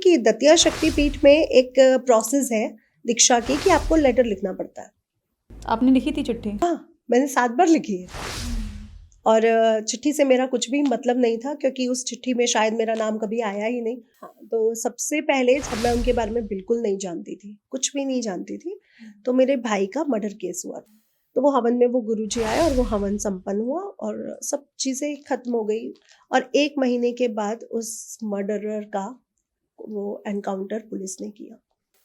कि दतिया शक्तिपीठ में एक प्रोसेस है दीक्षा की कि आपको लेटर लिखना पड़ता है। आपने लिखी थी चिट्ठी? हाँ, मैंने 7 बार लिखी है और चिट्ठी से मेरा कुछ भी मतलब नहीं था क्योंकि उस चिट्ठी में शायद मेरा नाम कभी आया ही नहीं। हाँ, तो सबसे पहले जब मैं उनके बारे में बिल्कुल नहीं जानती थी, कुछ भी नहीं जानती थी, तो मेरे भाई का मर्डर केस हुआ। तो वो हवन में वो गुरुजी आए और वो हवन संपन्न हुआ और सब चीज़ें खत्म हो गई और 1 महीने के बाद उस मर्डरर का वो एनकाउंटर पुलिस ने किया।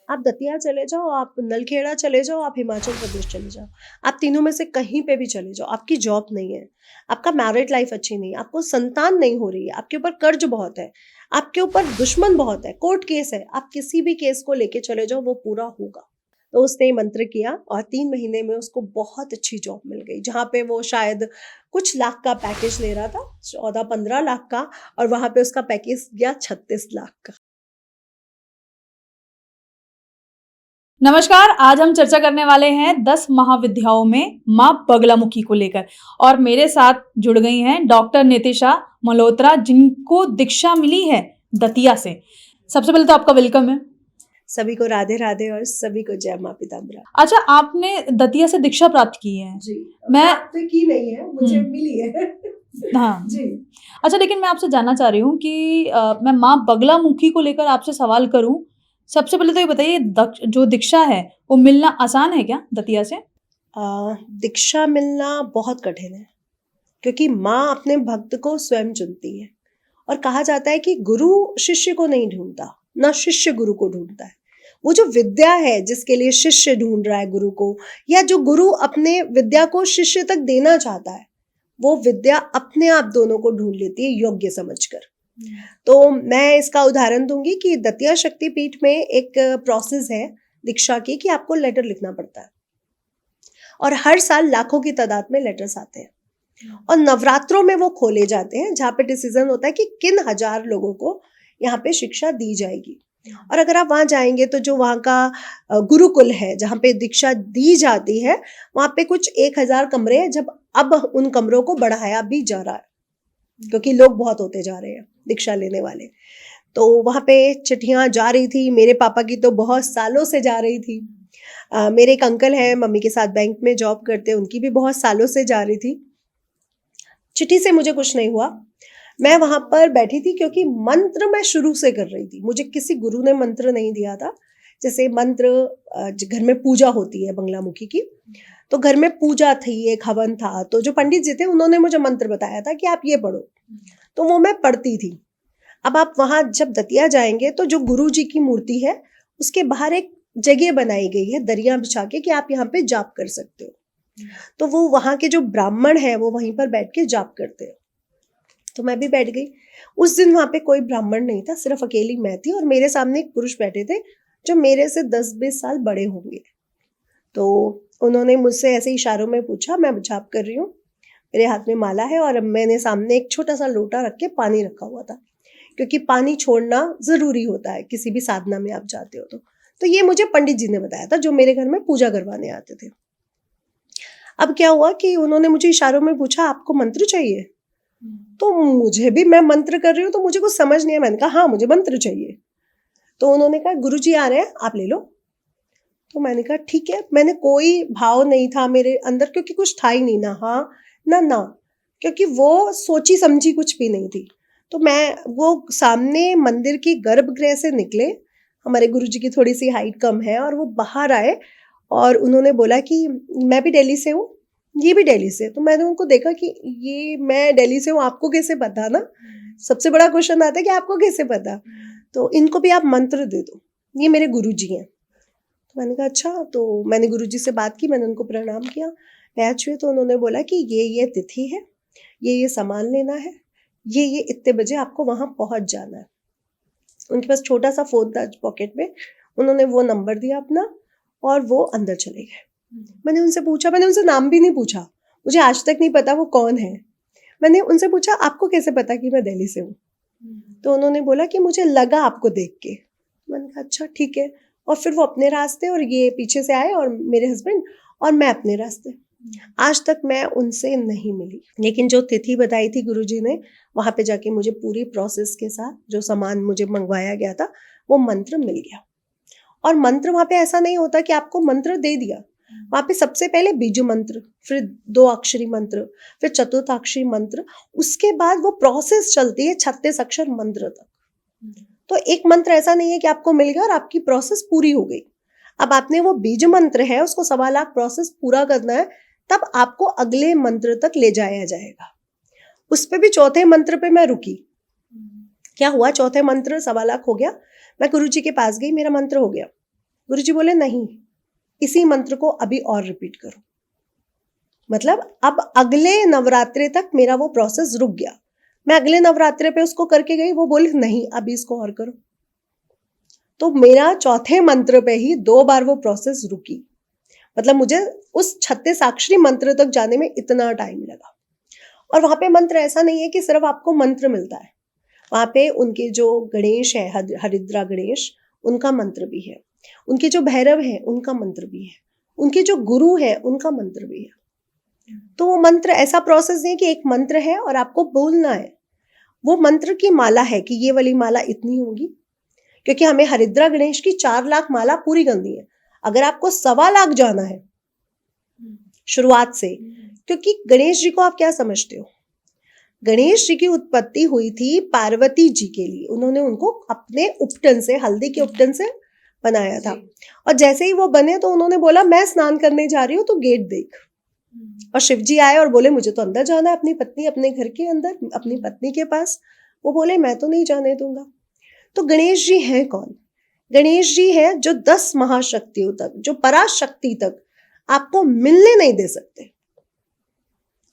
आप दतिया चले जाओ, आप नलखेड़ा चले जाओ, आप हिमाचल प्रदेश चले जाओ, आप तीनों में से कहीं पे भी चले जाओ, आपकी जॉब नहीं है, आपका मैरिड लाइफ अच्छी नहीं है, आपको संतान नहीं हो रही है, आपके ऊपर कर्ज बहुत है, आपके ऊपर दुश्मन बहुत है, कोर्ट केस है, आप किसी भी केस को लेके चले जाओ वो पूरा होगा। तो उसने मंत्र किया और 3 महीने में उसको बहुत अच्छी जॉब मिल गई, जहाँ पे वो शायद कुछ लाख का पैकेज ले रहा था, 14-15 लाख का, और वहां पे उसका पैकेज गया 36 लाख का। नमस्कार, आज हम चर्चा करने वाले हैं 10 महाविद्याओं में मां बगलामुखी को लेकर और मेरे साथ जुड़ गई हैं डॉक्टर नितिशा मल्होत्रा, जिनको दीक्षा मिली है दतिया से। सबसे पहले तो आपका वेलकम है। सभी को राधे राधे और सभी को जय मां पीताम्बरा। अच्छा, आपने दतिया से दीक्षा प्राप्त की है? जी, मैं प्राप्त की नहीं है, मुझे मिली है। हाँ जी। अच्छा, लेकिन मैं आपसे जानना चाह रही हूँ कि मैं मां बगलामुखी को लेकर आपसे सवाल करूं। सबसे पहले तो ये बताइए, जो दीक्षा है वो मिलना आसान है क्या दतिया से? दीक्षा मिलना बहुत कठिन है क्योंकि माँ अपने भक्त को स्वयं चुनती है और कहा जाता है कि गुरु शिष्य को नहीं ढूंढता, ना शिष्य गुरु को ढूंढता है। वो जो विद्या है जिसके लिए शिष्य ढूंढ रहा है गुरु को, या जो गुरु अपने विद्या को शिष्य तक देना चाहता है, वो विद्या अपने आप दोनों को ढूंढ लेती है योग्य समझकर। तो मैं इसका उदाहरण दूंगी कि दतिया शक्तिपीठ में एक प्रोसेस है दीक्षा की कि आपको लेटर लिखना पड़ता है और हर साल लाखों की तादाद में लेटर्स आते हैं और नवरात्रों में वो खोले जाते हैं, जहाँ पे डिसीजन होता है कि किन हजार लोगों को यहाँ पे शिक्षा दी जाएगी। और अगर आप वहाँ जाएंगे तो जो वहाँ का गुरुकुल है जहाँ पे दीक्षा दी जाती है, वहाँ पे कुछ 1000 कमरे हैं, जब अब उन कमरों को बढ़ाया भी जा रहा है क्योंकि लोग बहुत होते जा रहे हैं दीक्षा लेने वाले। तो वहाँ पे चिट्ठियाँ जा रही थी, मेरे पापा की तो बहुत सालों से जा रही थी। मेरे एक अंकल हैं, मम्मी के साथ बैंक में जॉब करते हैं, उनकी भी बहुत सालों से जा रही थी। चिट्ठी से मुझे कुछ नहीं हुआ, मैं वहां पर बैठी थी क्योंकि मंत्र मैं शुरू से कर रही थी, मुझे किसी गुरु ने मंत्र नहीं दिया था। जैसे मंत्र घर में पूजा होती है बंगलामुखी की, तो घर में पूजा थी, एक हवन था, तो जो पंडित जी थे उन्होंने मुझे मंत्र बताया था कि आप ये पढ़ो, तो वो मैं पढ़ती थी। अब आप वहां जब दतिया जाएंगे तो जो गुरु जी की मूर्ति है उसके बाहर एक जगह बनाई गई है दरिया बिछा के कि आप यहाँ पे जाप कर सकते हो। तो वो वहां के जो ब्राह्मण है वो वहीं पर बैठ के जाप करते हैं। तो मैं भी बैठ गई। उस दिन वहां पे कोई ब्राह्मण नहीं था, सिर्फ अकेली मैं थी और मेरे सामने एक पुरुष बैठे थे जो मेरे से 10-20 साल बड़े होंगे। तो उन्होंने मुझसे ऐसे इशारों में पूछा, मैं जाप कर रही हूँ, मेरे हाथ में माला है और मैंने सामने एक छोटा सा लोटा रख के पानी रखा हुआ था क्योंकि पानी छोड़ना जरूरी होता है किसी भी साधना में आप जाते हो तो ये मुझे पंडित जी ने बताया था जो मेरे घर में पूजा करवाने आते थे। अब क्या हुआ कि उन्होंने मुझे इशारों में पूछा, आपको मंत्र चाहिए? तो मुझे भी, मैं मंत्र कर रही हूँ तो मुझे कुछ समझ नहीं है, मैंने कहा हाँ मुझे मंत्र चाहिए। तो उन्होंने कहा गुरुजी आ रहे हैं, आप ले लो। तो मैंने कहा ठीक है, मैंने कोई भाव नहीं था मेरे अंदर क्योंकि कुछ था ही नहीं, ना हाँ ना, क्योंकि वो सोची समझी कुछ भी नहीं थी। तो मैं वो सामने मंदिर की गर्भगृह से निकले, हमारे गुरुजी की थोड़ी सी हाइट कम है, और वो बाहर आए और उन्होंने बोला कि मैं भी दिल्ली से हूँ, ये भी दिल्ली से। तो मैंने उनको देखा कि ये मैं दिल्ली से हूँ, आपको कैसे पता ना? सबसे बड़ा क्वेश्चन आता है कि आपको कैसे पता? तो इनको भी आप मंत्र दे दो, ये मेरे गुरुजी हैं। तो मैंने कहा अच्छा। तो मैंने गुरुजी से बात की, मैंने उनको प्रणाम किया, पैच हुए, तो उन्होंने बोला कि ये तिथि है, ये सामान लेना है, ये इतने बजे आपको वहां पहुंच जाना है। उनके पास छोटा सा फोन था पॉकेट में, उन्होंने वो नंबर दिया अपना और वो अंदर चले गए। मैंने उनसे नाम भी नहीं पूछा, मुझे आज तक नहीं पता वो कौन है। मैंने उनसे पूछा आपको कैसे पता कि मैं दिल्ली से हूँ? तो उन्होंने बोला कि मुझे लगा आपको देख के। मैंने कहा अच्छा ठीक है। और फिर वो अपने रास्ते और ये पीछे से आए और मेरे हस्बैंड, और मैं अपने रास्ते। आज तक मैं उनसे नहीं मिली, लेकिन जो तिथि बताई थी गुरुजी ने, वहां पे जाके मुझे पूरी प्रोसेस के साथ जो सामान मुझे मंगवाया गया था वो मंत्र मिल गया। और मंत्र वहां पे ऐसा नहीं होता कि आपको मंत्र दे दिया, वहां पे सबसे पहले बीज मंत्र, फिर 2 अक्षरी मंत्र, फिर चतुर्थाक्षरी मंत्र, उसके बाद वो प्रोसेस चलती है 36 अक्षर मंत्र तक। तो एक मंत्र ऐसा नहीं है कि आपको मिल गया और आपकी प्रोसेस पूरी हो गई। अब आपने वो बीज मंत्र है उसको 1.25 लाख प्रोसेस पूरा करना है, तब आपको अगले मंत्र तक ले जाया जाएगा। उस पे भी चौथे मंत्र पे मैं रुकी। क्या हुआ, चौथे मंत्र 1.25 लाख हो गया, मैं गुरुजी के पास गई, मेरा मंत्र हो गया। गुरुजी बोले नहीं, इसी मंत्र को अभी और रिपीट करो। मतलब अब अगले नवरात्रे तक मेरा वो प्रोसेस रुक गया। मैं अगले नवरात्रे पे उसको करके गई, वो बोले नहीं अभी इसको और करो। तो मेरा चौथे मंत्र पे ही 2 बार वो प्रोसेस रुकी। मतलब मुझे उस 36 अक्षरी मंत्र तक जाने में इतना टाइम लगा। और वहां पे मंत्र ऐसा नहीं है कि सिर्फ आपको मंत्र मिलता है, वहां पे उनके जो गणेश है, हरिद्रा गणेश, उनका मंत्र भी है, उनके जो भैरव है उनका मंत्र भी है, उनके जो गुरु है उनका मंत्र भी है। तो वो मंत्र ऐसा प्रोसेस है कि एक मंत्र है और आपको बोलना है। वो मंत्र की माला है कि ये वाली माला इतनी होगी, क्योंकि हमें हरिद्रा गणेश की 4 लाख माला पूरी करनी है। अगर आपको 1.25 लाख जाना है शुरुआत से, क्योंकि गणेश जी को आप क्या समझते हो, गणेश जी की उत्पत्ति हुई थी पार्वती जी के लिए। उन्होंने उनको अपने उपटन से, हल्दी के उपटन से बनाया था। और जैसे ही वो बने तो उन्होंने बोला मैं स्नान करने जा रही हूँ तो गेट देख। और शिव जी आए और बोले मुझे तो अंदर जाना है, अपनी पत्नी अपने घर के अंदर, अपनी पत्नी के पास। वो बोले मैं तो नहीं जाने दूंगा। तो गणेश जी हैं कौन? गणेश जी हैं जो 10 महाशक्तियों तक, जो पराशक्ति तक आपको मिलने नहीं दे सकते।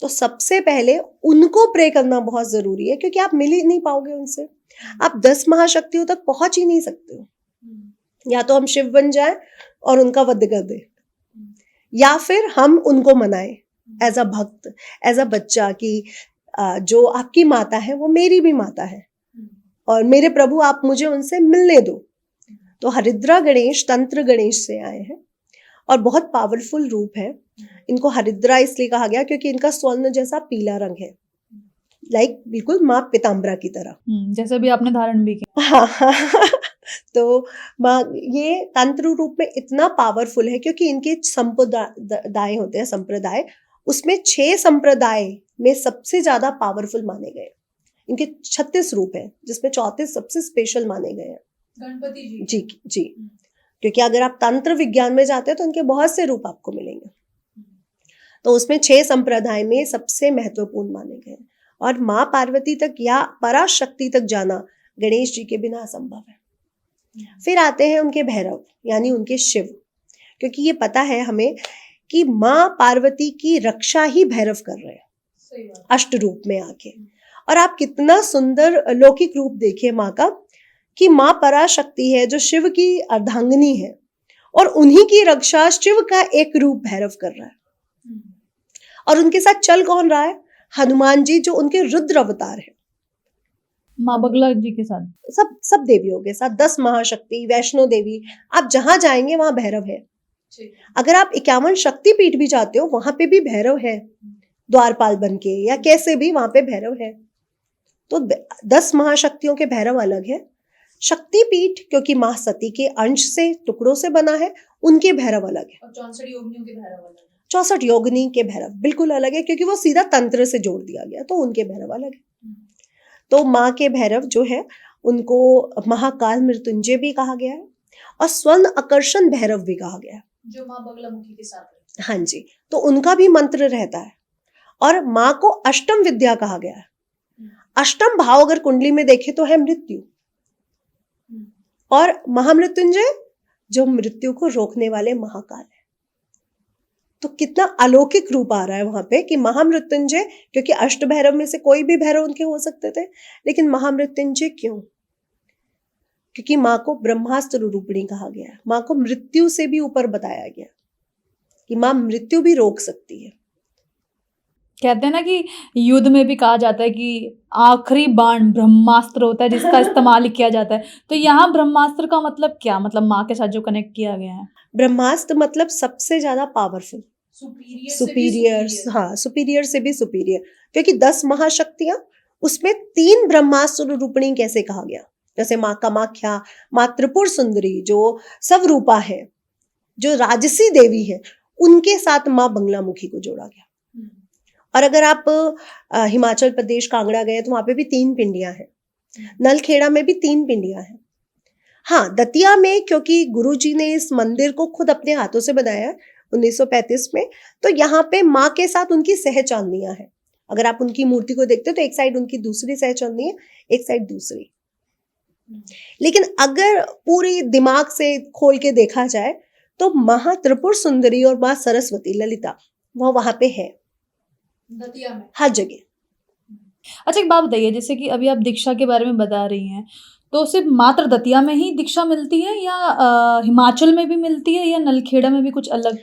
तो सबसे पहले उनको प्रे करना बहुत जरूरी है, क्योंकि आप मिल ही नहीं पाओगे उनसे। आप 10 महाशक्तियों तक पहुंच ही नहीं सकते हो। या तो हम शिव बन जाएं और उनका वध कर दे, या फिर हम उनको मनाएं एज अ भक्त, एज अ बच्चा कि जो आपकी माता है वो मेरी भी माता है और मेरे प्रभु आप मुझे उनसे मिलने दो। तो हरिद्रा गणेश तंत्र गणेश से आए हैं और बहुत पावरफुल रूप है। इनको हरिद्रा इसलिए कहा गया क्योंकि इनका स्वर्ण जैसा पीला रंग है, लाइक बिल्कुल माँ पीताम्बरा की तरह, जैसे भी आपने धारण भी किया। हाँ। तो माँ ये तंत्र रूप में इतना पावरफुल है क्योंकि इनके संप्रदाय होते हैं, संप्रदाय, उसमें 6 संप्रदाय में सबसे ज्यादा पावरफुल माने गए। इनके 36 रूप है जिसमें 34 सबसे स्पेशल माने गए हैं। गणपति जी जी जी, क्योंकि अगर आप तंत्र विज्ञान में जाते हैं तो इनके बहुत से रूप आपको मिलेंगे। तो उसमें 6 संप्रदाय में सबसे महत्वपूर्ण माने गए। और माँ पार्वती तक या पराशक्ति तक जाना गणेश जी के बिना असंभव है। फिर आते हैं उनके भैरव यानी उनके शिव, क्योंकि ये पता है हमें कि माँ पार्वती की रक्षा ही भैरव कर रहे हैं अष्ट रूप में आके। और आप कितना सुंदर लौकिक रूप देखिए माँ का, कि माँ पराशक्ति है जो शिव की अर्धांगिनी है और उन्हीं की रक्षा शिव का एक रूप भैरव कर रहा है। और उनके साथ चल कौन रहा है? हनुमान जी जो उनके रुद्र अवतार है। माँ बगला जी के साथ सब देवियों के साथ 10 महाशक्ति, वैष्णो देवी, आप जहां जाएंगे वहां भैरव है। अगर आप 51 शक्ति पीठ भी जाते हो वहां पे भी भैरव है, द्वारपाल बन के या कैसे भी वहां पे भैरव है। तो 10 महाशक्तियों के भैरव अलग है। शक्ति पीठ क्योंकि माँ सती के अंश से, टुकड़ों से बना है, उनके भैरव अलग है। और 64 योगिनियों के भैरव अलग है। 64 योगिनी के भैरव बिल्कुल अलग है क्योंकि वो सीधा तंत्र से जोड़ दिया गया, तो उनके भैरव अलग है। तो माँ के भैरव जो है उनको महाकाल मृत्युंजय भी कहा गया है और स्वर्ण आकर्षण भैरव भी कहा गया है, जो माँ बगलामुखी के साथ है। हाँ जी, तो उनका भी मंत्र रहता है। और माँ को अष्टम विद्या कहा गया है। अष्टम भाव अगर कुंडली में देखे तो है मृत्यु, और महामृत्युंजय जो मृत्यु को रोकने वाले महाकाल है। तो कितना अलौकिक रूप आ रहा है वहां पे कि महामृत्युंजय, क्योंकि अष्ट भैरव में से कोई भी भैरव उनके हो सकते थे, लेकिन महामृत्युंजय क्यों? क्योंकि माँ को ब्रह्मास्त्र रूपिणी कहा गया है। माँ को मृत्यु से भी ऊपर बताया गया कि माँ मृत्यु भी रोक सकती है। कहते हैं ना कि युद्ध में भी कहा जाता है कि आखिरी बाण ब्रह्मास्त्र होता है जिसका इस्तेमाल किया जाता है। तो यहाँ ब्रह्मास्त्र का मतलब क्या, मतलब माँ के साथ जो कनेक्ट किया गया है? ब्रह्मास्त्र मतलब सबसे ज्यादा पावरफुल, सुपीरियर, हाँ सुपीरियर से भी सुपीरियर, क्योंकि 10 महाशक्तियां, उसमें 3 ब्रह्मास्त्र रूपिणी कैसे कहा गया? जैसे माँ कामाख्या, माँ त्रिपुर सुंदरी जो स्वरूपा है, जो राजसी देवी है, उनके साथ माँ बंगलामुखी को जोड़ा गया। और अगर आप हिमाचल प्रदेश कांगड़ा गए तो वहां पे भी 3 पिंडियां हैं, नलखेड़ा में भी 3 पिंडियां हैं। हाँ, दतिया में क्योंकि गुरुजी ने इस मंदिर को खुद अपने हाथों से बनाया 1935 में, तो यहाँ पे माँ के साथ उनकी सह चांदनियां हैं। अगर आप उनकी मूर्ति को देखते हो तो एक साइड उनकी दूसरी सह चांदनी है, एक साइड दूसरी। लेकिन अगर पूरी दिमाग से खोल के देखा जाए तो महा त्रिपुर सुंदरी और माँ सरस्वती ललिता वो वहां पे है दतिया में हर जगह। अच्छा, एक बात बताइए, जैसे कि अभी आप दीक्षा के बारे में बता रही हैं, तो सिर्फ मात्र दतिया में ही दीक्षा मिलती है या हिमाचल में भी मिलती है या नलखेड़ा में भी कुछ अलग?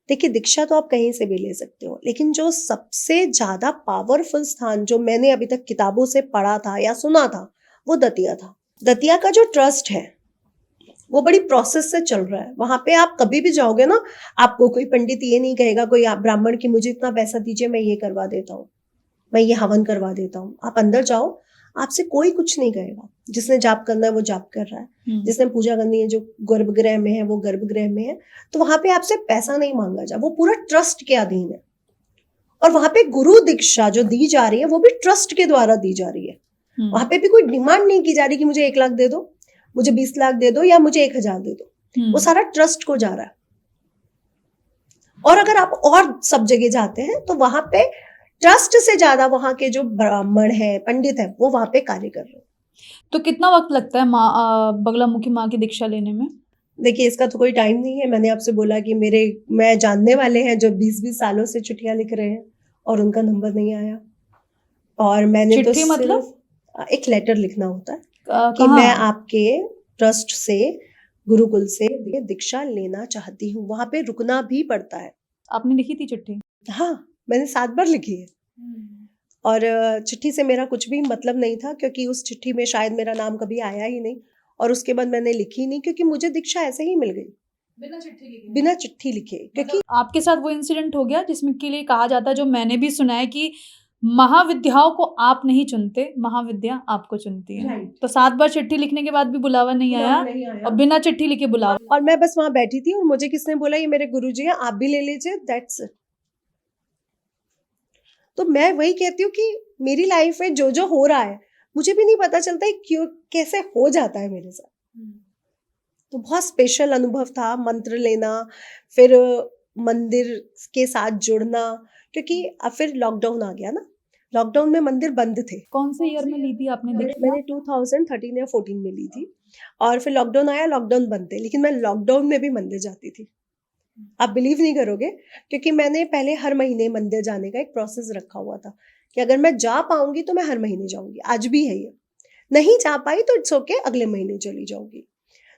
देखिए, दीक्षा तो आप कहीं से भी ले सकते हो, लेकिन जो सबसे ज्यादा पावरफुल स्थान जो मैंने अभी तक किताबों से पढ़ा था या सुना था वो दतिया था। दतिया का जो ट्रस्ट है वो बड़ी प्रोसेस से चल रहा है। वहां पे आप कभी भी जाओगे ना, आपको कोई पंडित ये नहीं कहेगा, कोई आप ब्राह्मण की मुझे इतना पैसा दीजिए मैं ये करवा देता हूँ, मैं ये हवन करवा देता हूँ। आप अंदर जाओ, आपसे कोई कुछ नहीं कहेगा। जिसने जाप करना है वो जाप कर रहा है, जिसने पूजा करनी है जो गर्भगृह में है वो गर्भगृह में है। तो वहां पे आपसे पैसा नहीं मांगा जा, वो पूरा ट्रस्ट के अधीन है। और वहां पे गुरु दीक्षा जो दी जा रही है वो भी ट्रस्ट के द्वारा दी जा रही है। वहां पे भी कोई डिमांड नहीं की जा रही कि मुझे 1 लाख दे दो, मुझे 20 लाख दे दो या मुझे 1000 दे दो। वो सारा ट्रस्ट को जा रहा है। और अगर आप और सब जगह जाते हैं तो वहां पे ट्रस्ट से ज्यादा वहां के जो ब्राह्मण है, पंडित है, वो वहां पे कार्य कर रहे हैं। तो कितना वक्त लगता है बगलामुखी माँ की दीक्षा लेने में? देखिए, इसका तो कोई टाइम नहीं है। मैंने आपसे बोला कि मैं जानने वाले हैं जो 20-20 सालों से चिट्ठियां लिख रहे हैं और उनका नंबर नहीं आया। और मैंने तो चिट्ठी मतलब? एक लेटर लिखना होता है कि कहाँ? मैं आपके ट्रस्ट से, गुरुकुल से दीक्षा लेना चाहती हूँ। वहां पे रुकना भी पड़ता है। आपने लिखी थी चिट्ठी? हाँ, मैंने 7 बार लिखी है। और चिट्ठी से मेरा कुछ भी मतलब नहीं था, क्योंकि उस चिट्ठी में शायद मेरा नाम कभी आया ही नहीं। और उसके बाद मैंने लिखी नहीं, क्योंकि मुझे दीक्षा ऐसे ही मिल गई बिना चिट्ठी लिखे। क्योंकि आपके साथ वो इंसिडेंट हो गया जिसमें के लिए कहा जाता है, जो मैंने भी सुना है, कि महाविद्याओं को आप नहीं चुनते, महाविद्या आपको चुनती है। Right. तो 7 बार चिट्ठी लिखने के बाद भी बुलावा नहीं आया और बिना चिट्ठी लिखे बुलावा। और मैं बस वहां बैठी थी और मुझे किसने बोला ये मेरे गुरुजी हैं, आप भी ले लीजिए, दैट्स इट। तो मैं वही कहती हूँ कि मेरी लाइफ में जो जो हो रहा है मुझे भी नहीं पता चलता है क्यों, कैसे हो जाता है मेरे साथ। तो बहुत स्पेशल अनुभव था मंत्र लेना, फिर मंदिर के साथ जुड़ना, क्योंकि अब फिर लॉकडाउन आ गया ना। लॉकडाउन में मंदिर बंद थे। कौन से ईयर में ली थी आपने दीक्षा? मैंने 2013 या 14 में ली थी। और फिर लॉकडाउन आया, लॉकडाउन बंद थे, लेकिन मैं लॉकडाउन में भी मंदिर जाती थी। आप बिलीव नहीं करोगे, क्योंकि मैंने पहले हर महीने मंदिर जाने का एक प्रोसेस रखा हुआ था कि अगर मैं जा पाऊंगी तो मैं हर महीने जाऊंगी। आज भी है ये, नहीं जा पाई तो इट्स ओके, अगले महीने चली जाऊंगी।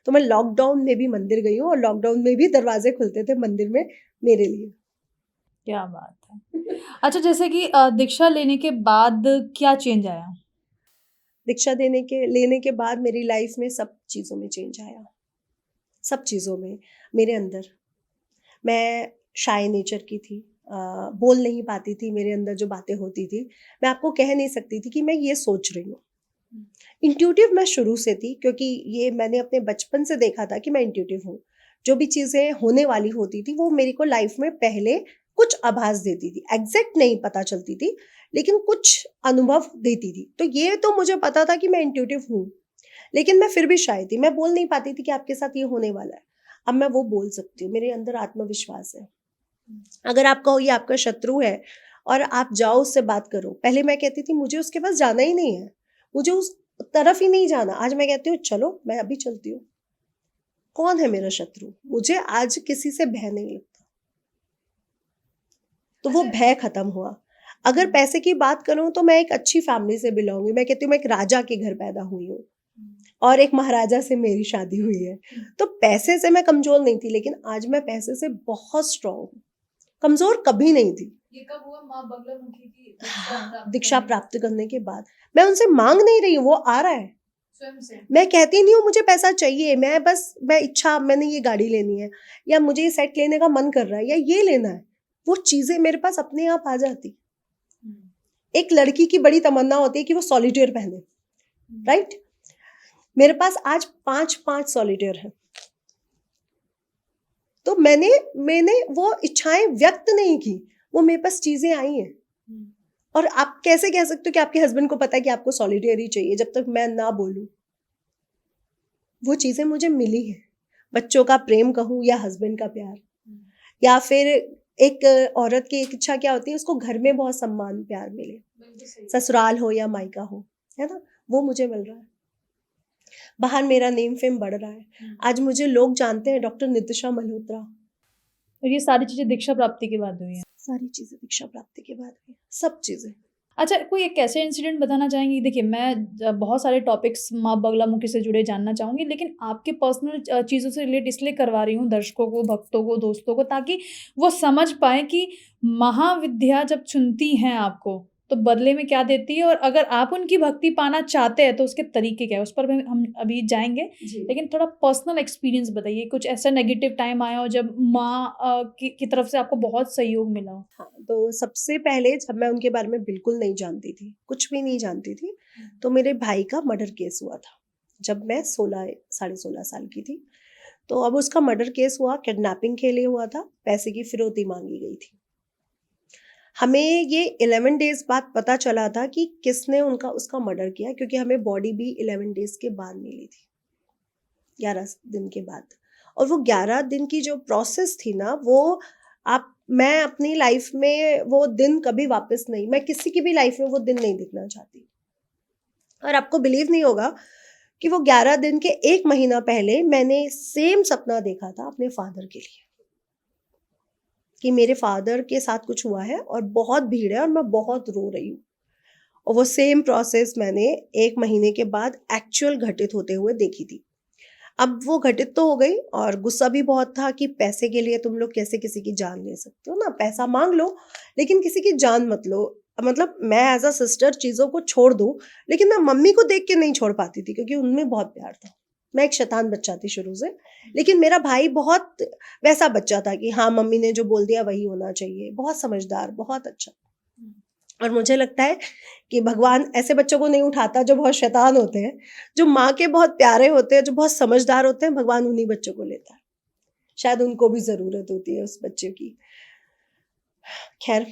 तो मैं लॉकडाउन में भी मंदिर गई हूँ और लॉकडाउन में भी दरवाजे खुलते थे मंदिर में मेरे लिए। क्या बात है। अच्छा, जैसे कि दीक्षा लेने के बाद क्या चेंज आया? दीक्षा लेने के बाद मेरी लाइफ में सब चीज़ों में चेंज आया। सब चीज़ों में। मेरे अंदर, मैं शाय नेचर की थी, बोल नहीं पाती थी। मेरे अंदर जो बातें होती थी मैं आपको कह नहीं सकती थी कि मैं ये सोच रही हूँ। इंट्यूटिव मैं शुरू से थी, क्योंकि ये मैंने अपने बचपन से देखा था कि मैं इंट्यूटिव हूँ। जो भी चीज़ें होने वाली होती थी वो मेरे को लाइफ में पहले कुछ आभास देती थी। एग्जैक्ट नहीं पता चलती थी, लेकिन कुछ अनुभव देती थी। तो ये तो मुझे पता था कि मैं इंट्यूटिव हूँ, लेकिन मैं फिर भी शाय थी। मैं बोल नहीं पाती थी कि आपके साथ ये होने वाला है। अब मैं वो बोल सकती हूँ। मेरे अंदर आत्मविश्वास है। अगर आप कहो ये आपका शत्रु है और आप जाओ उससे बात करो, पहले मैं कहती थी मुझे उसके पास जाना ही नहीं है, मुझे उस तरफ ही नहीं जाना। आज मैं कहती हूँ चलो मैं अभी चलती हूँ। कौन है मेरा शत्रु? मुझे आज किसी से भय नहीं लगता। तो वो भय खत्म हुआ। अगर पैसे की बात करूं तो मैं एक अच्छी फैमिली से बिलोंग हुई। मैं कहती हूँ मैं एक राजा के घर पैदा हुई हूँ और एक महाराजा से मेरी शादी हुई है। तो पैसे से मैं कमजोर नहीं थी, लेकिन आज मैं पैसे से बहुत स्ट्रांग हूँ। कमजोर कभी नहीं थी। ये कब हुआ माँ बगलामुखी की दीक्षा प्राप्त करने के बाद? मैं उनसे मांग नहीं रही हूँ, वो आ रहा है स्वयं से। मैं कहती नहीं हूँ मुझे पैसा चाहिए, मैंने ये गाड़ी लेनी है या मुझे ये सेट लेने का मन कर रहा है या ये लेना है, वो चीजें मेरे पास अपने आप आ जाती। एक लड़की की बड़ी तमन्ना होती है कि वो सॉलिटेयर पहने, राइट? मेरे पास आज 5 सॉलिटेयर हैं। तो मैंने वो इच्छाएं व्यक्त नहीं की, वो मेरे पास चीजें आई हैं। और आप कैसे कह सकते हो कि आपके हस्बैंड को पता है कि आपको सॉलिटेयर ही चाहिए जब तक मैं ना बोलूं? वो चीजें मुझे मिली हैं, बच्चों का प्रेम कहूं या हस्बैंड का प्यार, या फिर एक औरत की एक इच्छा क्या होती है, उसको घर में बहुत सम्मान प्यार मिले, ससुराल हो या मायका हो, है ना, वो मुझे मिल रहा है। बाहर मेरा नेम फेम बढ़ रहा है, आज मुझे लोग जानते हैं डॉक्टर नितिशा मल्होत्रा। और ये सारी चीजें दीक्षा प्राप्ति के बाद हुई हैं। सारी चीजें दीक्षा प्राप्ति के बाद हुई, सब चीजें। अच्छा, कोई एक ऐसे इंसिडेंट बताना चाहेंगी? देखिए, मैं बहुत सारे टॉपिक्स माँ बगलामुखी से जुड़े जानना चाहूंगी, लेकिन आपके पर्सनल चीज़ों से रिलेट इसलिए करवा रही हूँ दर्शकों को, भक्तों को, दोस्तों को, ताकि वो समझ पाए कि महाविद्या जब चुनती हैं आपको तो बदले में क्या देती है, और अगर आप उनकी भक्ति पाना चाहते हैं तो उसके तरीके क्या है, उस पर भी हम अभी जाएंगे। लेकिन थोड़ा पर्सनल एक्सपीरियंस बताइए, कुछ ऐसा नेगेटिव टाइम आया हो जब माँ की तरफ से आपको बहुत सहयोग मिला हो। हाँ, तो सबसे पहले जब मैं उनके बारे में बिल्कुल नहीं जानती थी, कुछ भी नहीं जानती थी, तो मेरे भाई का मर्डर केस हुआ था जब मैं 16 साल की थी। तो अब उसका मर्डर केस हुआ, किडनैपिंग के लिए हुआ था, पैसे की फिरौती मांगी गई थी। हमें ये 11 डेज बाद पता चला था कि किसने उसका मर्डर किया, क्योंकि हमें बॉडी भी 11 डेज के बाद मिली थी, 11 दिन के बाद। और वो 11 दिन की जो प्रोसेस थी ना, वो मैं अपनी लाइफ में वो दिन कभी वापस नहीं, मैं किसी की भी लाइफ में वो दिन नहीं देखना चाहती। और आपको बिलीव नहीं होगा कि वो 11 दिन के 1 महीना पहले मैंने सेम सपना देखा था अपने फादर के लिए, कि मेरे फादर के साथ कुछ हुआ है और बहुत भीड़ है और मैं बहुत रो रही हूँ। और वो सेम प्रोसेस मैंने 1 महीने के बाद एक्चुअल घटित होते हुए देखी थी। अब वो घटित तो हो गई, और गुस्सा भी बहुत था कि पैसे के लिए तुम लोग कैसे किसी की जान ले सकते हो ना, पैसा मांग लो लेकिन किसी की जान मत लो। मतलब मैं एज अ सिस्टर चीज़ों को छोड़ दूँ, लेकिन मैं मम्मी को देख के नहीं छोड़ पाती थी, क्योंकि उनमें बहुत प्यार था। मैं एक शैतान बच्चा थी शुरू से, लेकिन मेरा भाई बहुत वैसा बच्चा था कि हाँ, मम्मी ने जो बोल दिया वही होना चाहिए, बहुत समझदार, बहुत अच्छा। और मुझे लगता है कि भगवान ऐसे बच्चों को नहीं उठाता जो बहुत शैतान होते हैं, जो माँ के बहुत प्यारे होते हैं, जो बहुत समझदार होते हैं, भगवान उन्हीं बच्चों को लेता है। शायद उनको भी ज़रूरत होती है उस बच्चे की। खैर,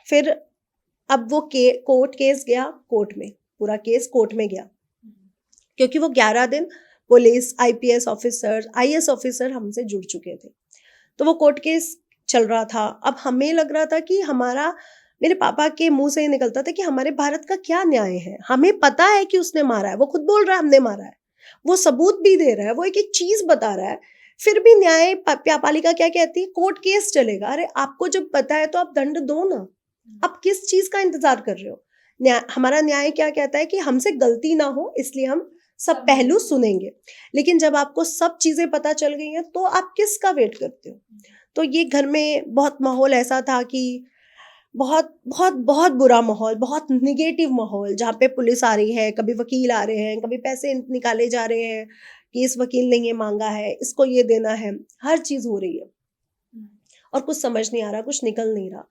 फिर अब वो कोर्ट केस गया, कोर्ट में पूरा केस कोर्ट में गया, क्योंकि वो 11 दिन police, IPS officer, IAS officer हमसे जुड़ चुके थे। तो वो कोर्ट केस चल रहा था। अब हमें लग रहा था कि मेरे पापा के मुंह से ही निकलता था कि हमारे भारत का क्या न्याय है। हमें पता है कि उसने मारा है, वो खुद बोल रहा है हमने मारा है, वो सबूत भी दे रहा है, वो एक एक चीज बता रहा है, फिर भी न्यायपालिका क्या कहती है, कोर्ट केस चलेगा। अरे आपको जब पता है तो आप दंड दो ना, आप किस चीज का इंतजार कर रहे हो? हमारा न्याय क्या कहता है कि हमसे गलती ना हो, इसलिए हम सब पहलू सुनेंगे। लेकिन जब आपको सब चीजें पता चल गई हैं तो आप किसका वेट करते हो? तो ये घर में बहुत माहौल ऐसा था कि बहुत बहुत बहुत बुरा माहौल, बहुत निगेटिव माहौल, जहाँ पे पुलिस आ रही है, कभी वकील आ रहे हैं, कभी पैसे निकाले जा रहे हैं कि इस वकील ने ये मांगा है, इसको ये देना है, हर चीज हो रही है और कुछ समझ नहीं आ रहा, कुछ निकल नहीं रहा।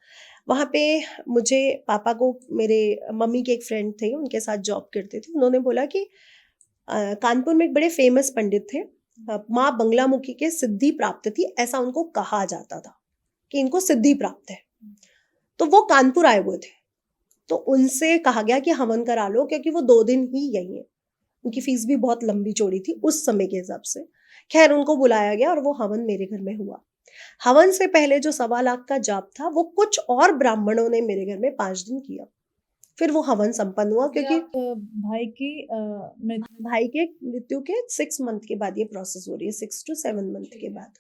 वहाँ पे मुझे पापा को, मेरे मम्मी के एक फ्रेंड थे, उनके साथ जॉब करते थे, उन्होंने बोला कि कानपुर में एक बड़े फेमस पंडित थे, माँ बंगलामुखी के सिद्धि प्राप्त थी, ऐसा उनको कहा जाता था कि इनको सिद्धि प्राप्त है। तो वो कानपुर आए हुए थे, तो उनसे कहा गया कि हवन करा लो, क्योंकि वो 2 दिन ही यही है। उनकी फीस भी बहुत लंबी चौड़ी थी उस समय के हिसाब से। खैर, उनको बुलाया गया और वो हवन मेरे घर में हुआ। हवन से पहले जो 1.25 लाख का जाप था, वो कुछ और ब्राह्मणों ने मेरे घर में 5 दिन किया। फिर वो हवन संपन्न हुआ, क्योंकि भाई के मृत्यु के 6 मंथ के बाद ये प्रोसेस हो रही है, 6 to 7 मंथ के बाद।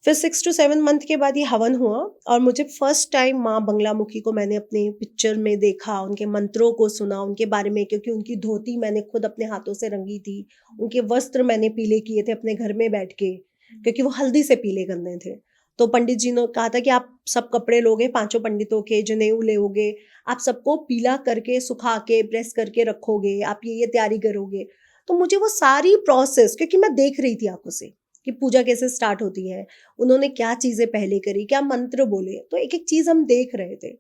फिर 6 to 7 मंथ के बाद ये हवन हुआ, और मुझे फर्स्ट टाइम माँ बंगलामुखी को मैंने अपने पिक्चर में देखा, उनके मंत्रों को सुना, उनके बारे में, क्योंकि उनकी धोती मैंने खुद अपने हाथों से रंगी थी, उनके वस्त्र मैंने पीले किए थे अपने घर में बैठ के, क्योंकि वो हल्दी से पीले करने थे। तो पंडित जी ने कहा था कि आप सब कपड़े लोगे, 5 पंडितों के जनेऊ लोगे, आप सबको पीला करके, सुखा के, प्रेस करके रखोगे, आप ये तैयारी करोगे। तो मुझे वो सारी प्रोसेस, क्योंकि मैं देख रही थी आंखों से कि पूजा कैसे स्टार्ट होती है, उन्होंने क्या चीजें पहले करी, क्या मंत्र बोले, तो एक एक चीज हम देख रहे थे।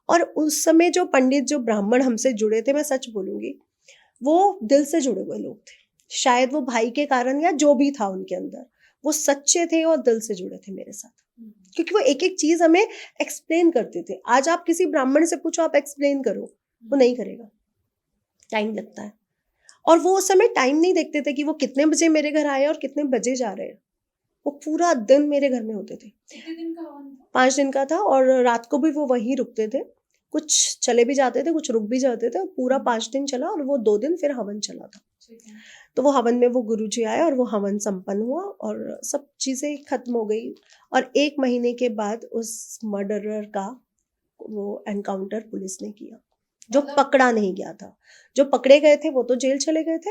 और उस समय जो पंडित, जो ब्राह्मण हमसे जुड़े थे, मैं सच बोलूंगी, वो दिल से जुड़े हुए लोग थे। शायद वो भाई के कारण या जो भी था उनके अंदर, वो सच्चे थे और दिल से जुड़े थे मेरे साथ, क्योंकि वो एक एक चीज हमें एक्सप्लेन करते थे। आज आप किसी ब्राह्मण से पूछो, आप एक्सप्लेन करो, वो नहीं करेगा, टाइम लगता है। और वो उस समय टाइम नहीं देखते थे कि वो कितने बजे मेरे घर आए और कितने बजे जा रहे हैं। वो पूरा दिन मेरे घर में होते थे। कितने दिन का हवन था? 5 दिन का था और रात को भी वो वहीं रुकते थे। कुछ चले भी जाते थे, कुछ रुक भी जाते थे, और पूरा 5 दिन चला और वो 2 दिन फिर हवन चला था। ठीक है। तो वो हवन में वो गुरुजी आए और वो हवन संपन्न हुआ और सब चीज़ें खत्म हो गई। और 1 महीने के बाद उस मर्डरर का वो एनकाउंटर पुलिस ने किया, जो मतलब- पकड़ा नहीं गया था। जो पकड़े गए थे वो तो जेल चले गए थे,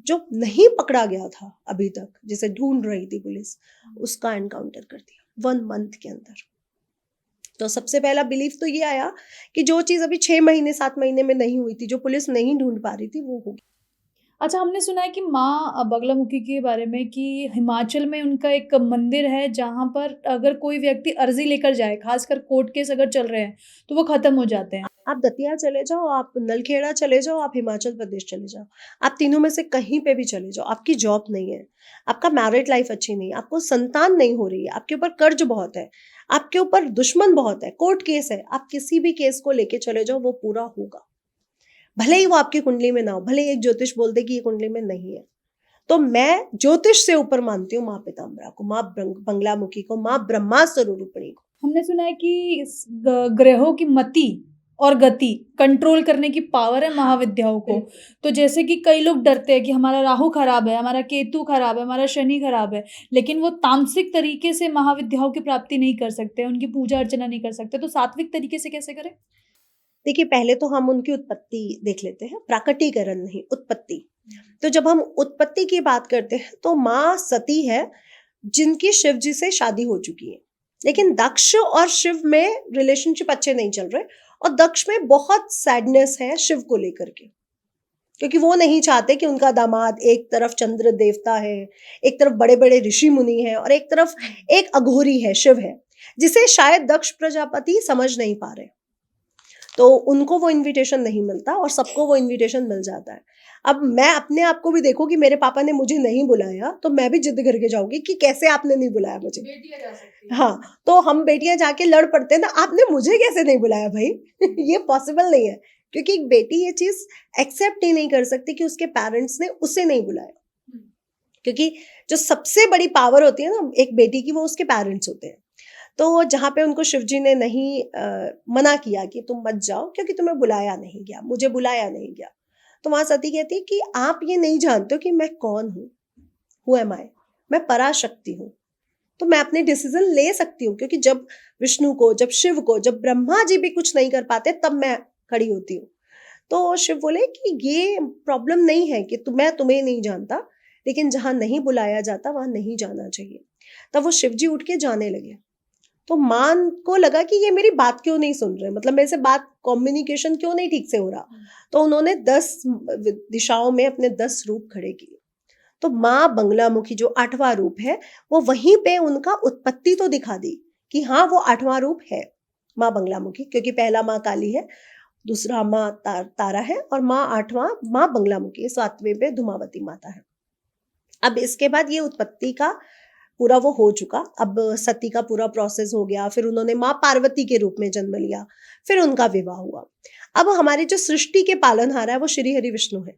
जो नहीं पकड़ा गया था अभी तक, जिसे ढूंढ रही थी पुलिस, उसका एनकाउंटर कर दिया 1 मंथ के अंदर। तो सबसे पहला बिलीफ तो ये आया कि जो चीज़ अभी 6 महीने 7 महीने में नहीं हुई थी, जो पुलिस नहीं ढूंढ पा रही थी, वो होगी। अच्छा, हमने सुना है कि माँ बगलामुखी के बारे में कि हिमाचल में उनका एक मंदिर है जहाँ पर अगर कोई व्यक्ति अर्जी लेकर जाए, खासकर कोर्ट केस अगर चल रहे हैं, तो वो खत्म हो जाते हैं। आप दतिया चले जाओ, आप नलखेड़ा चले जाओ, आप हिमाचल प्रदेश चले जाओ, आप तीनों में से कहीं पे भी चले जाओ, आपकी जॉब नहीं है, आपका मैरिड लाइफ अच्छी नहीं है, आपको संतान नहीं हो रही है, आपके ऊपर कर्ज बहुत है, आपके ऊपर दुश्मन बहुत है, कोर्ट केस है, आप किसी भी केस को लेके चले जाओ, वो पूरा होगा। भले ही वो आपकी कुंडली में ना हो, भले ही एक ज्योतिष बोल दे कि ये कुंडली में नहीं है। तो मैं ज्योतिष से ऊपर मानती हूँ माँ पीताम्बरा को, माँ बंगलामुखी को, माँ ब्रह्मा स्वरूपिणी को। हमने सुना है कि ग्रहों की मति और गति कंट्रोल करने की पावर है महाविद्याओं को। तो जैसे कि कई लोग डरते हैं कि हमारा राहु खराब है, हमारा केतु खराब है, हमारा शनि खराब है, लेकिन वो तामसिक तरीके से महाविद्याओं की प्राप्ति नहीं कर सकते, उनकी पूजा अर्चना नहीं कर सकते, तो सात्विक तरीके से कैसे करें? देखिए, पहले तो हम उनकी उत्पत्ति देख लेते हैं, प्राकटीकरण नहीं, उत्पत्ति। तो जब हम उत्पत्ति की बात करते हैं तो माँ सती है, जिनकी शिव जी से शादी हो चुकी है, लेकिन दक्ष और शिव में रिलेशनशिप अच्छे नहीं चल रहे, और दक्ष में बहुत सैडनेस है शिव को लेकर के, क्योंकि वो नहीं चाहते कि उनका दामाद, एक तरफ चंद्र देवता है, एक तरफ बड़े बड़े ऋषि मुनि हैं, और एक तरफ एक अघोरी है, शिव है, जिसे शायद दक्ष प्रजापति समझ नहीं पा रहे। तो उनको वो इनविटेशन नहीं मिलता और सबको वो इनविटेशन मिल जाता है। अब मैं अपने आप को भी देखूं कि मेरे पापा ने मुझे नहीं बुलाया, तो मैं भी जिद करके जाऊंगी कि कैसे आपने नहीं बुलाया मुझे। बेटियां जा सकती हैं। हाँ, तो हम बेटियां जाके लड़ पड़ते हैं ना, आपने मुझे कैसे नहीं बुलाया भाई। ये पॉसिबल नहीं है, क्योंकि एक बेटी ये चीज एक्सेप्ट ही नहीं कर सकती कि उसके पेरेंट्स ने उसे नहीं बुलाया। क्योंकि जो सबसे बड़ी पावर होती है ना एक बेटी की, वो उसके पेरेंट्स होते हैं। तो जहाँ पे उनको शिवजी ने नहीं मना किया कि तुम मत जाओ क्योंकि तुम्हें बुलाया नहीं गया, मुझे बुलाया नहीं गया, तो वहां सती कहती है कि आप ये नहीं जानते हो कि मैं कौन हूँ, हु एम आई, मैं पराशक्ति हूँ। तो मैं अपने डिसीजन ले सकती हूँ, क्योंकि जब विष्णु को, जब शिव को, जब ब्रह्मा जी भी कुछ नहीं कर पाते, तब मैं खड़ी होती हूँ। तो शिव बोले कि ये प्रॉब्लम नहीं है कि मैं तुम्हें नहीं जानता, लेकिन जहां नहीं बुलाया जाता वहां नहीं जाना चाहिए। तब वो शिव जी उठ के जाने लगे। तो मां को लगा कि ये मेरी बात क्यों नहीं सुन रहे, मतलब मेरे से बात, कम्युनिकेशन क्यों नहीं ठीक से हो रहा। तो उन्होंने 10 दिशाओं में अपने 10 रूप खड़े किए। तो माँ बंगलामुखी जो 8वां रूप है, वो वहीं पे उनका उत्पत्ति तो दिखा दी कि हाँ वो 8वां रूप है माँ बंगलामुखी, क्योंकि पहला माँ काली है, दूसरा माँ तारा है, और माँ 8वां माँ बंगलामुखी, 7वें पे धुमावती माता है। अब इसके बाद ये उत्पत्ति का पूरा वो हो चुका। अब सती का पूरा प्रोसेस हो गया, फिर उन्होंने माँ पार्वती के रूप में जन्म लिया, फिर उनका विवाह हुआ। अब हमारी जो सृष्टि के पालनहार है वो श्री हरि विष्णु है।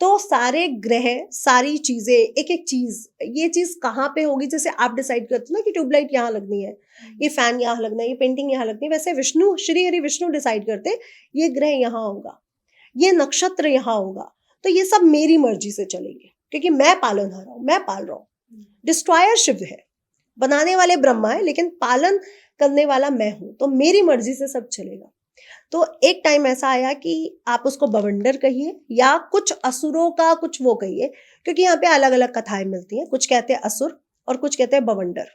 तो सारे ग्रह, सारी चीजें, एक एक चीज, ये चीज कहाँ पे होगी, जैसे आप डिसाइड करते हो ना कि ट्यूबलाइट यहाँ लगनी है, ये फैन यहाँ लगना है, ये पेंटिंग यहाँ लगनी है, वैसे विष्णु, श्री हरि विष्णु डिसाइड करते ये ग्रह यहाँ होगा, ये नक्षत्र यहाँ होगा। तो ये सब मेरी मर्जी से चलेंगे, क्योंकि मैं पालनहार हूँ, मैं पाल रहा हूँ। डिस्ट्रॉयर शिव है, बनाने वाले ब्रह्मा है, लेकिन पालन करने वाला मैं हूं, तो मेरी मर्जी से सब चलेगा। तो एक टाइम ऐसा आया कि आप उसको बवंडर कहिए या कुछ असुरों का कुछ वो कहिए, क्योंकि यहाँ पे अलग अलग कथाएं मिलती हैं, कुछ कहते हैं असुर और कुछ कहते हैं बवंडर।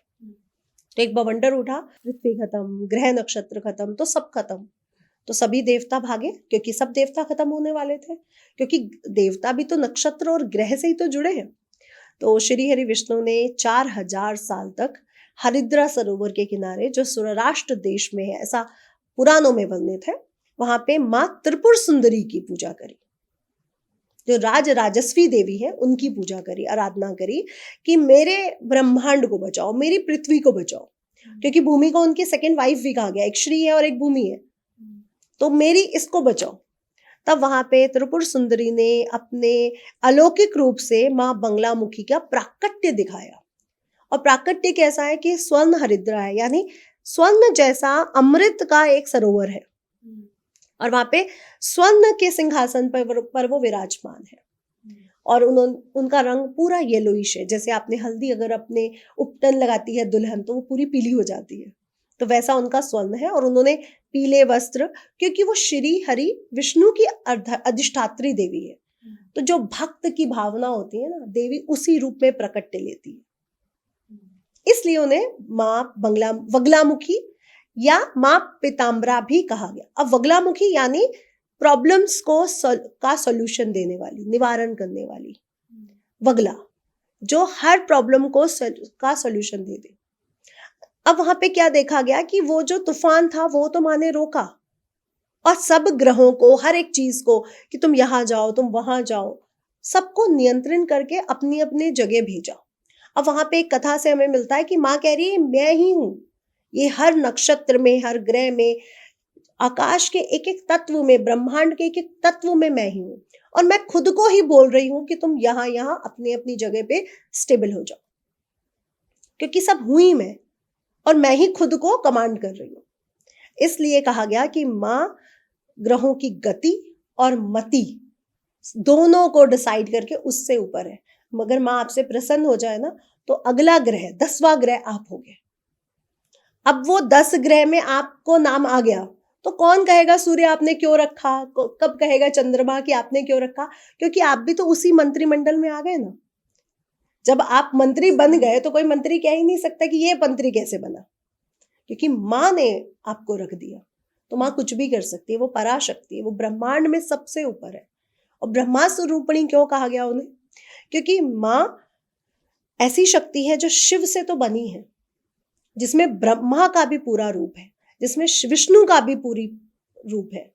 तो एक बवंडर उठा, पृथ्वी खत्म, ग्रह नक्षत्र खत्म, तो सब खत्म। तो सभी देवता भागे, क्योंकि सब देवता खत्म होने वाले थे, क्योंकि देवता भी तो नक्षत्र और ग्रह से ही तो जुड़े हैं। तो श्री हरि विष्णु ने 4000 साल तक हरिद्रा सरोवर के किनारे, जो सौराष्ट्र देश में है, ऐसा पुराणों में वर्णित है, वहां पे माँ त्रिपुर सुंदरी की पूजा करी, जो राजस्वी देवी है उनकी पूजा करी, आराधना करी कि मेरे ब्रह्मांड को बचाओ, मेरी पृथ्वी को बचाओ, क्योंकि भूमि को उनकी सेकंड वाइफ भी कहा गया, एक श्री है और एक भूमि है, तो मेरी इसको बचाओ। तब वहां पे त्रिपुर सुंदरी ने अपने अलौकिक रूप से माँ बंगलामुखी का प्राकट्य दिखाया। और प्राकट्य कैसा है कि स्वर्ण हरिद्रा है, यानी स्वर्ण जैसा अमृत का एक सरोवर है, और वहां पे स्वर्ण के सिंहासन पर वो विराजमान है, और उनका रंग पूरा येलोइश है। जैसे आपने हल्दी अगर अपने उपटन लगाती है दुल्हन तो वो पूरी पीली हो जाती है, तो वैसा उनका स्वर्ण है। और उन्होंने पीले वस्त्र, क्योंकि वो श्री हरि विष्णु की अधिष्ठात्री देवी है, तो जो भक्त की भावना होती है ना, देवी उसी रूप में प्रकट लेती है, इसलिए उन्हें माँ बगलामुखी या माँ पीताम्बरा भी कहा गया। अब बगलामुखी यानी प्रॉब्लम्स का सॉल्यूशन देने वाली, निवारण करने वाली, बगला जो हर प्रॉब्लम का सॉल्यूशन दे दे। अब वहां पे क्या देखा गया कि वो जो तूफान था वो तो माँ ने रोका, और सब ग्रहों को, हर एक चीज को कि तुम यहां जाओ, तुम वहां जाओ, सबको नियंत्रण करके अपनी अपनी जगह भेजा। अब वहां पे एक कथा से हमें मिलता है कि माँ कह रही है मैं ही हूं, ये हर नक्षत्र में, हर ग्रह में, आकाश के एक एक तत्व में, ब्रह्मांड के एक एक तत्व में मैं ही हूं, और मैं खुद को ही बोल रही हूं कि तुम यहां यहां अपनी अपनी जगह पे स्टेबल हो जाओ, क्योंकि सब हुई मैं, और मैं ही खुद को कमांड कर रही हूं। इसलिए कहा गया कि माँ ग्रहों की गति और मति दोनों को डिसाइड करके उससे ऊपर है। मगर माँ आपसे प्रसन्न हो जाए ना, तो अगला ग्रह, 10वां ग्रह आप हो गए। अब वो 10 ग्रह में आपको नाम आ गया, तो कौन कहेगा सूर्य आपने क्यों रखा, कब कहेगा चंद्रमा कि आपने क्यों रखा, क्योंकि आप भी तो उसी मंत्रिमंडल में आ गए ना। जब आप मंत्री बन गए तो कोई मंत्री कह ही नहीं सकता कि ये मंत्री कैसे बना, क्योंकि माँ ने आपको रख दिया। तो माँ कुछ भी कर सकती है, वो पराशक्ति है, वो ब्रह्मांड में सबसे ऊपर है। और ब्रह्मास्त्र रूपिणी क्यों कहा गया उन्हें, क्योंकि माँ ऐसी शक्ति है जो शिव से तो बनी है, जिसमें ब्रह्मा का भी पूरा रूप है, जिसमें विष्णु का भी पूरी रूप है,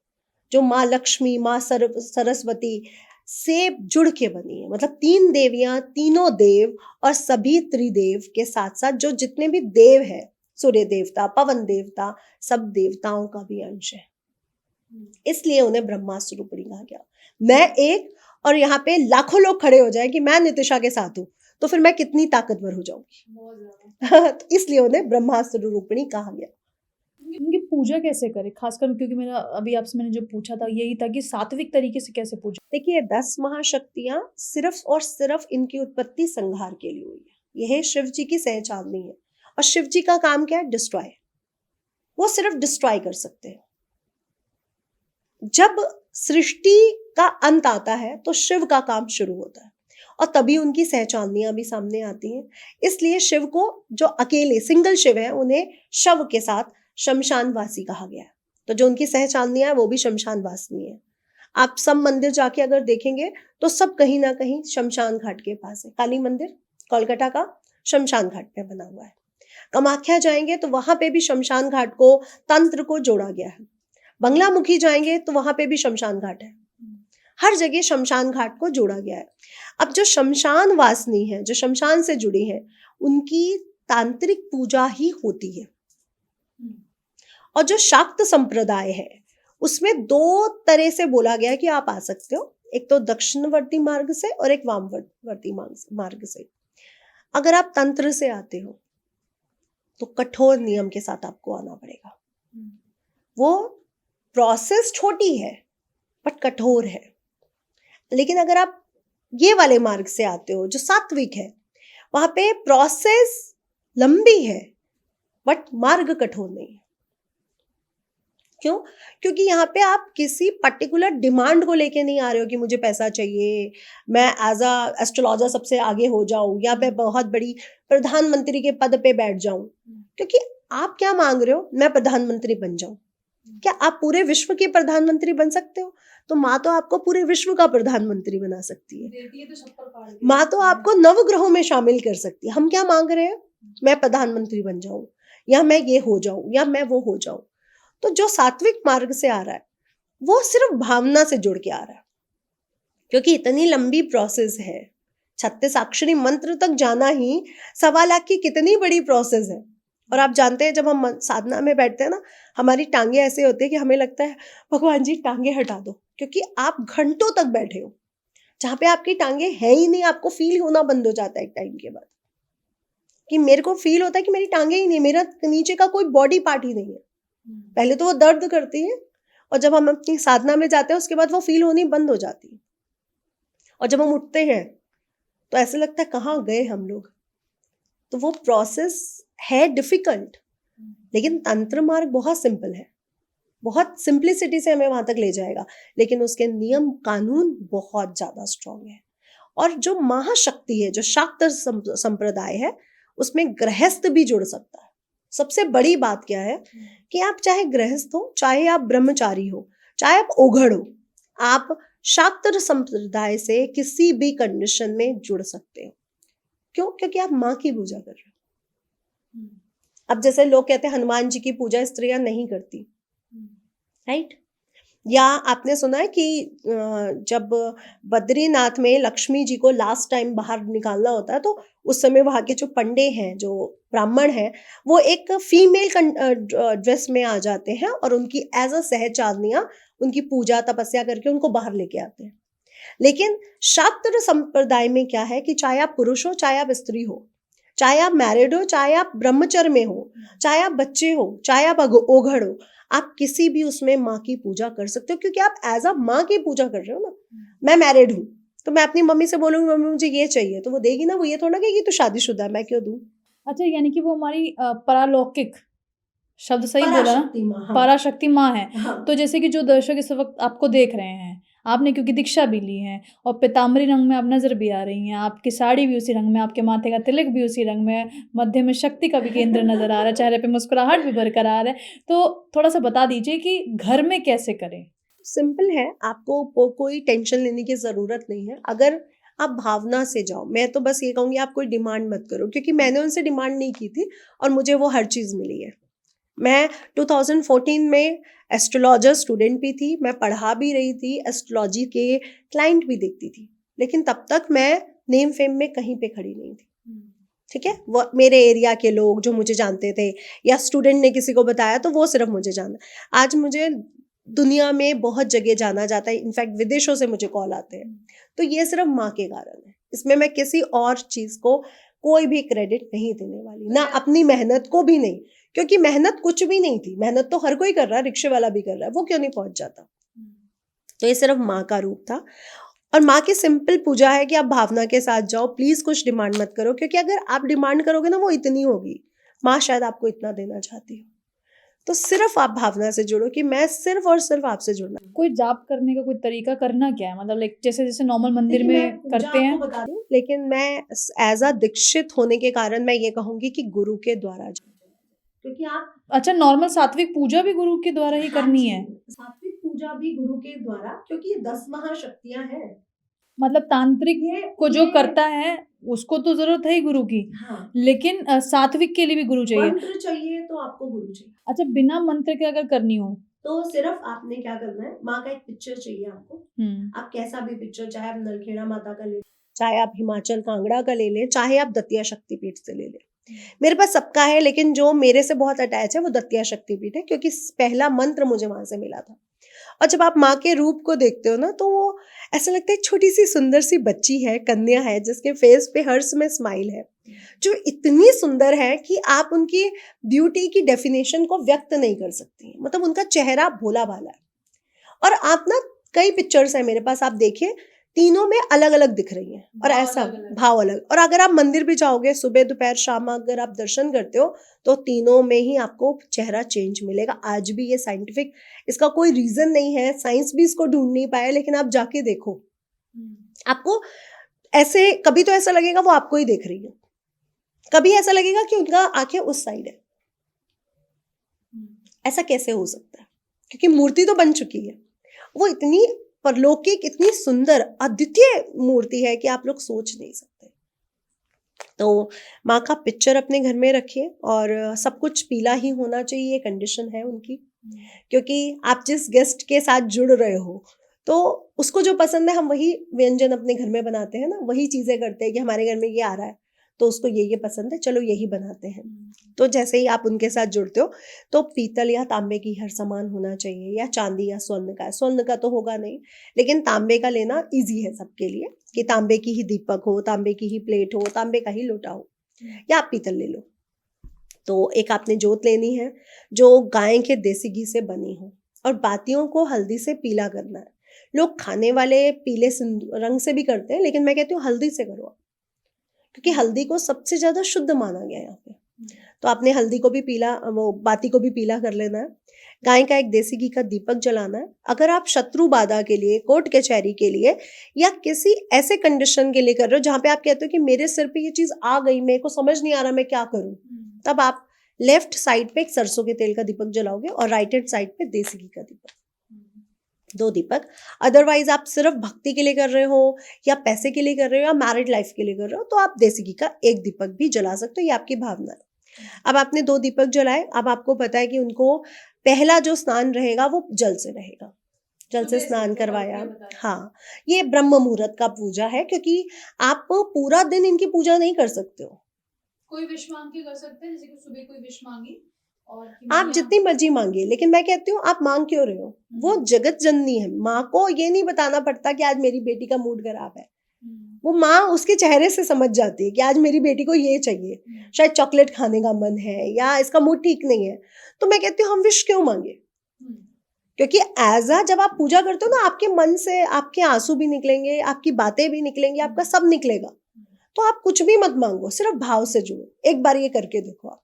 जो माँ लक्ष्मी, माँ सरस्वती से जुड़ के बनी है। मतलब 3 देवियां, तीनों देव और सभी त्रिदेव के साथ साथ जो जितने भी देव है, सूर्य देवता, पवन देवता, सब देवताओं का भी अंश है। इसलिए उन्हें ब्रह्मास्त्र रूपिणी कहा गया। मैं एक, और यहाँ पे लाखों लोग खड़े हो जाए कि मैं नितिशा के साथ हूँ, तो फिर मैं कितनी ताकतवर हो जाऊंगी। तो इसलिए उन्हें ब्रह्मास्त्र रूपिणी कहा गया। उनकी पूजा कैसे करें, खासकर क्योंकि मेरा अभी आपसे मैंने जो पूछा था यही था कि सात्विक तरीके से कैसे पूजा। देखिए 10 महाशक्तियां सिर्फ और सिर्फ इनकी उत्पत्ति संहार के लिए हुई है। यह शिव जी की सहचालनी है, और शिव जी का काम क्या है, डिस्ट्रॉय। वो सिर्फ डिस्ट्रॉय कर सकते हैं। जब सृष्टि का अंत आता है तो शिव का काम शुरू होता है, और तभी उनकी सहचालनियां भी सामने आती हैं। इसलिए शिव को, जो अकेले सिंगल शिव है, उन्हें शव के साथ शमशानवासी कहा गया है। तो जो उनकी सहचालनियां है वो भी शमशानवासिनी है। आप सब मंदिर जाके अगर देखेंगे तो सब कहीं ना कहीं शमशान घाट के पास है। काली मंदिर कोलकाता का शमशान घाट पे बना हुआ है। कामाख्या जाएंगे तो वहां पे भी शमशान घाट को, तंत्र को जोड़ा गया है। बंगलामुखी जाएंगे तो वहां पे भी शमशान घाट है। हर जगह शमशान घाट को जोड़ा गया है। अब जो शमशान वासनी है, जो शमशान से जुड़ी है, उनकी तांत्रिक पूजा ही होती है। और जो शाक्त संप्रदाय है उसमें 2 तरह से बोला गया कि आप आ सकते हो, एक तो दक्षिणवर्ती मार्ग से और एक वामवर्ती मार्ग से। अगर आप तंत्र से आते हो तो कठोर नियम के साथ आपको आना पड़ेगा। वो प्रोसेस छोटी है बट कठोर है। लेकिन अगर आप ये वाले मार्ग से आते हो जो सात्विक है, वहां पे प्रोसेस लंबी है बट मार्ग कठोर नहीं है। क्यों? क्योंकि यहाँ पे आप किसी पर्टिकुलर डिमांड को लेके नहीं आ रहे हो कि मुझे पैसा चाहिए, मैं एज अ एस्ट्रोलॉजर सबसे आगे हो जाऊं, या मैं बहुत बड़ी प्रधानमंत्री के पद पे बैठ जाऊं। क्योंकि आप क्या मांग रहे हो, मैं प्रधानमंत्री बन जाऊं। क्या आप पूरे विश्व के प्रधानमंत्री बन सकते हो? तो माँ तो आपको पूरे विश्व का प्रधानमंत्री बना सकती है। माँ तो आपको नवग्रहों में शामिल कर सकती है। हम क्या मांग रहे हैं, मैं प्रधानमंत्री बन जाऊं, या मैं ये हो जाऊं, या मैं वो हो जाऊं। तो जो सात्विक मार्ग से आ रहा है वो सिर्फ भावना से जुड़ के आ रहा है, क्योंकि इतनी लंबी प्रोसेस है, 36 अक्षरी मंत्र तक जाना ही 1.25 लाख की कितनी बड़ी प्रोसेस है। और आप जानते हैं जब हम साधना में बैठते हैं ना, हमारी टांगे ऐसे होती है कि हमें लगता है भगवान जी टांगे हटा दो, क्योंकि आप घंटों तक बैठे हो जहाँ पे आपकी टांगे है ही नहीं। आपको फील होना बंद हो जाता है एक टाइम के बाद, कि मेरे को फील होता है कि मेरी टांगे ही नहीं, मेरा नीचे का कोई बॉडी पार्ट ही नहीं है। पहले तो वो दर्द करती है, और जब हम अपनी साधना में जाते हैं उसके बाद वो फील होनी बंद हो जाती है। और जब हम उठते हैं तो ऐसे लगता है कहाँ गए हम लोग। तो वो प्रोसेस है डिफिकल्ट, लेकिन तंत्र मार्ग बहुत सिंपल है, बहुत सिंप्लिसिटी से हमें वहां तक ले जाएगा, लेकिन उसके नियम कानून बहुत ज्यादा स्ट्रांग है। और जो महाशक्ति है, जो शाक्त संप्रदाय है, उसमें गृहस्थ भी जुड़ सकता है। सबसे बड़ी बात क्या है कि आप चाहे गृहस्थ हो, चाहे आप ब्रह्मचारी हो, चाहे आप ओघड़ हो, आप शाक्त संप्रदाय से किसी भी कंडीशन में जुड़ सकते हो। क्यों? क्योंकि आप माँ की पूजा कर रहे हो। अब जैसे लोग कहते हैं हनुमान जी की पूजा स्त्रियां नहीं करती, राइट? या आपने सुना है कि जब बद्रीनाथ में लक्ष्मी जी को लास्ट टाइम बाहर निकालना होता है, तो उस समय वहाँ के जो पंडे हैं, जो ब्राह्मण हैं, वो एक फीमेल ड्रेस में आ जाते हैं और उनकी एज अ सहचारनिया उनकी पूजा तपस्या करके उनको बाहर लेके आते हैं। लेकिन शाक्त संप्रदाय में क्या है कि चाहे आप पुरुष हो, चाहे आप स्त्री हो, चाहे आप मैरिड हो, चाहे आप ब्रह्मचर्य में हो, चाहे आप बच्चे हो, चाहे आप ओघड़ हो, आप किसी भी उसमें माँ की पूजा कर सकते हो, क्योंकि आप एज अ माँ की पूजा कर रहे हो ना। मैं मैरिड हूँ तो मैं अपनी मम्मी से बोलूंगी मम्मी मुझे ये चाहिए, तो वो देगी ना। वो ये थोड़ा कहेगी तो शादीशुदा है, मैं क्यों दूं। अच्छा, यानी कि वो हमारी परालौकिक, शब्द सही बोला ना, पराशक्ति माँ, हाँ। पराशक्ति माँ है। हाँ। तो जैसे कि जो दर्शक इस वक्त आपको देख रहे हैं, आपने क्योंकि दीक्षा भी ली है और पीताम्बरी रंग में आप नजर भी आ रही हैं, आपकी साड़ी भी उसी रंग में, आपके माथे का तिलक भी उसी रंग में, मध्य में शक्ति का भी केंद्र नजर आ रहा है, चेहरे पे मुस्कुराहट भी बरकरार है। तो थोड़ा सा बता दीजिए कि घर में कैसे करें। सिंपल है, आपको कोई टेंशन लेने की जरूरत नहीं है। अगर आप भावना से जाओ, मैं तो बस ये कहूंगी आप कोई डिमांड मत करो, क्योंकि मैंने उनसे डिमांड नहीं की थी और मुझे वो हर चीज मिली है। मैं 2014 में एस्ट्रोलॉजर स्टूडेंट भी थी, मैं पढ़ा भी रही थी, एस्ट्रोलॉजी के क्लाइंट भी देखती थी, लेकिन तब तक मैं नेम फेम में कहीं पे खड़ी नहीं थी। ठीक है, वो मेरे एरिया के लोग जो मुझे जानते थे, या स्टूडेंट ने किसी को बताया तो वो सिर्फ मुझे जाना। आज मुझे दुनिया में बहुत जगह जाना जाता है, इनफैक्ट विदेशों से मुझे कॉल आते हैं। तो ये सिर्फ माँ के कारण है, इसमें मैं किसी और चीज को कोई भी क्रेडिट नहीं देने वाली, ना अपनी मेहनत को भी नहीं, क्योंकि मेहनत कुछ भी नहीं थी। मेहनत तो हर कोई कर रहा है, रिक्शे वाला भी कर रहा है, वो क्यों नहीं पहुंच जाता। तो ये सिर्फ माँ का रूप था। और माँ की सिंपल पूजा है कि आप भावना के साथ जाओ, प्लीज कुछ डिमांड मत करो, क्योंकि अगर आप डिमांड करोगे ना वो इतनी होगी, माँ शायद आपको इतना देना चाहती हो। तो सिर्फ आप भावना से जुड़ो कि मैं सिर्फ और सिर्फ आपसे जुड़ना। कोई जाप करने का कोई तरीका करना क्या है, मतलब लाइक जैसे जैसे नॉर्मल मंदिर में करते हैं? बता दूं, लेकिन मैं एज अ दीक्षित होने के कारण मैं ये कहूंगी कि गुरु के द्वारा जाओ, क्योंकि आप अच्छा, नॉर्मल सात्विक पूजा भी गुरु के द्वारा ही करनी है? सात्विक पूजा भी गुरु के द्वारा, क्योंकि ये 10 महाशक्तियां हैं। मतलब तांत्रिक को जो करता है उसको तो जरूरत है ही गुरु की, हाँ, लेकिन सात्विक के लिए भी गुरु चाहिए। मंत्र चाहिए तो आपको गुरु चाहिए। अच्छा, बिना मंत्र के अगर करनी हो तो सिर्फ आपने क्या करना है, माँ का एक पिक्चर चाहिए आपको। आप कैसा भी पिक्चर, चाहे आप नलखेड़ा माता का ले, चाहे आप हिमाचल कांगड़ा का ले लें, चाहे आप दतिया शक्तिपीठ से ले लें। मेरे पास सबका है, लेकिन जो मेरे से बहुत अटैच है वो दतिया शक्तिपीठ है, क्योंकि पहला मंत्र मुझे वहां से मिला था। और जब आप माँ के रूप को देखते हो ना, तो वो ऐसा लगता है छोटी सी सुंदर सी बच्ची है, कन्या है, जिसके फेस पे हर्ष में स्माइल है, जो इतनी सुंदर है कि आप उनकी ब्यूटी की डेफिनेशन को व्यक्त नहीं कर सकती। मतलब उनका चेहरा भोला भाला है। और आप ना, कई पिक्चर्स हैं मेरे पास, आप देखिए, तीनों में अलग अलग दिख रही हैं, और ऐसा भाव अलग। और अगर आप मंदिर भी जाओगे, सुबह दोपहर शाम अगर आप दर्शन करते हो, तो तीनों में ही आपको चेहरा चेंज मिलेगा। आज भी ये साइंटिफिक, इसका कोई रीजन नहीं है, साइंस भी इसको ढूंढ नहीं पाया, लेकिन आप जाके देखो, आपको ऐसे कभी तो ऐसा लगेगा वो आपको ही देख रही है, कभी ऐसा लगेगा कि उनका आंखें उस साइड है। ऐसा कैसे हो सकता है? क्योंकि मूर्ति तो बन चुकी है, वो इतनी परलौकिक, इतनी सुंदर अद्वितीय मूर्ति है कि आप लोग सोच नहीं सकते। तो माँ का पिक्चर अपने घर में रखिए, और सब कुछ पीला ही होना चाहिए, ये कंडीशन है उनकी। क्योंकि आप जिस गेस्ट के साथ जुड़ रहे हो, तो उसको जो पसंद है हम वही व्यंजन अपने घर में बनाते हैं ना, वही चीजें करते हैं कि हमारे घर में ये आ रहा है तो उसको ये पसंद है, चलो यही बनाते हैं। तो जैसे ही आप उनके साथ जुड़ते हो तो पीतल या तांबे की हर सामान होना चाहिए, या चांदी या स्वर्ण का। स्वर्ण का तो होगा नहीं, लेकिन तांबे का लेना इजी है सबके लिए कि तांबे की ही दीपक हो, तांबे की ही प्लेट हो, तांबे का ही लोटा हो, या आप पीतल ले लो। तो एक आपने जोत लेनी है जो गाय के देसी घी से बनी हो, और बातियों को हल्दी से पीला करना है। लोग खाने वाले पीले रंग से भी करते हैं, लेकिन मैं कहती हूँ हल्दी से करो आप, क्योंकि हल्दी को सबसे ज्यादा शुद्ध माना गया है यहाँ पे। तो आपने हल्दी को भी पीला, वो बाती को भी पीला कर लेना है। गाय का एक देसी घी का दीपक जलाना है। अगर आप शत्रु बाधा के लिए, कोर्ट कचहरी के लिए, या किसी ऐसे कंडीशन के लिए कर रहे हो जहां पे आप कहते हो कि मेरे सिर पे ये चीज आ गई, मेरे को समझ नहीं आ रहा मैं क्या करूं, तब आप लेफ्ट साइड पे एक सरसों के तेल का दीपक जलाओगे और राइट हैंड साइड पे देसी घी का दीपक, 2 दीपक। अदरवाइज आप सिर्फ भक्ति के लिए कर रहे हो, या पैसे के लिए कर रहे हो, या मैरिड लाइफ के लिए कर रहे हो, तो आप देसी घी का एक दीपक भी जला सकते हो, ये आपकी भावना है। अब आपने 2 दीपक जलाए, अब आपको पता है कि उनको पहला जो स्नान रहेगा वो जल से रहेगा, जल से स्नान करवाया। हाँ, ये ब्रह्म मुहूर्त का पूजा है, क्योंकि आप पूरा दिन इनकी पूजा नहीं कर सकते हो। कोई विश मांग के कर सकते हैं, जैसे कि सुबह कोई विश मांगी और आप जितनी मर्जी मांगिए, लेकिन मैं कहती हूँ आप मांग क्यों रहे हो? वो जगत जननी है, माँ को ये नहीं बताना पड़ता कि आज मेरी बेटी का मूड खराब है। वो माँ उसके चेहरे से समझ जाती है कि आज मेरी बेटी को ये चाहिए, शायद चॉकलेट खाने का मन है, या इसका मूड ठीक नहीं है। तो मैं कहती हूँ हम विश क्यों मांगे? क्योंकि जब आप पूजा करते हो ना, आपके मन से आपके आंसू भी निकलेंगे, आपकी बातें भी निकलेंगी, आपका सब निकलेगा। तो आप कुछ भी मत मांगो, सिर्फ भाव से जुड़ो। एक बार ये करके देखो आप।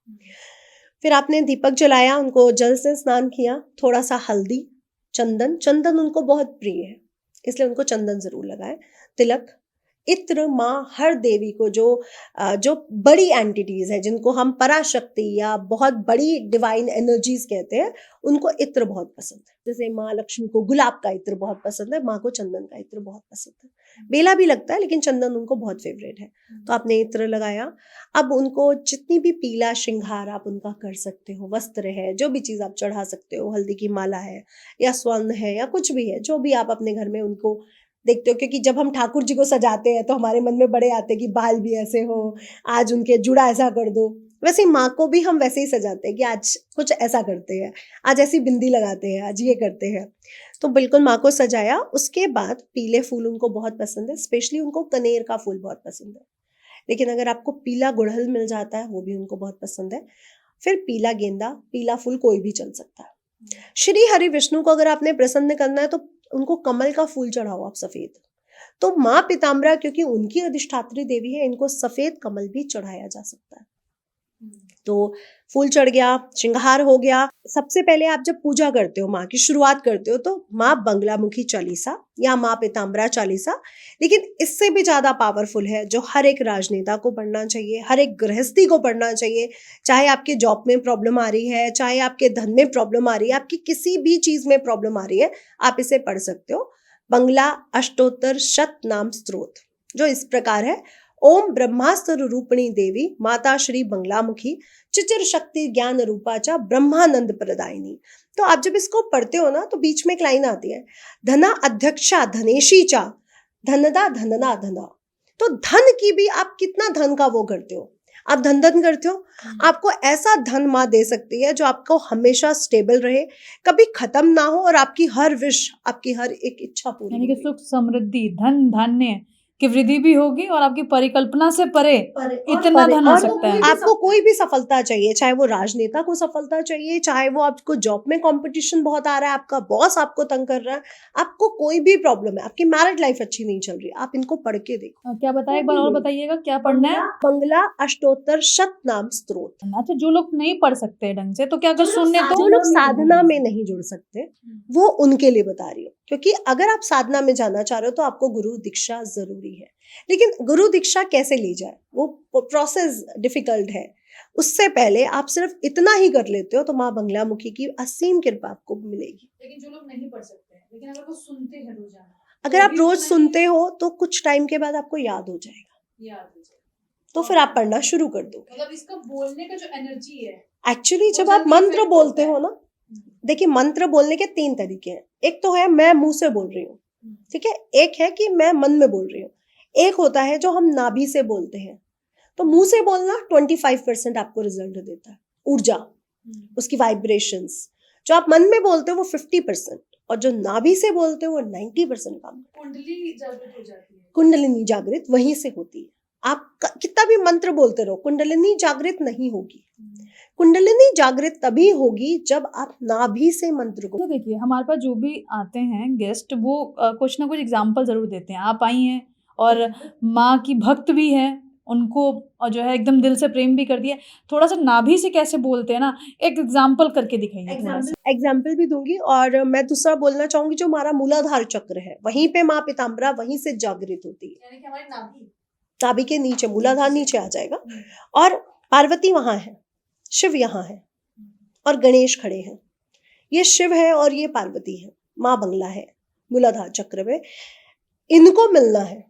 फिर आपने दीपक जलाया, उनको जल से स्नान किया, थोड़ा सा हल्दी, चंदन, चंदन उनको बहुत प्रिय है इसलिए उनको चंदन जरूर लगाए, तिलक, इत्र। माँ हर देवी को जो बड़ी एंटिटीज है, जिनको हम पराशक्ति या बहुत बड़ी डिवाइन एनर्जीज कहते हैं, उनको इत्र बहुत पसंद है। जैसे माँ लक्ष्मी को गुलाब का इत्र बहुत पसंद है, माँ को चंदन का इत्र बहुत पसंद है। बेला भी लगता है, लेकिन चंदन उनको बहुत फेवरेट है। तो आपने इत्र लगाया। अब उनको जितनी भी पीला श्रृंगार आप उनका कर सकते हो, वस्त्र है, जो भी चीज आप चढ़ा सकते हो, हल्दी की माला है, या स्वर्ण है, या कुछ भी है, जो भी आप अपने घर में उनको देखते हो। क्योंकि जब हम ठाकुर जी को सजाते हैं तो हमारे मन में बड़े आते हैं कि बाल भी ऐसे हो, आज उनके जुड़ा ऐसा कर दो। वैसे माँ को भी हम वैसे ही सजाते हैं कि आज कुछ ऐसा करते हैं, आज ऐसी बिंदी लगाते हैं, आज ये करते हैं। तो बिल्कुल माँ को सजाया। उसके बाद पीले फूल उनको बहुत पसंद है, स्पेशली उनको कनेर का फूल बहुत पसंद है, लेकिन अगर आपको पीला गुड़हल मिल जाता है वो भी उनको बहुत पसंद है। फिर पीला गेंदा, पीला फूल कोई भी चल सकता है। श्री हरि विष्णु को अगर आपने प्रसन्न करना है तो उनको कमल का फूल चढ़ाओ आप, सफेद। तो माँ पीताम्बरा, क्योंकि उनकी अधिष्ठात्री देवी है, इनको सफेद कमल भी चढ़ाया जा सकता है। तो फूल चढ़ गया, श्रृंगार हो गया। सबसे पहले आप जब पूजा करते हो, माँ की शुरुआत करते हो, तो माँ बंगलामुखी चालीसा या माँ पीताम्बरा चालीसा, लेकिन इससे भी ज्यादा पावरफुल है, जो हर एक राजनेता को पढ़ना चाहिए, हर एक गृहस्थी को पढ़ना चाहिए। चाहे आपके जॉब में प्रॉब्लम आ रही है, चाहे आपके धन में प्रॉब्लम आ रही है, आपकी किसी भी चीज में प्रॉब्लम आ रही है, आप इसे पढ़ सकते हो। बंगला अष्टोत्तर शत नाम स्तोत्र, जो इस प्रकार है: ओम ब्रह्मास्त्र रूपिणी देवी माता श्री बंगलामुखी चिचिर शक्ति ज्ञान रूपाचा ब्रह्मानंद प्रदायिनी। तो आप जब इसको पढ़ते हो ना, तो बीच में एक लाइन आती है: धना अध्यक्षा धनेशी चा धनदा धनना धना। तो धन की भी आप कितना धन का वो करते हो, आप धन करते हो, आपको ऐसा धन माँ दे सकती है जो आपको हमेशा स्टेबल रहे, कभी खत्म ना हो, और आपकी हर विश, आपकी हर एक इच्छा पूरी यानी कि होगी। सुख समृद्धि धन धान्य की वृद्धि भी होगी और आपकी परिकल्पना से परे इतना धन हो और सकता है। आपको कोई भी सफलता चाहिए, चाहे वो राजनेता को सफलता चाहिए, चाहे वो आपको जॉब में कंपटीशन बहुत आ रहा है, आपका बॉस आपको तंग कर रहा है, आपको कोई भी प्रॉब्लम है, आपकी मैरिड लाइफ अच्छी नहीं चल रही, आप इनको पढ़ के देखो। क्या बताया, एक बार और बताइएगा क्या पढ़ना है? बंगला अष्टोत्तर शत नाम स्तोत्र। अच्छा, जो लोग नहीं पढ़ सकते ढंग से, तो क्या अगर सुनने जो लोग साधना में नहीं जुड़ सकते, वो उनके लिए बता रही हूँ। क्योंकि अगर आप साधना में जाना चाह रहे हो तो आपको गुरु दीक्षा जरूरी है, लेकिन गुरु दीक्षा कैसे ली जाए, वो प्रोसेस डिफिकल्ट है। उससे पहले आप सिर्फ इतना ही कर लेते हो तो माँ बंगलामुखी की असीम कृपा आपको मिलेगी। लेकिन जो लोग नहीं पढ़ सकते हैं, लेकिन अगर वो सुनते हैं रोजाना, अगर आप रोज सुनते हो तो कुछ टाइम के बाद आपको याद हो जाएगा, तो फिर आप पढ़ना शुरू कर दो। मतलब इसका बोलने का जो एनर्जी है, एक्चुअली जब आप मंत्र बोलते हो ना, देखिए मंत्र बोलने के 3 तरीके हैं। एक तो है मैं मुंह से बोल रही हूँ, ठीक है, एक है कि मैं मन में बोल रही हूँ, एक होता है जो हम नाभि से बोलते हैं। तो मुंह से बोलना 25% आपको रिजल्ट देता है, ऊर्जा, उसकी वाइब्रेशंस। जो आप मन में बोलते हो वो 50%, और जो नाभि से बोलते हो वो 90% काम। कुंडली जागृत हो जाती है। कुंडलिनी जागृत वहीं से होती है। आप कितना भी मंत्र बोलते रहो, कुंडलिनी जागृत नहीं होगी। कुंडलिनी जागृत तभी होगी जब आप नाभि से मंत्र को। तो देखिए, हमारे पास जो भी आते हैं गेस्ट, वो कुछ ना कुछ एग्जाम्पल जरूर देते हैं। आप आई हैं और माँ की भक्त भी हैं, उनको और जो है एकदम दिल से प्रेम भी कर दिया। थोड़ा सा नाभि से कैसे बोलते हैं ना, एक एग्जाम्पल करके दिखाइए थोड़ा सा। एग्जाम्पल भी दूंगी, और मैं दूसरा बोलना चाहूंगी, जो हमारा मूलाधार चक्र है वहीं पे माँ पीताम्बरा वहीं से जागृत होती है। यानी कि हमारी नाभि, नाभि के नीचे मूलाधार नीचे आ जाएगा, और पार्वती वहां है, शिव यहाँ है, और गणेश खड़े हैं। ये शिव है और ये पार्वती है, माँ बंगला है मूलाधार चक्र में, इनको मिलना है।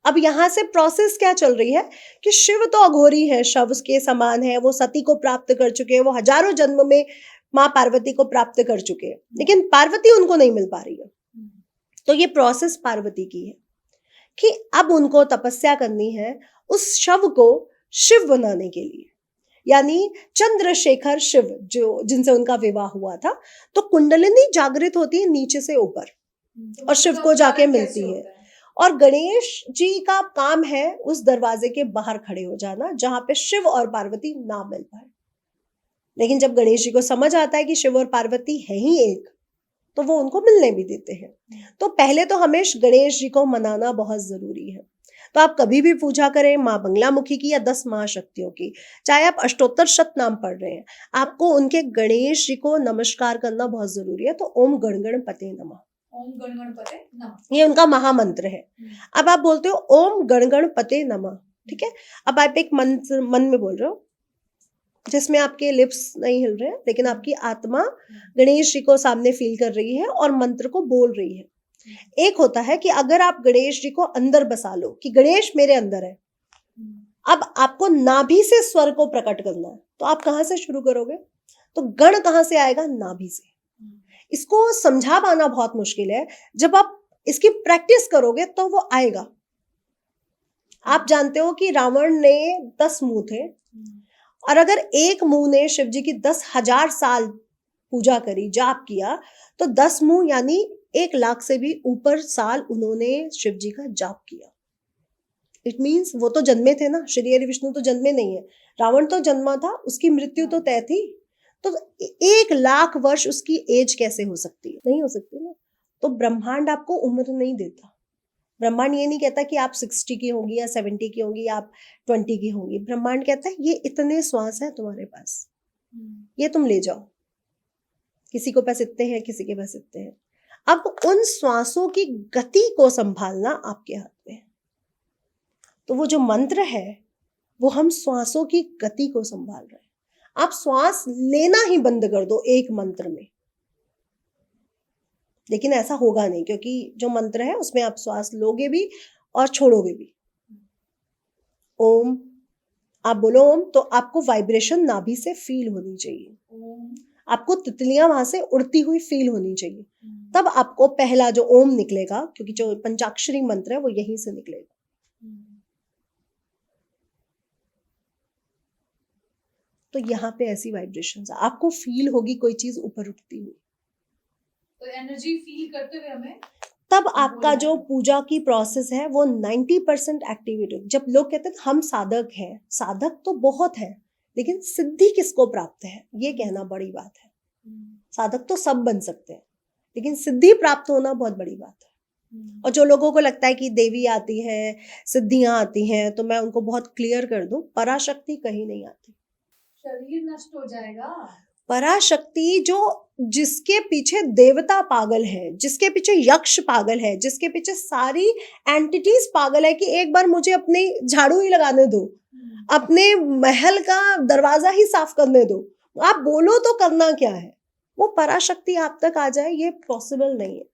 अब यहाँ से प्रोसेस क्या चल रही है कि शिव तो अघोरी है, शव के समान है, वो सती को प्राप्त कर चुके हैं, वो हजारों जन्म में माँ पार्वती को प्राप्त कर चुके हैं, लेकिन पार्वती उनको नहीं मिल पा रही है। तो ये प्रोसेस पार्वती की है कि अब उनको तपस्या करनी है उस शव को शिव बनाने के लिए, यानी चंद्रशेखर शिव जो जिनसे उनका विवाह हुआ था। तो कुंडलिनी जागृत होती है नीचे से ऊपर और शिव को जाके मिलती है। और गणेश जी का काम है उस दरवाजे के बाहर खड़े हो जाना जहां पे शिव और पार्वती ना मिल पाए। लेकिन जब गणेश जी को समझ आता है कि शिव और पार्वती है ही एक, तो वो उनको मिलने भी देते हैं। तो पहले तो हमें गणेश जी को मनाना बहुत जरूरी है। तो आप कभी भी पूजा करें माँ बंगलामुखी की या 10 महाशक्तियों की, चाहे आप अष्टोत्तर शत नाम पढ़ रहे हैं, आपको उनके गणेश जी को नमस्कार करना बहुत जरूरी है। तो ओम गणगणपते नमः, ओम गणगणपते नमः, ये उनका महामंत्र है। अब आप बोलते हो ओम गणगणपते नमः, ठीक है। अब आप एक मंत्र मन में बोल रहे हो जिसमें आपके लिप्स नहीं हिल रहे हैं, लेकिन आपकी आत्मा गणेश जी को सामने फील कर रही है और मंत्र को बोल रही है। एक होता है कि अगर आप गणेश जी को अंदर बसा लो कि गणेश मेरे अंदर है, अब आपको नाभि से स्वर को प्रकट करना है, तो आप कहां से शुरू करोगे? तो गण कहां से आएगा? नाभि से। इसको समझा पाना बहुत मुश्किल है, जब आप इसकी प्रैक्टिस करोगे तो वो आएगा। आप जानते हो कि रावण ने 10 मुंह थे, और अगर एक मुंह ने शिव जी की 10,000 साल पूजा करी, जाप किया, तो 10 मुंह यानी 1 लाख से भी ऊपर साल उन्होंने शिव जी का जाप किया। इट मीन्स वो तो जन्मे थे ना, श्री हरि विष्णु तो जन्मे नहीं है, रावण तो जन्मा था, उसकी मृत्यु तो तय थी। तो 1 लाख वर्ष उसकी एज कैसे हो सकती है? नहीं हो सकती ना। तो ब्रह्मांड आपको उम्र नहीं देता। ब्रह्मांड ये नहीं कहता कि आप 60 की होंगी या 70 की होंगी या आप 20 की होंगी। ब्रह्मांड कहता है ये इतने श्वास है तुम्हारे पास, ये तुम ले जाओ। किसी को पास इतने हैं, किसी के पास इतने हैं। अब उन श्वासों की गति को संभालना आपके हाथ में है। तो वो जो मंत्र है वो हम श्वासों की गति को संभाल रहे हैं। आप श्वास लेना ही बंद कर दो एक मंत्र में, लेकिन ऐसा होगा नहीं, क्योंकि जो मंत्र है उसमें आप श्वास लोगे भी और छोड़ोगे भी। ओम आप बोलो ओम, तो आपको वाइब्रेशन नाभि से फील होनी चाहिए, आपको तितलियां वहां से उड़ती हुई फील होनी चाहिए, तब आपको पहला जो ओम निकलेगा, क्योंकि जो पंचाक्षरी मंत्र है वो यहीं से निकलेगा। तो यहाँ पे ऐसी वाइब्रेशंस आपको फील होगी, कोई चीज ऊपर उठती हुई, तो एनर्जी फील करते हुए हमें तब आपका जो पूजा की प्रोसेस है वो 90% एक्टिवेट। जब लोग कहते हैं हम साधक हैं, साधक तो बहुत है, लेकिन सिद्धि किसको प्राप्त है ये कहना बड़ी बात है। साधक तो सब बन सकते हैं, लेकिन सिद्धि प्राप्त होना बहुत बड़ी बात है। और जो लोगों को लगता है कि देवी आती है, सिद्धियां आती हैं, तो मैं उनको बहुत क्लियर कर दूं, पराशक्ति कहीं नहीं आती। शरीर नष्ट हो जाएगा। पराशक्ति जो जिसके पीछे देवता पागल है, जिसके पीछे यक्ष पागल है, जिसके पीछे सारी एंटिटीज पागल है कि एक बार मुझे अपनी झाड़ू ही लगाने दो, अपने महल का दरवाजा ही साफ करने दो, आप बोलो तो करना क्या है, वो पराशक्ति आप तक आ जाए, ये पॉसिबल नहीं है।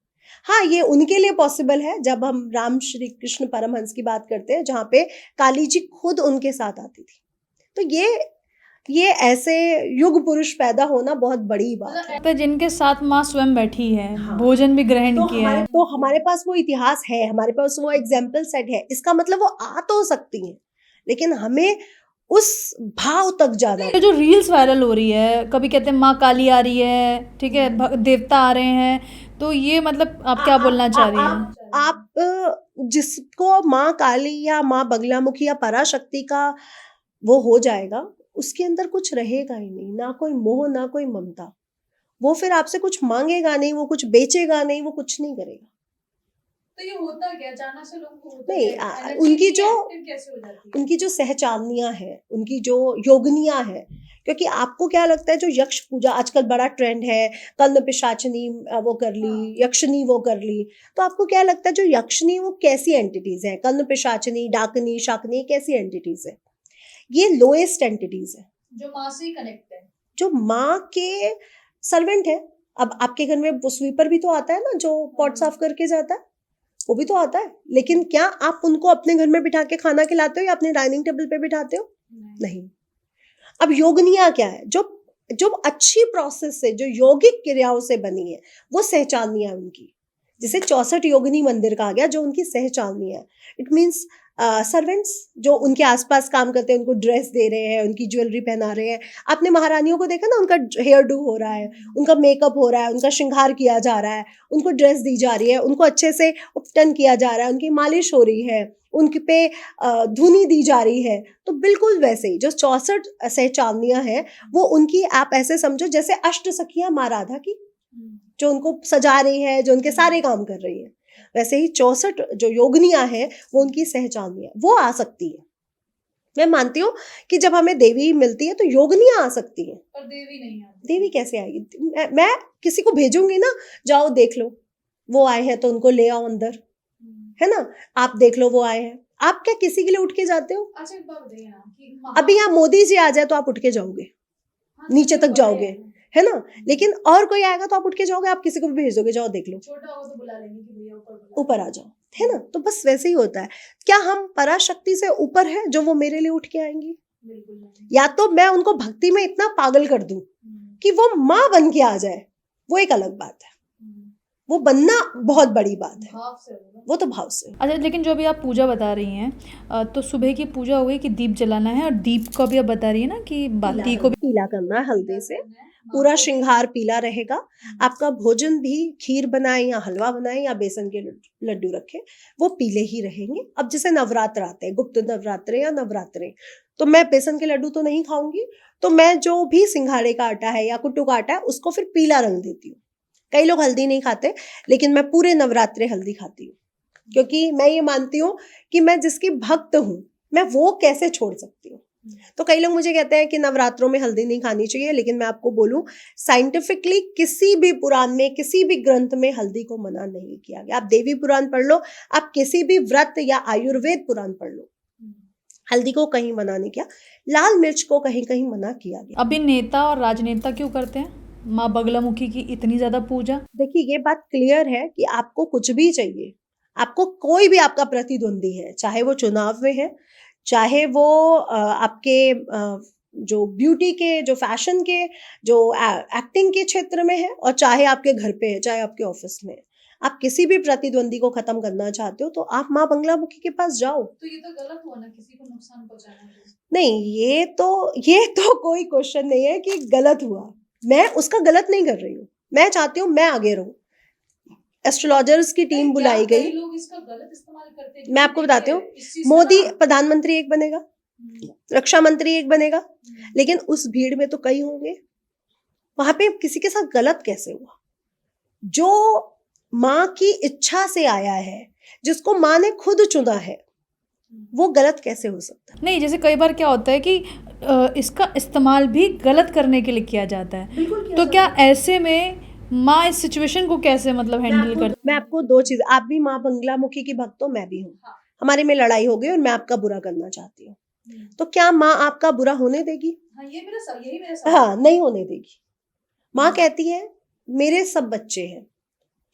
हाँ, ये उनके लिए पॉसिबल है जब हम राम श्री कृष्ण परमहंस की बात करते हैं, जहाँ पे काली जी खुद उनके साथ आती थी। तो ये ऐसे युग पुरुष पैदा होना बहुत बड़ी बात है। तो जिनके साथ माँ स्वयं बैठी है, हाँ। भोजन भी ग्रहण किया है। तो हमारे पास वो इतिहास है, हमारे पास वो एग्जाम्पल सेट है, इसका मतलब वो आ तो सकती हैं, लेकिन हमें उस भाव तक जाना। ये जो रील्स वायरल हो रही है, कभी कहते हैं माँ काली आ रही है, ठीक है, देवता आ रहे हैं, तो ये मतलब आप क्या बोलना चाह रही हैं? आप जिसको माँ काली या माँ बगलामुखी या पराशक्ति का वो हो जाएगा, उसके अंदर कुछ रहेगा ही नहीं, ना कोई मोह ना कोई ममता। वो फिर आपसे कुछ मांगेगा नहीं, वो कुछ बेचेगा नहीं, वो कुछ नहीं करेगा। तो ये होता क्या अचानक से लोगों को होता नहीं, क्या है? Energy उनकी इतनी जो active कैसे हो जाती है? उनकी जो सहचालनियां हैं, उनकी जो योगनियां हैं, क्योंकि आपको क्या लगता है जो यक्ष पूजा आजकल बड़ा ट्रेंड है, कर्ण पिशाचनी वो कर ली, हाँ। यक्षनी वो कर ली, तो आपको क्या लगता है जो यक्षनी वो कैसी एंटिटीज है, कर्ण पिशाचनी, डाकनी, शाकनी कैसी एंटिटीज है? ये लोएस्ट एंटिटीज है जो माँ से कनेक्ट है। जो माँ के सर्वेंट है। अब आपके घर में वो स्वीपर भी तो आता है ना, जो पॉट साफ करके जाता है, वो भी तो आता है, लेकिन क्या आप उनको अपने घर में बिठा के खाना खिलाते हो या अपने डाइनिंग टेबल पे बिठाते हो? नहीं। अब योगनिया क्या है? जो जो अच्छी प्रोसेस से, जो यौगिक क्रियाओं से बनी है, वो सहचालनियां है उनकी, जिसे 64 योगिनी मंदिर कहा गया, जो उनकी सहचालनियां है। इट मीन्स सर्वेंट्स जो उनके आसपास काम करते हैं, उनको ड्रेस दे रहे हैं, उनकी ज्वेलरी पहना रहे हैं। आपने महारानियों को देखा ना, उनका हेयर डू हो रहा है, उनका मेकअप हो रहा है, उनका श्रृंगार किया जा रहा है, उनको ड्रेस दी जा रही है, उनको अच्छे से उपटन किया जा रहा है, उनकी मालिश हो रही है, उनके पे धुनी दी जा रही है। तो बिल्कुल वैसे ही जो 64 सहचालनियां हैं, वो उनकी आप ऐसे समझो जैसे अष्ट सखियां माँ राधा की, जो उनको सजा रही है, जो उनके सारे काम कर रही है, वैसे ही 64 जो योगनियां हैं वो उनकी सहचालनियां, वो आ सकती है। मैं मानती हूँ कि जब हमें देवी मिलती है तो योगनियां आ सकती हैं, पर देवी नहीं आती। देवी कैसे आएगी? मैं किसी को भेजूंगी ना, जाओ देख लो, वो आए हैं तो उनको ले आओ अंदर, है ना, आप देख लो वो आए हैं। आप क्या किसी के लिए उठ के जाते हो? अच्छा एक बात बताइए ना कि अभी यहाँ मोदी जी आ जाए तो आप उठ के जाओगे, हाँ, नीचे तो तक बड़े जाओगे, हैं। है ना, लेकिन और कोई आएगा तो आप उठ के जाओगे, आप किसी को भी भेज दोगे, जाओ देख लो, छोटा होगा तो बुला लेंगे कि भैया ऊपर बुला ऊपर आ जाओ, है ना। तो बस वैसे ही होता है। क्या हम पराशक्ति से ऊपर है जो वो मेरे लिए उठ के आएंगी? बिल्कुल नहीं। या तो मैं उनको भक्ति में इतना पागल कर दूं कि वो माँ बन के आ जाए, वो एक अलग बात है, वो बनना बहुत बड़ी बात है, भाव से होगा। वो तो भाव से। अच्छा, लेकिन जो अभी आप पूजा बता रही हैं, तो सुबह की पूजा हो गई कि दीप जलाना है, और दीप को भी आप बता रही है ना कि बाती को भी पीला करना है हल्दी से, पूरा श्रृंगार पीला रहेगा। आपका भोजन भी खीर बनाए या हलवा बनाए या बेसन के लड्डू रखे, वो पीले ही रहेंगे। अब जैसे नवरात्र आते हैं, गुप्त नवरात्रे या नवरात्रे, तो मैं बेसन के लड्डू तो नहीं खाऊंगी, तो मैं जो भी सिंघाड़े का आटा है या कुट्टू का आटा है उसको फिर पीला रंग देती हूँ। कई लोग हल्दी नहीं खाते, लेकिन मैं पूरे नवरात्रे हल्दी खाती हूँ, क्योंकि मैं ये मानती हूँ कि मैं जिसकी भक्त हूँ, मैं वो कैसे छोड़ सकती हूँ। तो कई लोग मुझे कहते हैं कि नवरात्रों में हल्दी नहीं खानी चाहिए, लेकिन मैं आपको बोलूं, साइंटिफिकली किसी भी पुराण में, किसी भी ग्रंथ में हल्दी को मना नहीं किया गया। आप देवी पुराण पढ़ लो, आप किसी भी व्रत या आयुर्वेद पुराण पढ़ लो, हल्दी को कहीं मना नहीं किया। लाल मिर्च को कहीं कहीं मना किया गया। अभी नेता और राजनेता क्यों करते हैं माँ बगलामुखी की इतनी ज्यादा पूजा? देखिए, ये बात क्लियर है कि आपको कुछ भी चाहिए, आपको कोई भी आपका प्रतिद्वंदी है, चाहे वो चुनाव में है, चाहे वो आपके जो ब्यूटी के, जो फैशन के, जो एक्टिंग के क्षेत्र में है, और चाहे आपके घर पे है, चाहे आपके ऑफिस में है, आप किसी भी प्रतिद्वंदी को खत्म करना चाहते हो तो आप माँ बंगलामुखी के पास जाओ। तो ये तो गलत हुआ ना, किसी को नुकसान पहुंचाना है। नहीं, ये तो कोई क्वेश्चन नहीं है कि गलत हुआ, मैं उसका गलत नहीं कर रही हूँ, मैं चाहती हूँ मैं आगे रहूं। एस्ट्रोलॉजर्स की टीम बुलाई गई, लोग इसका गलत इस्तेमाल करते हैं। मैं आपको बताती हूँ, मोदी प्रधानमंत्री एक बनेगा, रक्षा मंत्री एक बनेगा, लेकिन उस भीड़ में तो कई होंगे, वहां पे किसी के साथ गलत कैसे हुआ? जो माँ की इच्छा से आया है, जिसको माँ ने खुद चुना है, वो गलत कैसे हो सकता है? नहीं, जैसे कई बार क्या होता है कि इसका इस्तेमाल भी गलत करने के लिए किया जाता है, तो क्या ऐसे में माँ इस सिचुएशन को कैसे मतलब हैंडल कर? मैं आपको दो चीज, आप भी माँ बंगलामुखी की भक्त हो, मैं भी हूँ, हाँ। हमारे में लड़ाई हो गई और मैं आपका बुरा करना चाहती हूँ, तो क्या माँ आपका बुरा होने देगी? हाँ, यही मेरा सवाल। हाँ, नहीं होने देगी। माँ कहती है मेरे सब बच्चे हैं,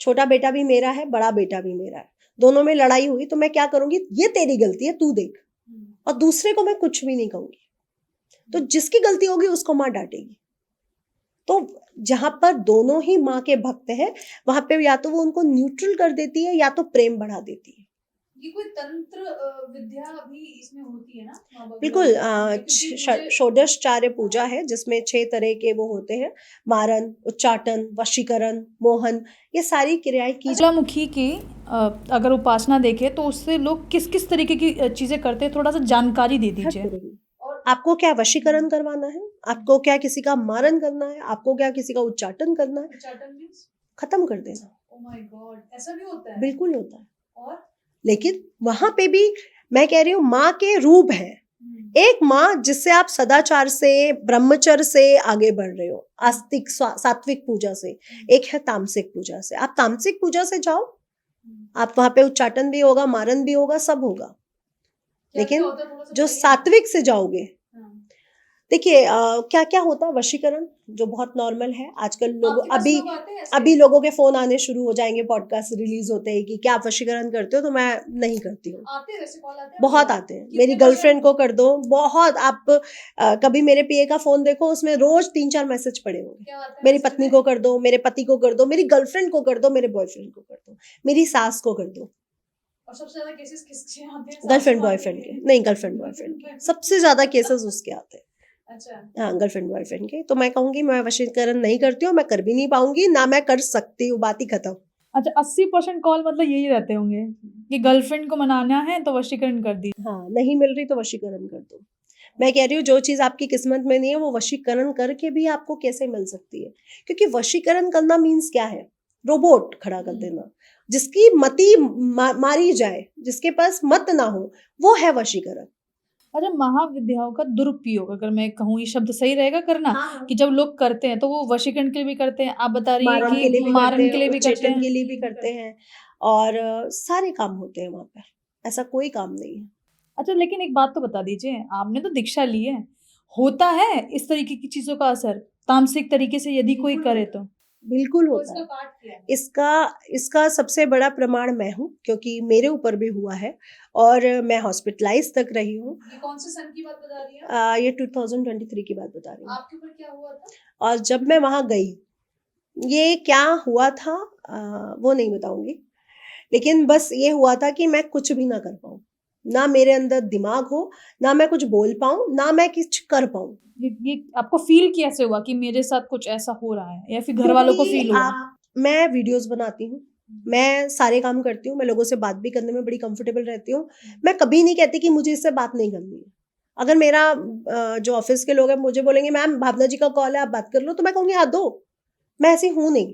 छोटा बेटा भी मेरा है, बड़ा बेटा भी मेरा है, दोनों में लड़ाई हुई तो मैं क्या करूंगी, ये तेरी गलती है, तू देख, और दूसरे को मैं कुछ भी नहीं कहूंगी। तो जिसकी गलती होगी उसको माँ डांटेगी। तो जहां पर दोनों ही माँ के भक्त हैं वहां पे या तो वो उनको न्यूट्रल कर देती है या तो प्रेम बढ़ा देती है। ये कोई तंत्र विद्या भी इसमें होती है ना माँ बगला बिल्कुल मुखी में? क्योंकि मुझे षोडशाचार्य पूजा है जिसमें 6 तरह के वो होते हैं, मारन, उच्चाटन, वशीकरण, मोहन, ये सारी क्रियाएं की बगलामुखी की अगर उपासना देखें तो उससे लोग किस किस तरीके की चीजें करते हैं, थोड़ा सा जानकारी दे हट दीजिए। करेंगी। और आपको क्या वशीकरण करवाना है, आपको क्या किसी का मारन करना है, आपको क्या किसी का उच्चाटन करना है, उच्चाटन मीन्स खत्म कर देना। ओ माय गॉड, ऐसा भी होता है? बिल्कुल होता है। और लेकिन वहां पे भी मैं कह रही हूँ माँ के रूप है। एक माँ जिससे आप सदाचार से, ब्रह्मचर्य से आगे बढ़ रहे हो, आस्तिक सात्विक पूजा से। एक है तामसिक पूजा से। आप तामसिक पूजा से जाओ, आप वहां पे उच्चाटन भी होगा, मारन भी होगा, सब होगा। क्या लेकिन होता है थोड़ा सा जो बताइए ना। सात्विक से जाओगे, हाँ। देखिए क्या क्या होता है वशीकरण, जो बहुत नॉर्मल है आजकल। लोग आपके पास अभी लोग आते हैं ऐसे? अभी लोगों के फोन आने शुरू हो जाएंगे, पॉडकास्ट रिलीज होते हैं कि क्या आप वशीकरण करते हो, तो मैं नहीं करती हूँ। आते हैं वैसे, कॉल आते हैं बहुत आपको? आते हैं। कितने मेरी percent? गर्लफ्रेंड को कर दो, बहुत। आप कभी मेरे पीए का फोन देखो, उसमें रोज 3-4 मैसेज पड़े होंगे। क्या आता है मेरी मैसेज पत्नी में? को कर दो, मेरे पति को कर दो, मेरी गर्लफ्रेंड को कर दो, मेरे बॉयफ्रेंड को कर दो, मेरी सास को कर दो। और सबसे ज्यादा केसेस किसके आते हैं? गर्लफ्रेंड सासू माँ बॉयफ्रेंड के नहीं, गर्लफ्रेंड बॉयफ्रेंड के सबसे ज्यादा केसेस उसके आते हैं। अच्छा। हाँ, गर्लफ्रेंड बॉयफ्रेंड के। तो मैं कहूंगी मैं वशीकरण नहीं करती हूँ, मैं कर भी नहीं पाऊंगी, ना मैं कर सकती हूँ, बात ही खत्म। अच्छा, 80% कॉल मतलब यही रहते होंगे कि गर्लफ्रेंड को मनाना है तो वशीकरण कर दी। हाँ, नहीं मिल रही तो वशीकरण कर दो। मैं कह रही हूँ जो चीज आपकी किस्मत में नहीं है वो वशीकरण करके भी आपको कैसे मिल सकती है। क्योंकि वशीकरण करना मीन्स क्या है, रोबोट खड़ा कर देना, जिसकी मति मारी जाए, जिसके पास मत ना हो, वो है वशीकरण। अच्छा, महाविद्याओं का दुरुपयोग, अगर मैं कहूँ ये शब्द सही रहेगा करना, हाँ, कि जब लोग करते हैं तो वो वशीकरण के लिए भी करते हैं, आप बता रही हैं मारन के लिए कि भी करते मारन हैं, के लिए भी करते उच्चेटन हैं। के लिए भी करते हैं, और सारे काम होते हैं वहां पर। ऐसा कोई काम नहीं है। अच्छा, लेकिन एक बात तो बता दीजिए, आपने तो दीक्षा ली है, होता है इस तरीके की चीजों का असर तामसिक तरीके से यदि कोई करे तो? बिल्कुल तो होता इसका है। पाठ किया है? इसका सबसे बड़ा प्रमाण मैं हूँ, क्योंकि मेरे ऊपर भी हुआ है और मैं हॉस्पिटलाइज तक रही हूँ। ये कौन से सन की बात बता रही हैं? ये 2023 की बात बता रही हूँ। आपके ऊपर क्या हुआ था? और जब मैं वहां गई, ये क्या हुआ था वो नहीं बताऊंगी, लेकिन बस ये हुआ था कि मैं कुछ भी ना कर पाऊँ, ना मेरे अंदर दिमाग हो, ना मैं कुछ बोल पाऊँ, ना मैं कुछ कर पाऊँ। ये आपको फील कैसे हुआ कि मेरे साथ कुछ ऐसा हो रहा है, या फिर घर वालों को फील हुआ? मैं वीडियोस बनाती हूँ, मैं सारे काम करती हूँ, मैं लोगों से बात भी करने में बड़ी कंफर्टेबल रहती हूँ। मैं कभी नहीं कहती कि मुझे इससे बात नहीं करनी है। अगर मेरा जो ऑफिस के लोग हैं मुझे बोलेंगे मैम भावना जी का कॉल है, आप बात कर लो, तो मैं कहूँगी हाँ दो, मैं ऐसी हूँ नहीं।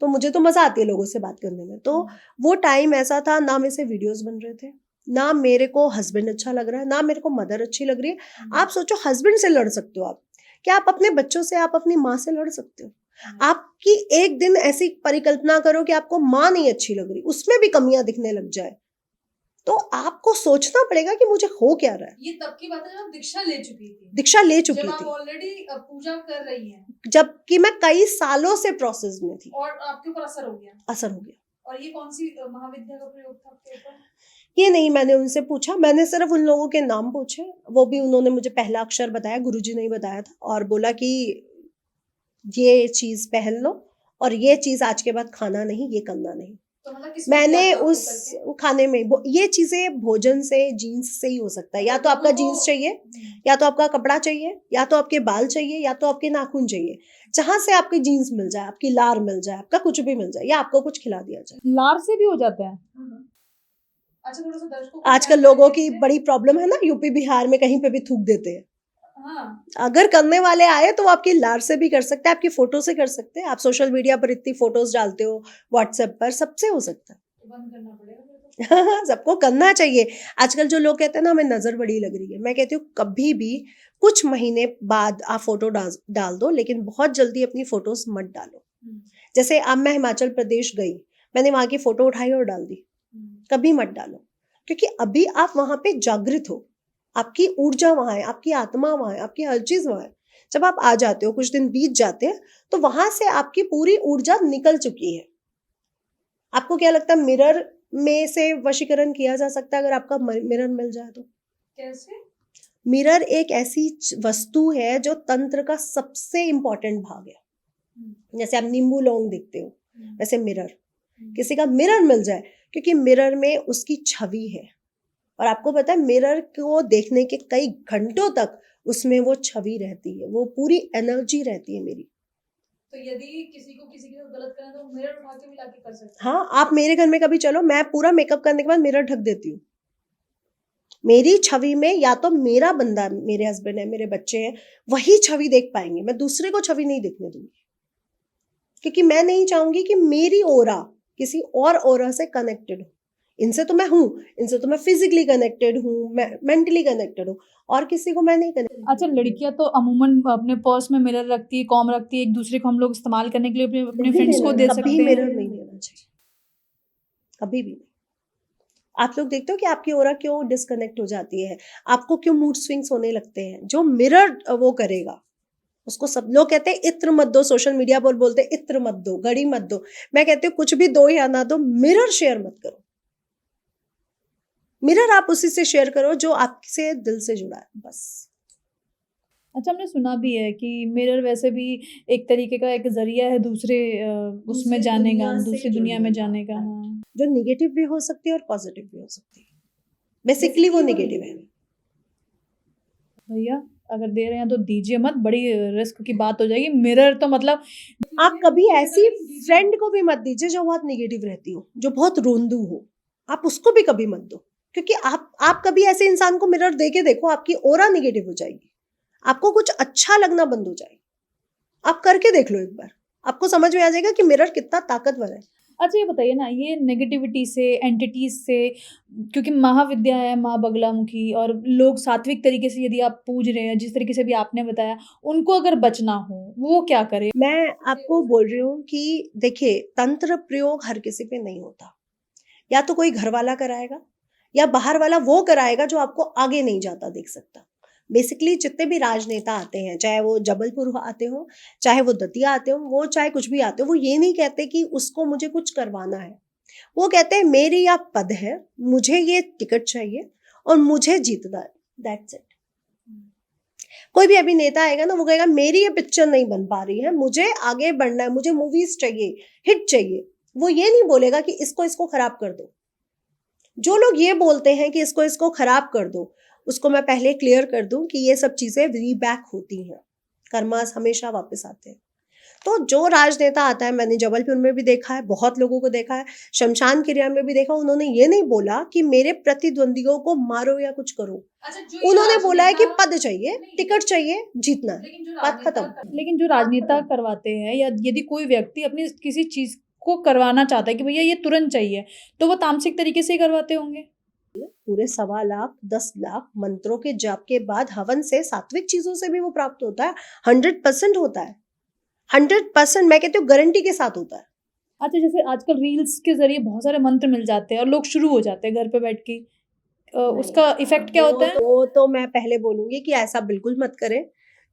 तो मुझे तो मजा आती है लोगों से बात करने में। तो वो टाइम ऐसा था, ना मेरे से वीडियोस बन रहे थे, ना मेरे को हस्बैंड अच्छा लग रहा है, ना मेरे को मदर अच्छी लग रही है। आप सोचो, हस्बैंड से लड़ सकते हो आप, क्या आप अपने बच्चों से, आप अपनी माँ से लड़ सकते हो? आपकी एक दिन ऐसी परिकल्पना करो कि आपको माँ नहीं अच्छी लग रही, उसमें भी कमियां दिखने लग जाए, तो आपको सोचना पड़ेगा कि मुझे हो क्या रहा है। ये तब की बात है जब आप दीक्षा ले चुकी थी, दीक्षा ले चुकी जब आप थी, ऑलरेडी पूजा कर रही हैं जबकि मैं कई सालों से प्रोसेस में थी। और आपके ऊपर असर हो गया। असर हो गया। और ये कौन सी महाविद्या का प्रयोग था आपके ऊपर? ये नहीं मैंने उनसे पूछा, मैंने सिर्फ उन लोगों के नाम पूछे, वो भी उन्होंने मुझे पहला अक्षर बताया, गुरुजी ने ही बताया था, और बोला कि ये चीज पहन लो और ये चीज आज के बाद खाना नहीं, ये करना नहीं। तो मतलब किसमें मैंने किया था आपको उस करके? खाने में ये चीजें भोजन से, जीन्स से ही हो सकता है। या तो आपका जीन्स चाहिए, या तो आपका कपड़ा चाहिए, या तो आपके बाल चाहिए, या तो आपके नाखून चाहिए। जहां से आपकी जीन्स मिल जाए, आपकी लार मिल जाए, आपका कुछ भी मिल जाए, या आपको कुछ खिला दिया जाए। लार से भी हो जाता है? अच्छा, थोड़ा सा दर्शकों को आजकल जानकारी लोगों की दीजिए। बड़ी प्रॉब्लम है ना, यूपी बिहार में कहीं पे भी थूक देते हैं। हाँ, अगर करने वाले आए तो वो आपकी लार से भी कर सकते हैं, आपकी फोटो से कर सकते हैं। आप सोशल मीडिया पर इतनी फोटोज डालते हो, व्हाट्सएप पर, सबसे हो सकता है। तो बंद करना पड़ेगा फिर तो। हाँ, सबको करना चाहिए। आजकल जो लोग कहते हैं ना हमें नजर बड़ी लग रही है, मैं कहती हूँ कभी भी कुछ महीने बाद आप फोटो डाल दो, लेकिन बहुत जल्दी अपनी फोटोज मत डालो। जैसे अब मैं हिमाचल प्रदेश गई, मैंने वहां की फोटो उठाई और डाल दी, कभी मत डालो। क्योंकि अभी आप वहां पे जागृत हो, आपकी ऊर्जा वहां है, आपकी आत्मा वहां है, आपकी हर चीज वहां है। जब आप आ जाते हो, कुछ दिन बीत जाते हैं, तो वहां से आपकी पूरी ऊर्जा निकल चुकी है। आपको क्या लगता है मिरर में से वशीकरण किया जा सकता है अगर आपका मिरर मिल जाए तो? कैसे? मिरर एक ऐसी वस्तु है जो तंत्र का सबसे इम्पोर्टेंट भाग है। जैसे आप नींबू लौंग देखते हो, वैसे मिरर, किसी का मिरर मिल जाए, क्योंकि मिरर में उसकी छवि है। और आपको पता है मिरर को देखने के कई घंटों तक उसमें वो छवि रहती है, वो पूरी एनर्जी रहती है मेरी। तो यदि किसी के साथ गलत करें तो मिरर उठा के भी लाके कर सकते हैं। हाँ, आप मेरे घर में कभी चलो, मैं पूरा मेकअप करने के बाद मिरर ढक देती हूँ। मेरी छवि में या तो मेरा बंदा, मेरे हस्बैंड है, मेरे बच्चे हैं, वही छवि देख पाएंगे, मैं दूसरे को छवि नहीं देखने दूंगी, क्योंकि मैं नहीं चाहूंगी कि मेरी ओरा किसी और ओरा से कनेक्टेड हो। इनसे तो मैं हूँ, इनसे तो मैं फिजिकली कनेक्टेड हूँ, मैं मेंटली कनेक्टेड हूँ, और किसी को मैं नहीं कनेक्टेड। अच्छा, लड़कियां तो अमूमन अपने पर्स में मिरर रखती है, कॉम रखती है, एक दूसरे को हम लोग इस्तेमाल करने के लिए अपने अपने फ्रेंड्स को दे सकते कभी हैं। मिरर नहीं लेना चाहिए, कभी भी नहीं। आप लोग देखते हो कि आपकी ओरा क्यों डिस्कनेक्ट हो जाती है, आपको क्यों मूड स्विंग्स होने लगते हैं, जो मिरर वो करेगा उसको। सब लोग कहते हैं इत्र मत दो, सोशल मीडिया पर बोलते हैं इत्र मत दो, घड़ी मत दो। मैं कहती हूँ कुछ भी दो या ना दो, मिरर शेयर मत करो। मिरर आप उसी से शेयर करो जो आपसे दिल से जुड़ा है, बस। अच्छा, हमने सुना भी है कि मिरर वैसे भी एक तरीके का एक जरिया है दूसरे उसमें जाने का, दूसरी दुनिया में जाने का। हाँ, जो निगेटिव भी हो सकती है और पॉजिटिव भी हो सकती है, बेसिकली वो निगेटिव है। भैया अगर दे रहे हैं तो दीजिए मत, बड़ी रिस्क की बात हो जाएगी। मिरर तो मतलब आप कभी ऐसी फ्रेंड को भी मत दीजिए जो बहुत निगेटिव रहती हो, जो बहुत रोंदू हो, आप उसको भी कभी मत दो, क्योंकि आप कभी ऐसे इंसान को मिरर दे के देखो, आपकी ओरा निगेटिव हो जाएगी, आपको कुछ अच्छा लगना बंद हो जाएगा। आप करके देख लो एक बार, आपको समझ में आ जाएगा कि मिरर कितना ताकतवर है। अच्छा ये बताइए ना, ये नेगेटिविटी से, एंटिटीज से, क्योंकि महाविद्या है माँ बगलामुखी, और लोग सात्विक तरीके से यदि आप पूज रहे हैं, जिस तरीके से भी आपने बताया, उनको अगर बचना हो वो क्या करे? मैं आपको बोल रही हूँ कि देखिए, तंत्र प्रयोग हर किसी पे नहीं होता। या तो कोई घर वाला कराएगा, या बाहर वाला वो कराएगा जो आपको आगे नहीं जाता देख सकता। बेसिकली जितने भी राजनेता आते हैं, चाहे वो जबलपुर आते हो, चाहे वो दतिया आते हो, वो चाहे कुछ भी आते हो, वो ये नहीं कहते कि उसको मुझे कुछ करवाना है। वो कहते हैं मेरी या पद है, मुझे ये टिकट चाहिए और मुझे जीतना है, दैट्स इट। कोई भी अभिनेता आएगा ना, वो कहेगा मेरी ये पिक्चर नहीं बन पा रही है, मुझे आगे बढ़ना है, मुझे मूवीज चाहिए, हिट चाहिए। वो ये नहीं बोलेगा कि इसको इसको खराब कर दो। जो लोग ये बोलते हैं कि इसको इसको खराब कर दो, उसको मैं पहले क्लियर कर दूं कि ये सब चीजें रीबैक होती हैं, कर्मास हमेशा वापस आते हैं। तो जो राजनेता आता है, मैंने जबलपुर में भी देखा है, बहुत लोगों को देखा है, शमशान क्रिया में भी देखा, उन्होंने ये नहीं बोला कि मेरे प्रतिद्वंदियों को मारो या कुछ करो। अच्छा, जो ये उन्होंने बोला है कि राजनेता- पद चाहिए, टिकट चाहिए, जीतना है, लेकिन जो बात राजनेता खत्म। लेकिन जो राजनेता करवाते हैं, या यदि कोई व्यक्ति अपनी किसी चीज को करवाना चाहता है कि भैया ये तुरंत चाहिए, तो वो तामसिक तरीके से ही करवाते होंगे। पूरे 1.25 लाख 10 लाख मंत्रों के जाप के बाद हवन से, सात्विक चीजों से भी वो प्राप्त होता है। 100% होता है, 100%, मैं कहती हूँ गारंटी के साथ होता है। अच्छा, जैसे आजकल रील्स के जरिए बहुत सारे मंत्र मिल जाते हैं और लोग शुरू हो जाते हैं घर पे बैठ के, उसका इफेक्ट क्या होता है? वो तो मैं पहले बोलूंगी कि ऐसा बिल्कुल मत करें।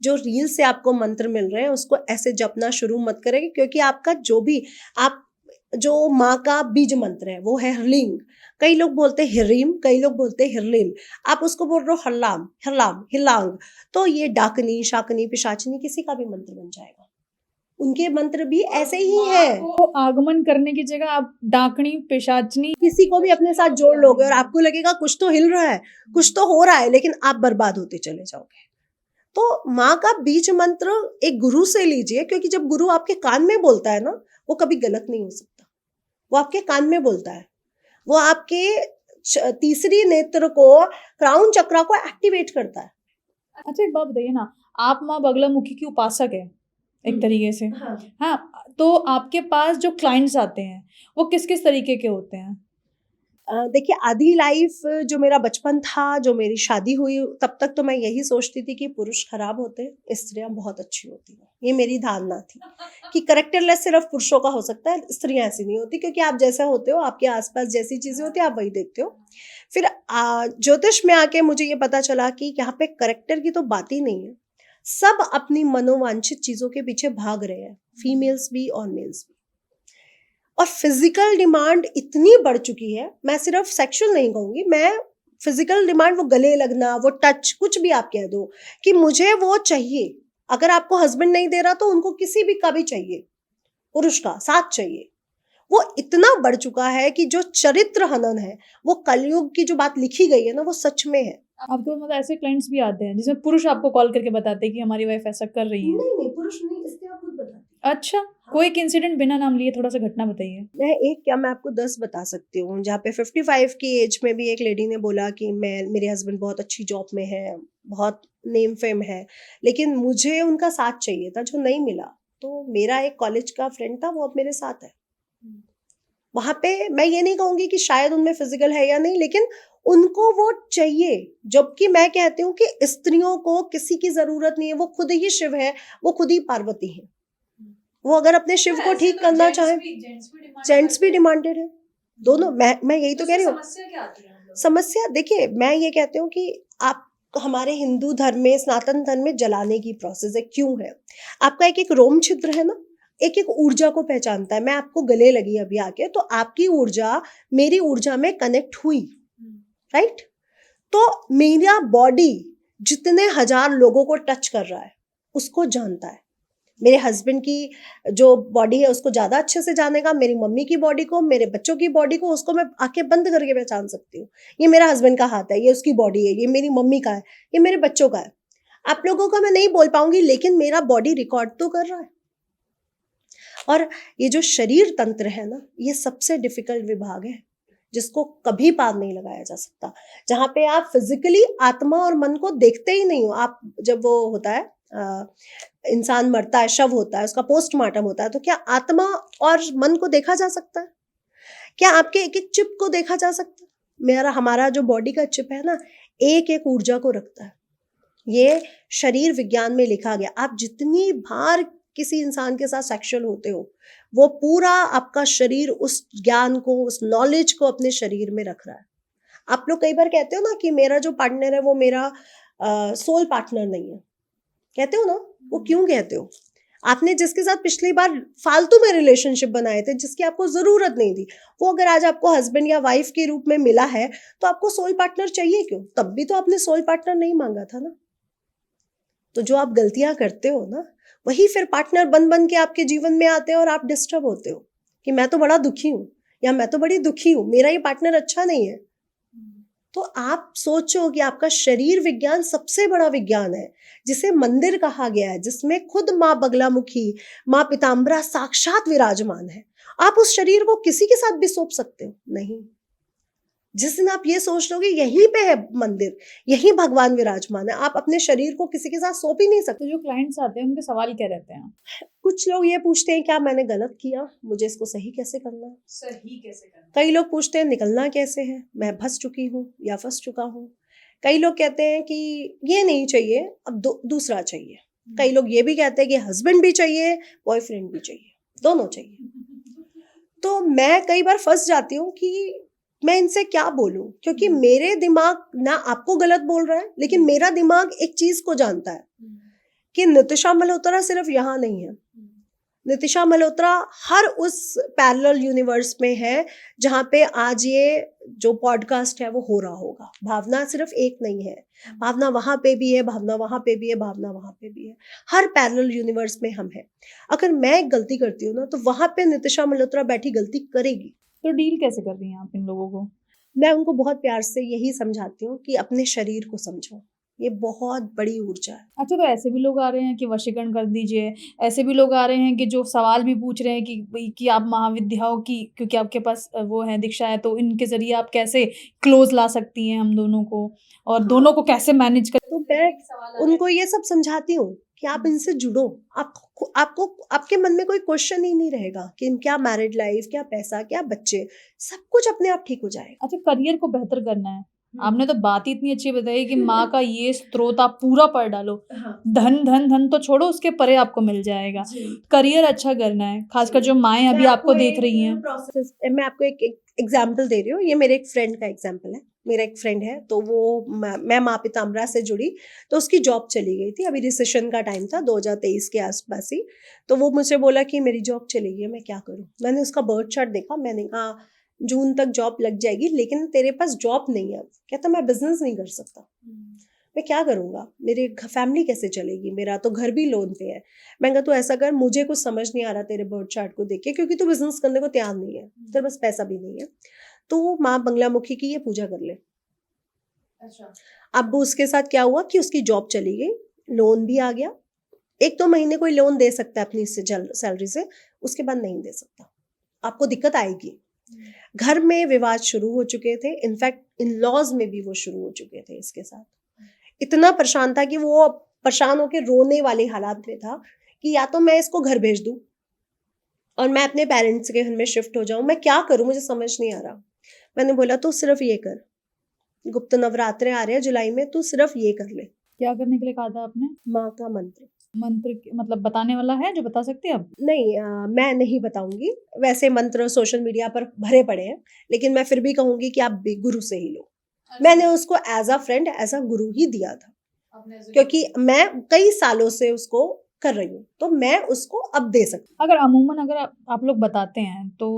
जो रील से आपको मंत्र मिल रहे हैं उसको ऐसे जपना शुरू मत करें, क्योंकि आपका जो भी, आप जो माँ का बीज मंत्र है वो है हरलिंग। कई लोग बोलते हैं हिरीम, कई लोग बोलते हैं हिरलिम, आप उसको बोल रहे हो हरलाम, हिरलाम, हिलांग। तो ये डाकनी, शाकनी, पिशाचनी किसी का भी मंत्र बन जाएगा। उनके मंत्र भी ऐसे ही है। तो आगमन करने की जगह आप डाकनी, पिशाचनी, किसी को भी अपने साथ जोड़ लोगे और आपको लगेगा कुछ तो हिल रहा है, कुछ तो हो रहा है, लेकिन आप बर्बाद होते चले जाओगे। तो माँ का बीज मंत्र एक गुरु से लीजिए, क्योंकि जब गुरु आपके कान में बोलता है ना, वो कभी गलत नहीं हो सकता। वो आपके कान में बोलता है, वो आपके तीसरी नेत्र को, क्राउन चक्रा को एक्टिवेट करता है। अच्छा एक बात बताइए ना, आप माँ बगलामुखी की उपासक है एक तरीके से। हाँ, तो आपके पास जो क्लाइंट्स आते हैं वो किस किस तरीके के होते हैं? देखिए, आधी लाइफ जो मेरा बचपन था, जो मेरी शादी हुई, तब तक तो मैं यही सोचती थी कि पुरुष खराब होते हैं, स्त्रियां बहुत अच्छी होती हैं। ये मेरी धारणा थी कि करेक्टरलेस सिर्फ पुरुषों का हो सकता है, स्त्रियां ऐसी नहीं होती, क्योंकि आप जैसा होते हो, आपके आसपास जैसी चीजें होती है, आप वही देखते हो। फिर ज्योतिष में आके मुझे ये पता चला कि यहाँ पे करेक्टर की तो बात ही नहीं है। सब अपनी मनोवांछित चीजों के पीछे भाग रहे हैं, फीमेल्स भी और मेल्स भी। और फिजिकल डिमांड इतनी बढ़ चुकी है, मैं सिर्फ सेक्सुअल नहीं कहूंगी, मैं फिजिकल डिमांड, वो गले लगना, वो टच, कुछ भी आप कह दो कि मुझे वो चाहिए। अगर आपको हस्बैंड नहीं दे रहा तो उनको किसी भी का भी चाहिए, पुरुष का साथ चाहिए। वो इतना बढ़ चुका है कि जो चरित्र हनन है, वो कलयुग की जो बात लिखी गई है ना, वो सच में है। आपको मतलब ऐसे क्लाइंट्स भी आते हैं जिसमें पुरुष आपको कॉल करके बताते हैं कि हमारी वाइफ ऐसा कर रही है? नहीं नहीं, पुरुष नहीं, इसलिए आप खुद बताती। अच्छा, कोई एक इंसिडेंट बिना नाम लिए थोड़ा सा घटना बताइए। मैं आपको 10 बता सकती हूँ, जहाँ पे 55 की एज में भी एक लेडी ने बोला कि मेरे हस्बैंड बहुत अच्छी जॉब में है, बहुत नेम फेम है, लेकिन मुझे उनका साथ चाहिए था जो नहीं मिला। तो मेरा एक कॉलेज का फ्रेंड था, वो अब मेरे साथ है। वहां पे मैं ये नहीं कहूंगी कि शायद उनमें फिजिकल है या नहीं, लेकिन उनको वो चाहिए। जबकि मैं कहती हूँ कि स्त्रियों को किसी की जरूरत नहीं है, वो खुद ही शिव है, वो खुद ही पार्वती है। वो अगर अपने शिव को ठीक करना चाहे, जेंट्स भी डिमांडेड है, दोनों। मैं यही तो कह रही हूँ। समस्या क्या आती है हम लोग? समस्या देखिए, मैं ये कहती हूँ कि आप हमारे हिंदू धर्म में, सनातन धर्म में जलाने की प्रोसेस है, क्यों है? आपका एक एक रोम छिद्र है ना, एक एक ऊर्जा को पहचानता है। मैं आपको गले लगी अभी आके, तो आपकी ऊर्जा मेरी ऊर्जा में कनेक्ट हुई, राइट? तो मेरा बॉडी जितने हजार लोगों को टच कर रहा है उसको जानता है। मेरे हस्बैंड की जो बॉडी है उसको ज्यादा अच्छे से जानेगा, मेरी मम्मी की बॉडी को, मेरे बच्चों की बॉडी को, उसको मैं आंखें बंद करके पहचान सकती हूँ। ये मेरा हस्बैंड का हाथ है, ये उसकी बॉडी है, ये मेरी मम्मी का है, ये मेरे बच्चों का है। आप लोगों का मैं नहीं बोल पाऊंगी, लेकिन मेरा बॉडी रिकॉर्ड तो कर रहा है। और ये जो शरीर तंत्र है ना, ये सबसे डिफिकल्ट विभाग है, जिसको कभी पार नहीं लगाया जा सकता। जहाँ पे आप फिजिकली आत्मा और मन को देखते ही नहीं हो। आप जब वो होता है, इंसान मरता है, शव होता है, उसका पोस्टमार्टम होता है, तो क्या आत्मा और मन को देखा जा सकता है? क्या आपके एक एक चिप को देखा जा सकता है? हमारा जो बॉडी का चिप है ना, एक एक ऊर्जा को रखता है। ये शरीर विज्ञान में लिखा गया। आप जितनी बार किसी इंसान के साथ सेक्सुअल होते हो, वो पूरा आपका शरीर उस ज्ञान को, उस नॉलेज को अपने शरीर में रख रहा है। आप लोग कई बार कहते हो ना कि मेरा जो पार्टनर है वो मेरा सोल पार्टनर नहीं है, कहते हो ना? वो क्यों कहते हो? आपने जिसके साथ पिछली बार फालतू में रिलेशनशिप बनाए थे, जिसकी आपको जरूरत नहीं थी, वो अगर आज आपको हस्बैंड या वाइफ के रूप में मिला है, तो आपको सोल पार्टनर चाहिए क्यों? तब भी तो आपने सोल पार्टनर नहीं मांगा था ना। तो जो आप गलतियां करते हो ना, वही फिर पार्टनर बन बन के आपके जीवन में आते हैं और आप डिस्टर्ब होते हो कि मैं तो बड़ा दुखी हूँ या मैं तो बड़ी दुखी हूँ, मेरा ये पार्टनर अच्छा नहीं है। तो आप सोचो कि आपका शरीर विज्ञान सबसे बड़ा विज्ञान है, जिसे मंदिर कहा गया है, जिसमें खुद माँ बगलामुखी, माँ पीताम्बरा साक्षात विराजमान है। आप उस शरीर को किसी के साथ भी सौंप सकते हो? नहीं। जिस दिन आप ये सोच लोगे यहीं पे है मंदिर, यहीं भगवान विराजमान है, आप अपने शरीर को किसी के साथ सौंप ही नहीं सकते। तो जो क्लाइंट्स आते हैं उनके सवाल क्या रहते हैं? कुछ लोग ये पूछते हैं क्या मैंने गलत किया, मुझे इसको सही कैसे करना है। सही कैसे करना? कई लोग पूछते हैं निकलना कैसे है, मैं फंस चुकी हूँ या फंस चुका हूँ। कई लोग कहते हैं कि ये नहीं चाहिए, अब दूसरा चाहिए। कई लोग ये भी कहते हैं कि हस्बैंड भी चाहिए, बॉयफ्रेंड भी चाहिए, दोनों चाहिए। तो मैं कई बार फंस जाती हूँ कि मैं इनसे क्या बोलूं, क्योंकि मेरे दिमाग ना आपको गलत बोल रहा है, लेकिन मेरा दिमाग एक चीज को जानता है कि नितिशा मल्होत्रा सिर्फ यहाँ नहीं है। नितिशा मल्होत्रा हर उस पैरेलल यूनिवर्स में है जहाँ पे आज ये जो पॉडकास्ट है वो हो रहा होगा। भावना सिर्फ एक नहीं है, भावना वहां पे भी है, भावना वहां पे भी है, भावना वहां पे भी है। हर पैरेलल यूनिवर्स में हम हैं। अगर मैं एक गलती करती हूँ ना, तो वहां पे नितिशा मल्होत्रा बैठी गलती करेगी। तो डील कैसे कर रही हैं आप इन लोगों को? मैं उनको बहुत प्यार से यही समझाती हूँ कि अपने शरीर को समझो, ये बहुत बड़ी ऊर्जा है। अच्छा, तो ऐसे भी लोग आ रहे हैं कि वशीकरण कर दीजिए, ऐसे भी लोग आ रहे हैं कि जो सवाल भी पूछ रहे हैं कि आप महाविद्याओं की, क्योंकि आपके पास वो है दीक्षा है, तो इनके जरिए आप कैसे क्लोज ला सकती हैं हम दोनों को, और दोनों को कैसे मैनेज कर। तो मैं उनको ये सब समझाती हूँ कि आप इनसे जुड़ो। आपको आपके मन में कोई क्वेश्चन ही नहीं रहेगा कि क्या मैरिड लाइफ, क्या पैसा, क्या बच्चे, सब कुछ अपने आप ठीक हो जाएगा। अच्छा, करियर को बेहतर करना है, आपने तो बात ही इतनी अच्छी बताई कि माँ का ये स्रोत आप पूरा पढ़ डालो। हाँ। धन धन धन तो छोड़ो, उसके परे आपको मिल जाएगा। करियर अच्छा करना है, खासकर जो माएं अभी आपको देख रही हैं। मैं आपको एक एग्जाम्पल दे रही हूँ, ये मेरे एक फ्रेंड का एग्जाम्पल है। मेरा एक फ्रेंड है, तो वो मैं माँ पीताम्बरा से जुड़ी, तो उसकी जॉब चली गई थी। अभी रिसेशन का टाइम था 2023 के आसपास ही। तो वो मुझे बोला कि मेरी जॉब चली गई है, मैं क्या करूँ। मैंने उसका बर्थ चार्ट देखा, मैंने कहा जून तक जॉब लग जाएगी, लेकिन तेरे पास जॉब नहीं है। कहता मैं बिजनेस नहीं कर सकता, मैं क्या करूंगा, मेरे फैमिली कैसे चलेगी, मेरा तो घर भी लोन पे है। मैं कहा तू ऐसा कर, मुझे कुछ समझ नहीं आ रहा तेरे बर्थ चार्ट को देख के, क्योंकि तू बिजनेस करने को तैयार नहीं है, तेरे पास पैसा भी नहीं है, तो माँ बंगलामुखी की ये पूजा कर ले। अच्छा। अब उसके साथ क्या हुआ कि उसकी जॉब चली गई, लोन भी आ गया। 1-2 महीने कोई लोन दे सकता है अपनी सैलरी से, उसके बाद नहीं दे सकता, आपको दिक्कत आएगी। घर में विवाद शुरू हो चुके थे, इनफैक्ट इन लॉज में भी वो शुरू हो चुके थे इसके साथ। इतना परेशान था कि वो परेशान होकर रोने वाली हालात में था कि या तो मैं इसको घर भेज दूं और मैं अपने पेरेंट्स के घर में शिफ्ट हो जाऊं, मैं क्या करूं, मुझे समझ नहीं आ रहा। मैंने बोला तो सिर्फ ये कर, गुप्त नवरात्रे आ रहे हैं जुलाई में, तू सिर्फ ये कर ले। क्या करने के लिए कहा था आपने? माँ का मंत्र। मतलब बताने वाला है जो बता सकते हैं आप? नहीं, मैं नहीं बताऊंगी, वैसे मंत्र सोशल मीडिया पर भरे पड़े हैं, लेकिन मैं फिर भी कहूंगी कि आप गुरु से ही लो। मैंने उसको as a friend, as a guru ही दिया था, क्योंकि मैं कई सालों से उसको कर रही हूँ, तो मैं उसको अब दे सकती हूँ। अगर अमूमन अगर आप लोग बताते हैं तो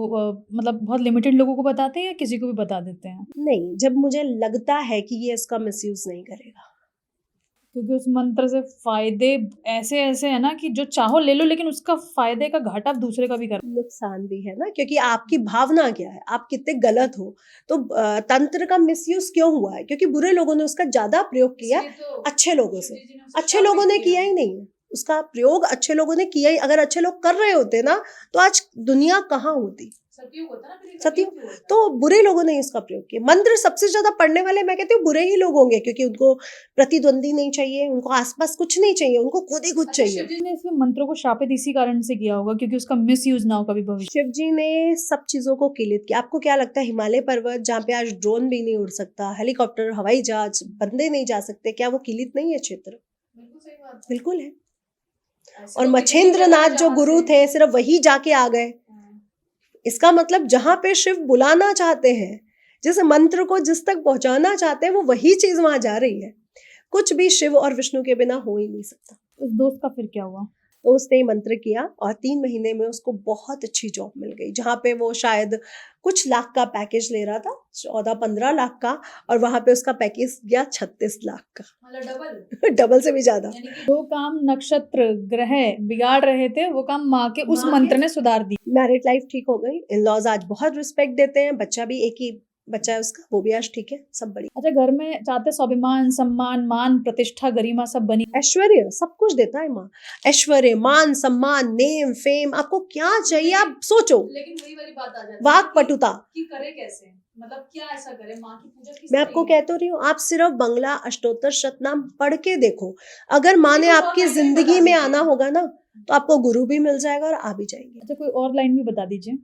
मतलब बहुत लिमिटेड लोगों को बताते हैं या किसी को भी बता देते हैं? नहीं, जब मुझे लगता है कि ये इसका मिसयूज नहीं करेगा। क्योंकि उस मंत्र से फायदे ऐसे ऐसे है ना कि जो चाहो ले लो, लेकिन उसका फायदे का घाटा आप दूसरे का भी कर। नुकसान भी है ना, क्योंकि आपकी भावना क्या है, आप कितने गलत हो। तो तंत्र का मिसयूज क्यों हुआ है, क्योंकि बुरे लोगों ने उसका ज्यादा प्रयोग किया, अच्छे लोगों से। अच्छे लोगों ने किया ही नहीं है उसका प्रयोग, अच्छे लोगों ने किया ही। अगर अच्छे लोग कर रहे होते ना, तो आज दुनिया कहाँ होती, सतयुग। तो बुरे लोगों ने इसका प्रयोग किया। मंत्र सबसे ज्यादा पढ़ने वाले मैं कहती हूँ बुरे ही लोग होंगे, क्योंकि उनको प्रतिद्वंदी नहीं चाहिए, उनको आसपास कुछ नहीं चाहिए, उनको खुद ही खुद चाहिए। शिव जी ने इसमें मंत्रों को शापित इसी कारण से किया होगा क्योंकि उसका मिस यूज ना हो कभी भविष्य। शिव जी ने सब चीजों को किलित किया। आपको क्या लगता है हिमालय पर्वत जहाँ पे आज ड्रोन भी नहीं उड़ सकता, हेलीकॉप्टर, हवाई जहाज, बंदे नहीं जा सकते, क्या वो किलित नहीं है क्षेत्र? बिल्कुल है। और मच्छेंद्र नाथ जो गुरु थे, सिर्फ वही जाके आ गए। इसका मतलब जहां पे शिव बुलाना चाहते हैं, जिस मंत्र को जिस तक पहुंचाना चाहते हैं, वो वही चीज वहां जा रही है। कुछ भी शिव और विष्णु के बिना हो ही नहीं सकता। उस दोस्त का फिर क्या हुआ? तो उसने मंत्र किया और 3 महीने में उसको बहुत अच्छी जॉब मिल गई, जहाँ पे वो शायद कुछ लाख का पैकेज ले रहा था, 14-15 लाख का, और वहां पे उसका पैकेज गया 36 लाख का, मतलब डबल से भी ज्यादा। जो काम नक्षत्र ग्रह बिगाड़ रहे थे वो काम माँ के उस मंत्र ने सुधार दी। मैरिड लाइफ ठीक हो गई, इन लॉज आज बहुत रिस्पेक्ट देते हैं, बच्चा भी एक ही बच्चा है उसका, वो भी आज ठीक है, सब बढ़िया। अच्छा, घर में चाहते स्वाभिमान, सम्मान, मान, प्रतिष्ठा, गरिमा सब बनी। ऐश्वर्य सब कुछ देता है माँ, ऐश्वर्य, मान, सम्मान, नेम, फेम, आपको क्या चाहिए आप सोचो। लेकिन वही वाली बात आ जाती है वाक पटुता कि करे कैसे, मतलब क्या ऐसा करे, माँ की पूजा किस मैं आपको कहती रही हूँ, आप सिर्फ बंगला अष्टोत्तर शतनाम पढ़ के देखो। अगर माँ ने आपकी जिंदगी में आना होगा ना, तो आपको गुरु भी मिल जाएगा और आ भी जाएंगे। अच्छा, कोई और लाइन भी बता दीजिए।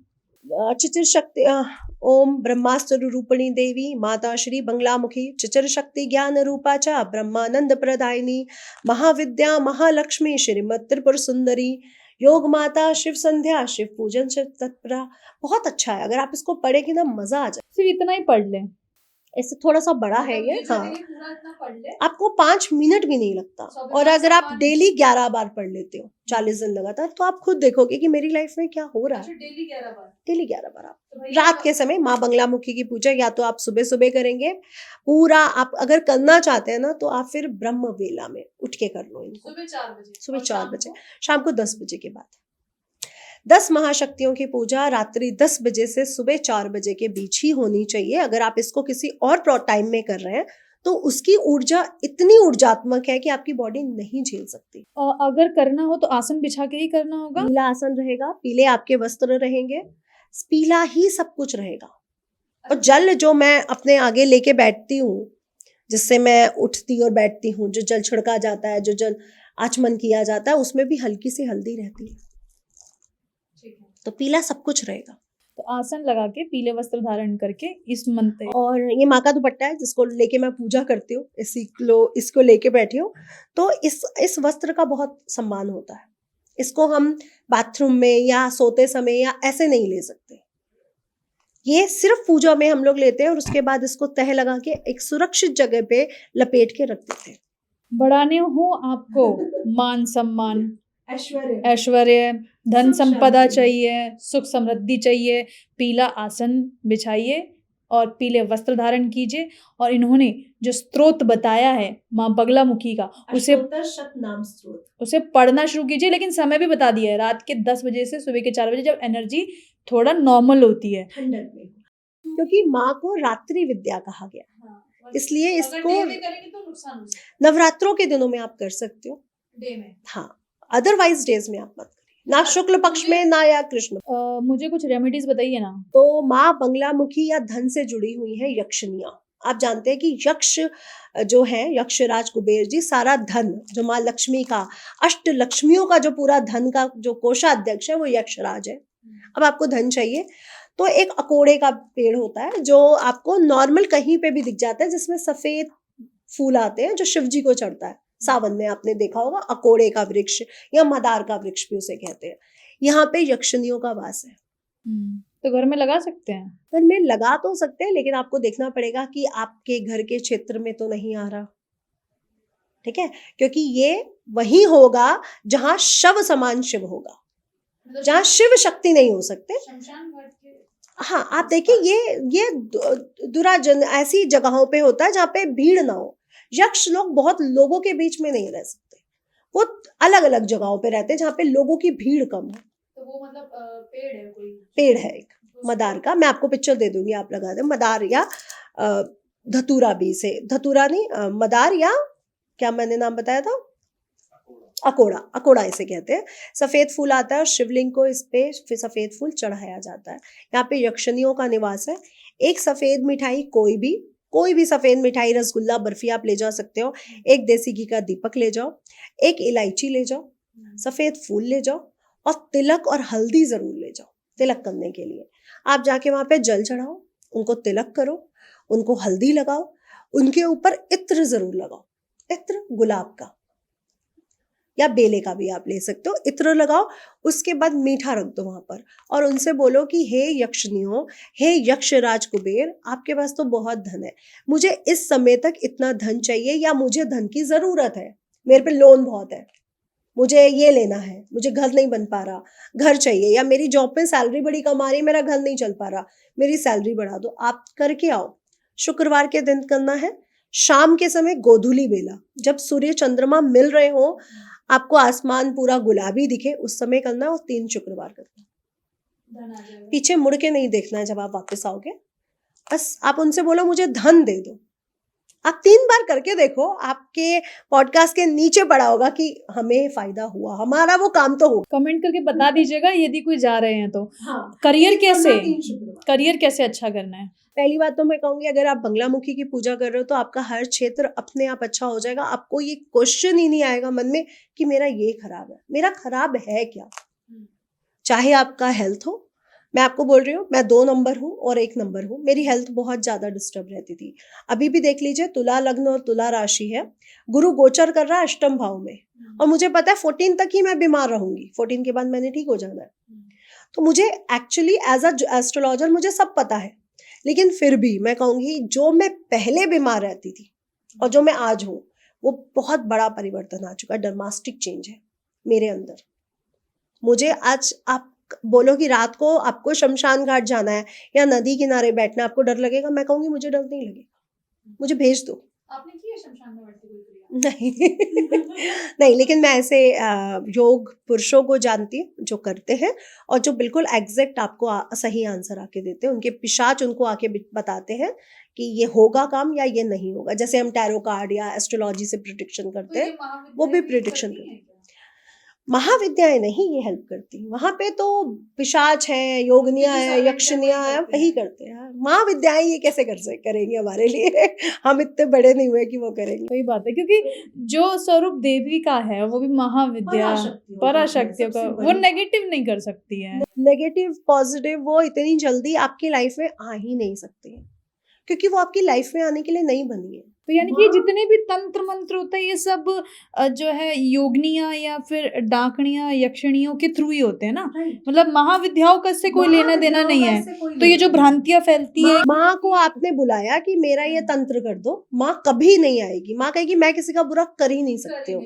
चिचिर शक्ति, ओम ब्रह्मास्त्र रूपिणी देवी माता श्री बंगलामुखी चिचिर शक्ति ज्ञान रूपा च ब्रह्मानंद प्रदायिनी महाविद्या महालक्ष्मी श्रीमद त्रिपुर सुंदरी योग माता शिव संध्या शिव पूजन शिव तत्परा। बहुत अच्छा है, अगर आप इसको पढ़ेगी ना मजा आ जाए। सिर्फ इतना ही पढ़ लें? ऐसे थोड़ा सा बड़ा है ये, हाँ, पूरा इतना पढ़ ले, आपको 5 मिनट भी नहीं लगता। और अगर आप डेली 11 बार पढ़ लेते हो 40 दिन लगातार, तो आप खुद देखोगे कि मेरी लाइफ में क्या हो रहा है। डेली 11 बार, डेली 11 बार आप तो भैया रात के समय माँ बंगलामुखी की पूजा या तो आप सुबह सुबह करेंगे पूरा, आप अगर करना चाहते हैं ना, तो आप फिर ब्रह्म वेला में उठ के कर लो इनको। सुबह 4 बजे, सुबह और 4 बजे, शाम को 10 बजे के बाद। 10 महाशक्तियों की पूजा रात्रि 10 बजे से सुबह 4 बजे के बीच ही होनी चाहिए। अगर आप इसको किसी और टाइम में कर रहे हैं, तो उसकी ऊर्जा इतनी ऊर्जात्मक है कि आपकी बॉडी नहीं झेल सकती। अगर करना हो तो आसन बिछा के ही करना होगा? पीला आसन रहेगा, पीले आपके वस्त्र रहेंगे, पीला ही सब कुछ रहेगा। और जल जो मैं अपने आगे लेके बैठती हूँ, जिससे मैं उठती और बैठती हूँ, जो जल छिड़का जाता है, जो जल आचमन किया जाता है, उसमें भी हल्की सी हल्दी रहती है, तो पीला सब कुछ रहेगा। तो आसन लगा के पीले वस्त्र धारण करके इस मंत्र, और ये माँ का दुपट्टा है जिसको लेके मैं पूजा करती हूँ, इसको लेके बैठी हूँ, तो इस वस्त्र का बहुत सम्मान होता है। इसको हम बाथरूम में या सोते समय या ऐसे नहीं ले सकते, ये सिर्फ पूजा में हम लोग लेते हैं, और उसके बाद इसको तह लगा के एक सुरक्षित जगह पे लपेट के रख देते हैं। बढ़ाने हो आपको मान सम्मान, ऐश्वर्य ऐश्वर्य, धन सुख संपदा शांति। चाहिए, सुख समृद्धि चाहिए, पीला आसन बिछाइए और पीले वस्त्र धारण कीजिए। और इन्होंने जो स्तोत्र बताया है माँ बगलामुखी का, अष्टोत्तर शतनाम स्तोत्र। उसे पढ़ना शुरू कीजिए। लेकिन समय भी बता दिया है, रात के 10 बजे से सुबह के 4 बजे, जब एनर्जी थोड़ा नॉर्मल होती है। ठंडक में, क्योंकि माँ को रात्रि विद्या कहा गया, हाँ, इसलिए अगर इसको डे में करेंगे तो नुकसान हो सकता नवरात्रों के दिनों में आप कर सकते हो। है डे में। हाँ, अदरवाइज डेज में आप मत करिए, ना शुक्ल पक्ष में ना या कृष्ण। मुझे कुछ रेमेडीज बताइए ना। तो माँ बंगलामुखी या धन से जुड़ी हुई है यक्षिनियाँ। आप जानते हैं कि यक्ष जो है, यक्षराज कुबेर जी, सारा धन जो माँ लक्ष्मी का, अष्ट लक्ष्मियों का जो पूरा धन का जो कोषाध्यक्ष है वो यक्षराज है। अब आपको धन चाहिए तो एक अकोड़े का पेड़ होता है जो आपको नॉर्मल कहीं पे भी दिख जाता है, जिसमें सफेद फूल आते हैं जो शिव जी को चढ़ता है। सावन में आपने देखा होगा, अकोड़े का वृक्ष या मदार का वृक्ष भी उसे कहते हैं। यहाँ पे यक्षिनियों का वास है। तो घर में लगा सकते हैं। घर में लगा तो सकते हैं, लेकिन आपको देखना पड़ेगा कि आपके घर के क्षेत्र में तो नहीं आ रहा, ठीक है, क्योंकि ये वही होगा जहां शव समान शिव होगा, मतलब जहां शिव शक्ति नहीं हो सकते। शमशान घाट के हाँ, आप देखिए ये दुराजन ऐसी जगहों पे होता है जहाँ पे भीड़ ना हो। यक्ष लोग बहुत लोगों के बीच में नहीं रह सकते, वो अलग अलग जगहों पे रहते हैं जहाँ पे लोगों की भीड़ कम हो। तो वो मतलब पेड़ है कोई, पेड़ है एक उसको- मदार का, मैं आपको पिक्चर दे दूंगी, आप लगा दें। मदार या धतूरा भी से, धतूरा नहीं, मदार या क्या मैंने नाम बताया था, अकोड़ा, अकोड़ा इसे कहते हैं। सफेद फूल आता है और शिवलिंग को इस पे फिर सफेद फूल चढ़ाया जाता है। यहाँ पे यक्षिनियों का निवास है। एक सफेद मिठाई, कोई भी सफेद मिठाई, रसगुल्ला, बर्फी आप ले जा सकते हो। एक देसी घी का दीपक ले जाओ, एक इलायची ले जाओ, सफेद फूल ले जाओ और तिलक और हल्दी जरूर ले जाओ तिलक करने के लिए। आप जाके वहां पे जल चढ़ाओ, उनको तिलक करो, उनको हल्दी लगाओ, उनके ऊपर इत्र जरूर लगाओ, इत्र गुलाब का या बेले का भी आप ले सकते हो, इत्र लगाओ। उसके बाद मीठा रख दो वहां पर और उनसे बोलो कि हे यक्षिनियों, हे यक्षराज कुबेर, आपके पास तो बहुत धन है, मुझे इस समय तक इतना धन चाहिए, या मुझे धन की जरूरत है, मेरे पे लोन बहुत है, मुझे ये लेना है, मुझे घर नहीं बन पा रहा, घर चाहिए, या मेरी जॉब में सैलरी बड़ी कम आ रही है, मेरा घर नहीं चल पा रहा, मेरी सैलरी बढ़ा दो। आप करके आओ, शुक्रवार के दिन करना है, शाम के समय गोधूली बेला, जब सूर्य चंद्रमा मिल रहे हो, आपको आसमान पूरा गुलाबी दिखे, उस समय करना है और 3 शुक्रवार करना। धन आ जाएगा। पीछे मुड़ के नहीं देखना है जब आप वापस आओगे, बस आप उनसे बोलो मुझे धन दे दो। आप 3 बार करके देखो, आपके पॉडकास्ट के नीचे पड़ा होगा कि हमें फायदा हुआ, हमारा वो काम तो होगा। कमेंट करके बता दीजिएगा यदि कोई जा रहे हैं तो। हाँ, करियर कैसे, 3 शुक्रवार। करियर कैसे अच्छा करना है। पहली बात तो मैं कहूंगी, अगर आप बंगलामुखी की पूजा कर रहे हो तो आपका हर क्षेत्र अपने आप अच्छा हो जाएगा। आपको ये क्वेश्चन ही नहीं आएगा मन में कि मेरा ये खराब है, मेरा खराब है क्या। चाहे आपका हेल्थ हो, मैं आपको बोल रही हूँ, मैं 2 नंबर हूँ और 1 नंबर हूँ, मेरी हेल्थ बहुत ज्यादा डिस्टर्ब रहती थी। अभी भी देख लीजिए, तुला लग्न और तुला राशि है, गुरु गोचर कर रहा है अष्टम भाव में, और मुझे पता है 14 तक ही मैं बीमार रहूंगी, 14 के बाद मैंने ठीक हो जाना है। तो मुझे एक्चुअली एज अ एस्ट्रोलॉजर मुझे सब पता है, लेकिन फिर भी मैं कहूंगी जो मैं पहले बीमार रहती थी और जो मैं आज हूँ, वो बहुत बड़ा परिवर्तन आ चुका है, ड्रामेटिक चेंज है मेरे अंदर। मुझे आज आप बोलो कि रात को आपको शमशान घाट जाना है या नदी किनारे बैठना, आपको डर लगेगा, मैं कहूंगी मुझे डर नहीं लगेगा, मुझे भेज दो। आपने किया शमशान में बैठ के कोई क्रिया? नहीं नहीं, लेकिन मैं ऐसे योग पुरुषों को जानती हूँ जो करते हैं और जो बिल्कुल एग्जैक्ट आपको सही आंसर आके देते हैं। उनके पिशाच उनको आके बताते हैं कि ये होगा काम या ये नहीं होगा। जैसे हम टैरो कार्ड या एस्ट्रोलॉजी से प्रिडिक्शन तो करते ये हैं, महाविद्यालय वो भी भी प्रिडिक्शन करती करते हैं क्या? महाविद्याएं नहीं ये हेल्प करती, वहां पे तो पिशाच है, योगनियां जो है, servant है, यक्षिनियां वही है, करते वही हैं। करते हैं। महाविद्याएं ये कैसे करेंगे हमारे लिए हम इतने बड़े नहीं हुए कि वो करेंगे। वही बात है, क्योंकि जो स्वरूप देवी का है वो भी महाविद्या, पराशक्तियों का, वो नेगेटिव नहीं कर सकती है। नेगेटिव पॉजिटिव वो इतनी जल्दी आपकी लाइफ में आ ही नहीं सकती है, क्योंकि वो आपकी लाइफ में आने के लिए नहीं बनी है। तो यानी कि जितने भी तंत्र मंत्र होते हैं ये सब जो है योगनियां या फिर डाकनियां यक्षिणियों के थ्रू ही होते हैं ना, मतलब महाविद्याओं का इससे कोई लेना देना नहीं है। तो ये जो भ्रांतियां फैलती है, माँ को आपने बुलाया कि मेरा ये तंत्र कर दो, माँ कभी नहीं आएगी। माँ कहेगी मैं किसी का बुरा कर ही नहीं सकती हूँ,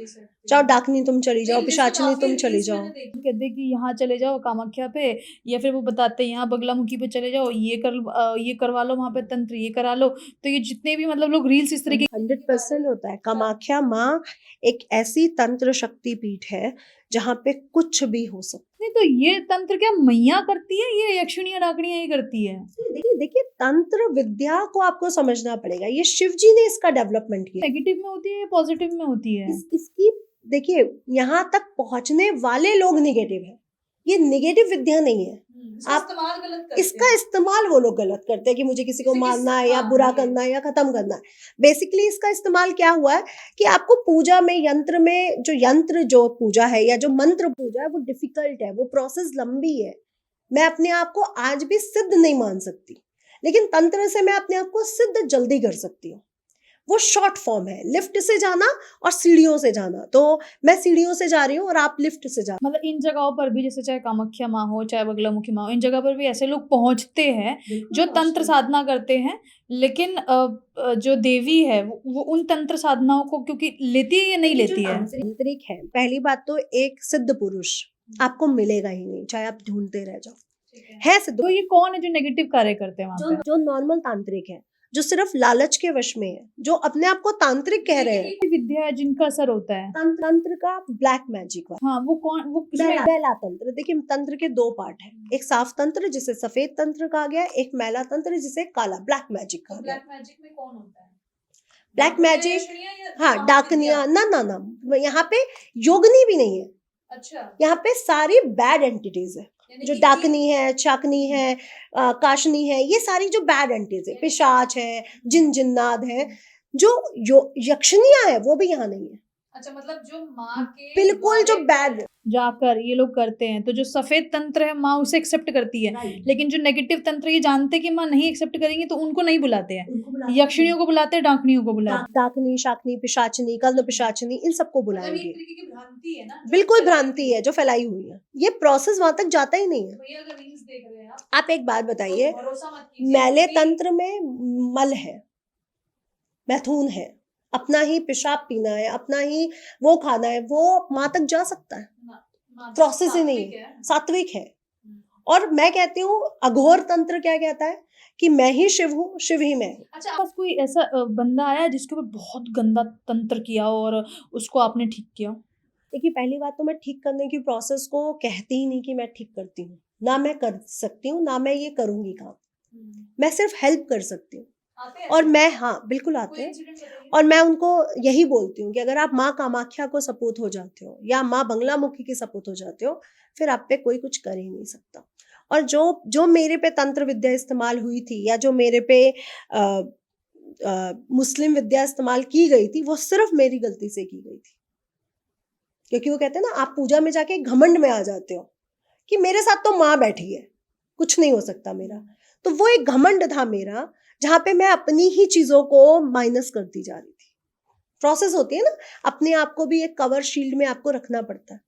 चाहे डाकनी तुम चली जाओ, पिशाचनी तुम चली जाओ। कहते हैं कि यहाँ चले जाओ कामाख्या पे, या फिर वो बताते हैं यहाँ बगलामुखी पे चले जाओ, ये करवा लो वहां पे तंत्र, ये करा लो। तो ये जितने भी मतलब लोग रील्स इस तरह की 100% होता है। कामाख्या माँ एक ऐसी तंत्र शक्ति पीठ है जहाँ पे कुछ भी हो सकता नहीं, तो ये तंत्र क्या मैया करती है, ये यक्षिणियां डाकनियां ही करती है? है। देखिए तंत्र विद्या को आपको समझना पड़ेगा। ये शिव जी ने इसका डेवलपमेंट किया। नेगेटिव में होती है या पॉजिटिव में होती है? इसकी देखिए यहाँ तक पहुंचने वाले लोग निगेटिव है, ये निगेटिव विद्या नहीं है। आप इस्तेमाल गलत करते इसका हैं। इस्तेमाल वो लोग गलत करते हैं कि मुझे किसी को किसी की मारना है या हाँ, बुरा ये। करना है या खत्म करना है। बेसिकली इसका इस्तेमाल क्या हुआ है कि आपको पूजा में यंत्र जो पूजा है या जो मंत्र पूजा है वो डिफिकल्ट है, वो प्रोसेस लंबी है। मैं अपने आप को आज भी सिद्ध नहीं मान सकती, लेकिन तंत्र से मैं अपने आप को सिद्ध जल्दी कर सकती हूँ। वो शॉर्ट फॉर्म है, लिफ्ट से जाना और सीढ़ियों से जाना। तो मैं सीढ़ियों से जा रही हूँ और आप लिफ्ट से जा। मतलब इन जगहों पर भी, जैसे चाहे कामाख्या माँ हो चाहे बगलामुखी माँ हो, इन जगह पर भी ऐसे लोग पहुंचते हैं जो तंत्र साधना करते हैं, लेकिन जो देवी है वो उन तंत्र साधनाओं को क्योंकि लेती है या नहीं लेती है? तांत्रिक है, पहली बात तो एक सिद्ध पुरुष आपको मिलेगा ही नहीं, चाहे आप ढूंढते रह जाओ। है सिद्ध। तो ये कौन है जो नेगेटिव कार्य करते हैं वहां पे? जो नॉर्मल तांत्रिक है, जो सिर्फ लालच के वश में है, जो अपने आप को तांत्रिक कह रहे हैं। विद्या है जिनका असर होता है तंत्र का ब्लैक मैजिक वाला। हाँ, वो कौन, वो किसमें? मैला तंत्र। देखिए तंत्र के दो पार्ट है, एक साफ तंत्र जिसे सफेद तंत्र कहा गया, एक मैला तंत्र जिसे काला ब्लैक मैजिक कहा गया। ब्लैक मैजिक में कौन होता है? ब्लैक मैजिक यक्षिणियां या हाँ महाविद्या? डाकनिया ना यहाँ पे योगनी भी नहीं है, अच्छा, यहाँ पे सारी बैड एंटिटीज है। यानी जो कि डाकनी है, चाकनी है, काशनी है, ये सारी जो बैड एंटिटीज है, पिशाच है, जिन्नाद है, जो यक्षिणियां है वो भी यहाँ नहीं है। अच्छा, मतलब जो माँ के बिल्कुल जो द्वारे बैड जाकर ये लोग करते हैं, तो जो सफेद तंत्र है माँ उसे एक्सेप्ट करती है, लेकिन जो नेगेटिव तंत्र ये जानते हैं कि माँ नहीं एक्सेप्ट करेंगी तो उनको नहीं बुलाते हैं। यक्षिणियों को बुलाते हैं, डाकनियों को बुलाते हैं। डाकनी, शाकनी, पिशाचनी, कल्न पिशाचनी, इन सबको मतलब बुलाएंगे। एक तरीके की भ्रांति है ना, जो बिल्कुल फैलाई भ्रांति हुई है जो फैलाई हुई है। ये प्रोसेस वहां तक जाता ही नहीं है। भैया अगर रील्स देख रहे हैं आप एक बात बताइए, तो भरोसा मत कीजिए, मैले क्योंकि तंत्र में मल है, मैथुन है, अपना ही पेशाब पीना है, अपना ही वो खाना है, वो माँ तक जा सकता है। माँ प्रोसेस ही नहीं सात्विक है, है। सात्विक है। और मैं कहती हूँ अघोर तंत्र क्या कहता है कि मैं ही शिव हूँ, शिव ही मैं हूँ। अच्छा, पास कोई ऐसा बंदा आया जिसके ऊपर बहुत गंदा तंत्र किया हो और उसको आपने ठीक किया? देखिए पहली बात तो मैं ठीक करने की प्रोसेस को कहती ही नहीं कि मैं ठीक करती हूँ, ना मैं कर सकती हूँ, ना मैं ये करूंगी काम। मैं सिर्फ हेल्प कर सकती हूँ। आते हैं और ऐसे? मैं हाँ बिल्कुल आते कोई हैं। इंसिडेंट बताइए। और मैं उनको यही बोलती हूँ कि अगर आप माँ कामाख्या को सपूत हो जाते हो या माँ बंगलामुखी की सपूत हो जाते हो, फिर आप पे कोई कुछ कर ही नहीं सकता। और जो मेरे पे तंत्र विद्या इस्तेमाल हुई थी या जो मेरे पे मुस्लिम विद्या इस्तेमाल की गई थी, वो सिर्फ मेरी गलती से की गई थी। क्योंकि वो कहते हैं ना, आप पूजा में जाके घमंड में आ जाते हो कि मेरे साथ तो माँ बैठी है, कुछ नहीं हो सकता मेरा। तो वो एक घमंड था मेरा, जहाँ पे मैं अपनी ही चीजों को माइनस करती जा रही थी। प्रोसेस होती है ना, अपने आप को भी एक कवर शील्ड में आपको रखना पड़ता है।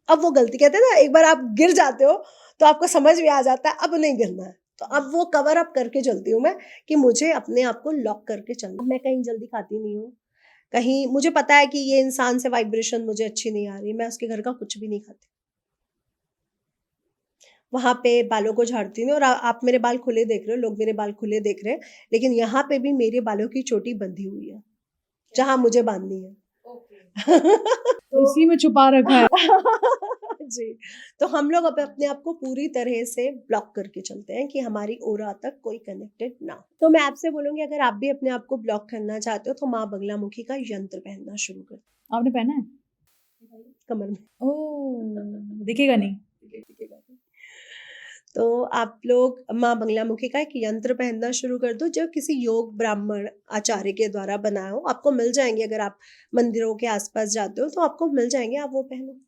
अब वो गलती, कहते हैं ना, एक बार आप गिर जाते हो तो आपको समझ में आ जाता है अब नहीं गिरना है। तो अब वो कवर अप करके चलती हूँ मैं कि मुझे अपने आप को लॉक करके चलना। मैं कहीं जल्दी खाती नहीं हूँ, कहीं मुझे पता है कि ये इंसान से वाइब्रेशन मुझे अच्छी नहीं आ रही, मैं उसके घर का कुछ भी नहीं खाती। वहां पे बालों को झाड़ती नहीं। और आप मेरे बाल खुले देख रहे हो, लोग मेरे बाल खुले देख रहे हैं, लेकिन यहाँ पे भी मेरे बालों की चोटी बंधी हुई है जहां मुझे बांधनी है। ओके। इसी में छुपा रखा है। जी, तो हम लोग अब अपने आप को पूरी तरह से ब्लॉक करके चलते हैं कि हमारी ओरा तक कोई कनेक्टेड ना हो। तो मैं आपसे बोलूंगी, अगर आप भी अपने आप को ब्लॉक करना चाहते हो तो माँ बगलामुखी का यंत्र पहनना शुरू कर आपने पहना है? कमर में। ओह, दिखेगा नहीं। तो आप लोग माँ बंगलामुखी का एक यंत्र पहनना शुरू कर दो, जो किसी योग ब्राह्मण आचार्य के द्वारा बनाया हो। आपको मिल जाएंगे, अगर आप मंदिरों के आसपास जाते हो तो आपको मिल जाएंगे, आप वो पहनो।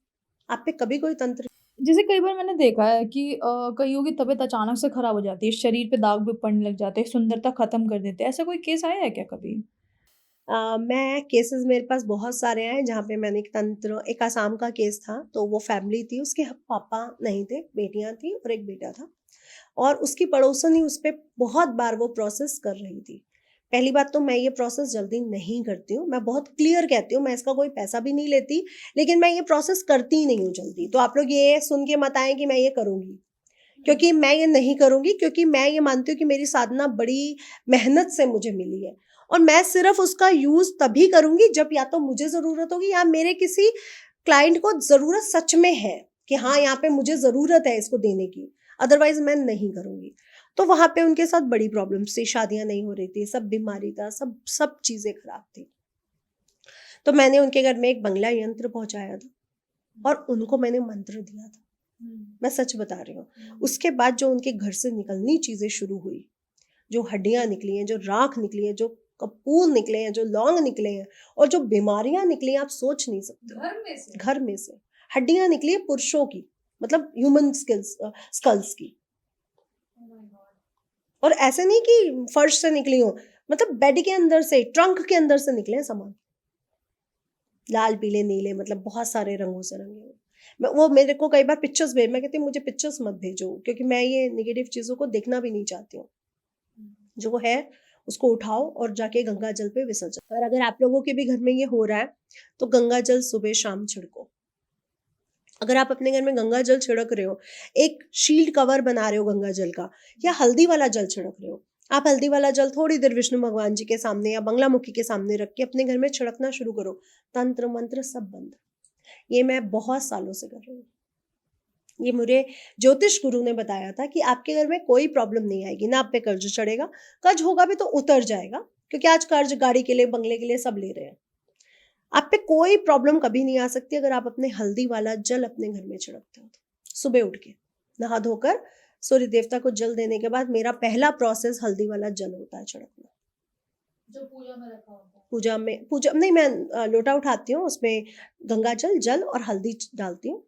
आप पे कभी कोई तंत्र। जैसे कई बार मैंने देखा है कि कईयों की तबीयत अचानक से खराब हो जाती है, शरीर पे दाग भी पड़ने लग जाते हैं, सुंदरता खत्म कर देते हैं। ऐसा कोई केस आया है क्या कभी? मैं केसेस मेरे पास बहुत सारे हैं जहाँ पे मैंने एक आसाम का केस था। तो वो फैमिली थी, उसके पापा नहीं थे, बेटियां थी और एक बेटा था। और उसकी पड़ोसन ही उस पर बहुत बार वो प्रोसेस कर रही थी। पहली बात तो मैं ये प्रोसेस जल्दी नहीं करती हूँ, मैं बहुत क्लियर कहती हूँ, मैं इसका कोई पैसा भी नहीं लेती, लेकिन मैं ये प्रोसेस करती ही नहीं हूँ जल्दी। तो आप लोग ये सुन के मत आए कि मैं ये करूँगी, क्योंकि मैं ये नहीं करूँगी, क्योंकि मैं ये मानती हूँ कि मेरी साधना बड़ी मेहनत से मुझे मिली है। और मैं सिर्फ उसका यूज़ तभी करूँगी जब या तो मुझे ज़रूरत होगी या मेरे किसी क्लाइंट को ज़रूरत सच में है कि हाँ, यहाँ पे मुझे ज़रूरत है इसको देने की, अदरवाइज़ मैं नहीं करूँगी। तो वहाँ पे उनके साथ बड़ी प्रॉब्लम्स थी, शादियाँ नहीं हो रही थी, सब बीमारी था, सब चीज़ें खराब थी। तो मैंने उनके घर में एक बंगला यंत्र पहुँचाया था और उनको मैंने मंत्र दिया था। मैं सच बता रही हूँ। उसके बाद जो उनके घर से निकलनी चीज़ें शुरू हुई, जो हड्डियाँ निकली हैं, जो राख निकली है, जो कपूर निकले हैं, जो लौंग निकले हैं और जो बीमारियाँ निकली हैं, आप सोच नहीं सकते। घर में से घर में से हड्डियाँ निकली हैं पुरुषों की, मतलब ह्यूमन स्कल्स की। Oh my God. और ऐसे नहीं कि फर्श से निकली हो, मतलब बेड के अंदर से, ट्रंक के अंदर से निकले हैं सामान, लाल पीले नीले, मतलब बहुत सारे रंगों से रंगे हुए। मैं वो मेरे को कई बार पिक्चर्स भेज, मैं कहती हूँ मुझे पिक्चर्स मत भेजो, क्योंकि मैं ये नेगेटिव चीज़ों को देखना भी नहीं चाहती हूँ। जो है उसको उठाओ और जाके गंगा जल पे विसर्जन। और अगर आप लोगों के भी घर में ये हो रहा है तो गंगा जल सुबह शाम छिड़को। अगर आप अपने घर में गंगा जल छिड़क रहे हो, एक शील्ड कवर बना रहे हो गंगा जल का, या हल्दी वाला जल छिड़क रहे हो, आप हल्दी वाला जल थोड़ी देर विष्णु भगवान जी के सामने या बंगलामुखी के सामने रख के अपने घर में छिड़कना शुरू करो। तंत्र मंत्र सब बंद। ये मैं बहुत सालों से कर रही हूँ। ये मुझे ज्योतिष गुरु ने बताया था कि आपके घर में कोई प्रॉब्लम नहीं आएगी, ना आप पे कर्ज चढ़ेगा, कर्ज होगा भी तो उतर जाएगा, क्योंकि आज कर्ज गाड़ी के लिए, बंगले के लिए सब ले रहे हैं। आप पे कोई प्रॉब्लम कभी नहीं आ सकती अगर आप अपने हल्दी वाला जल अपने घर में छिड़कते हो तो। सुबह उठ के नहा धोकर सूर्य देवता को जल देने के बाद मेरा पहला प्रोसेस हल्दी वाला जल होता है छिड़कना। जो पूजा में रखा होता है। पूजा नहीं, मैं लोटा उठाती हूँ, उसमें गंगा जल, जल और हल्दी डालती हूँ।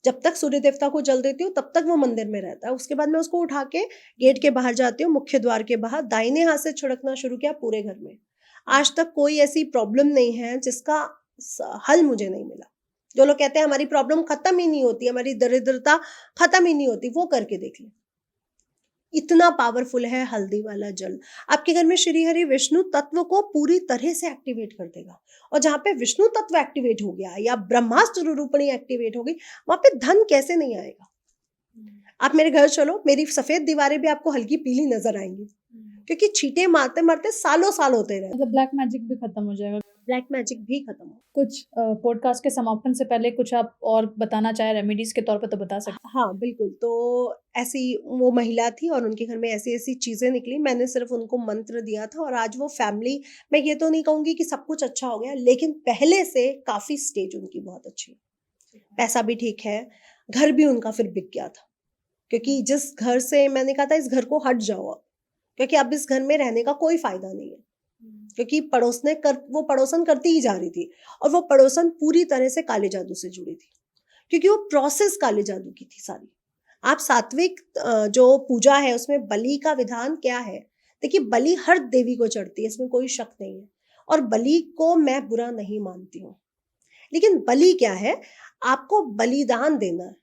जब तक सूर्य देवता को जल देती हूँ तब तक वो मंदिर में रहता है। उसके बाद मैं उसको उठा के गेट के बाहर जाती हूँ, मुख्य द्वार के बाहर दाहिने हाथ से छिड़कना शुरू किया पूरे घर में। आज तक कोई ऐसी प्रॉब्लम नहीं है जिसका हल मुझे नहीं मिला। जो लोग कहते हैं हमारी प्रॉब्लम खत्म ही नहीं होती, हमारी दरिद्रता खत्म ही नहीं होती, वो करके देख लें। इतना पावरफुल है हल्दी वाला जल। आपके घर में श्री हरि विष्णु तत्व को पूरी तरह से एक्टिवेट कर देगा। और जहाँ पे विष्णु तत्व एक्टिवेट हो गया या ब्रह्मास्त्र रूपणी एक्टिवेट हो गई, वहां पे धन कैसे नहीं आएगा। आप मेरे घर चलो, मेरी सफेद दीवारें भी आपको हल्की पीली नजर आएंगी, क्योंकि छींटे मारते मारते सालों साल होते रहे। मतलब ब्लैक मैजिक भी खत्म हो जाएगा। ब्लैक मैजिक भी खत्म हो। कुछ पॉडकास्ट के समापन से पहले कुछ आप और बताना चाहे रेमेडीज के तौर पे तो बता सकते हाँ बिल्कुल। तो ऐसी वो महिला थी और उनके घर में ऐसी ऐसी चीजें निकली, मैंने सिर्फ उनको मंत्र दिया था और आज वो फैमिली, मैं ये तो नहीं कहूंगी कि सब कुछ अच्छा हो गया, लेकिन पहले से काफी स्टेज उनकी बहुत अच्छी है। पैसा भी ठीक है, घर भी उनका फिर बिक गया था, क्योंकि जिस घर से मैंने कहा था इस घर को हट जाओ अब, क्योंकि अब इस घर में रहने का कोई फायदा नहीं है, क्योंकि वो पड़ोसन करती ही जा रही थी और वो पड़ोसन पूरी तरह से काले जादू से जुड़ी थी, क्योंकि वो प्रोसेस काले जादू की थी सारी। आप सात्विक जो पूजा है उसमें बलि का विधान क्या है, देखिए बलि हर देवी को चढ़ती है, इसमें कोई शक नहीं है, और बलि को मैं बुरा नहीं मानती हूँ, लेकिन बलि क्या है, आपको बलिदान देना है।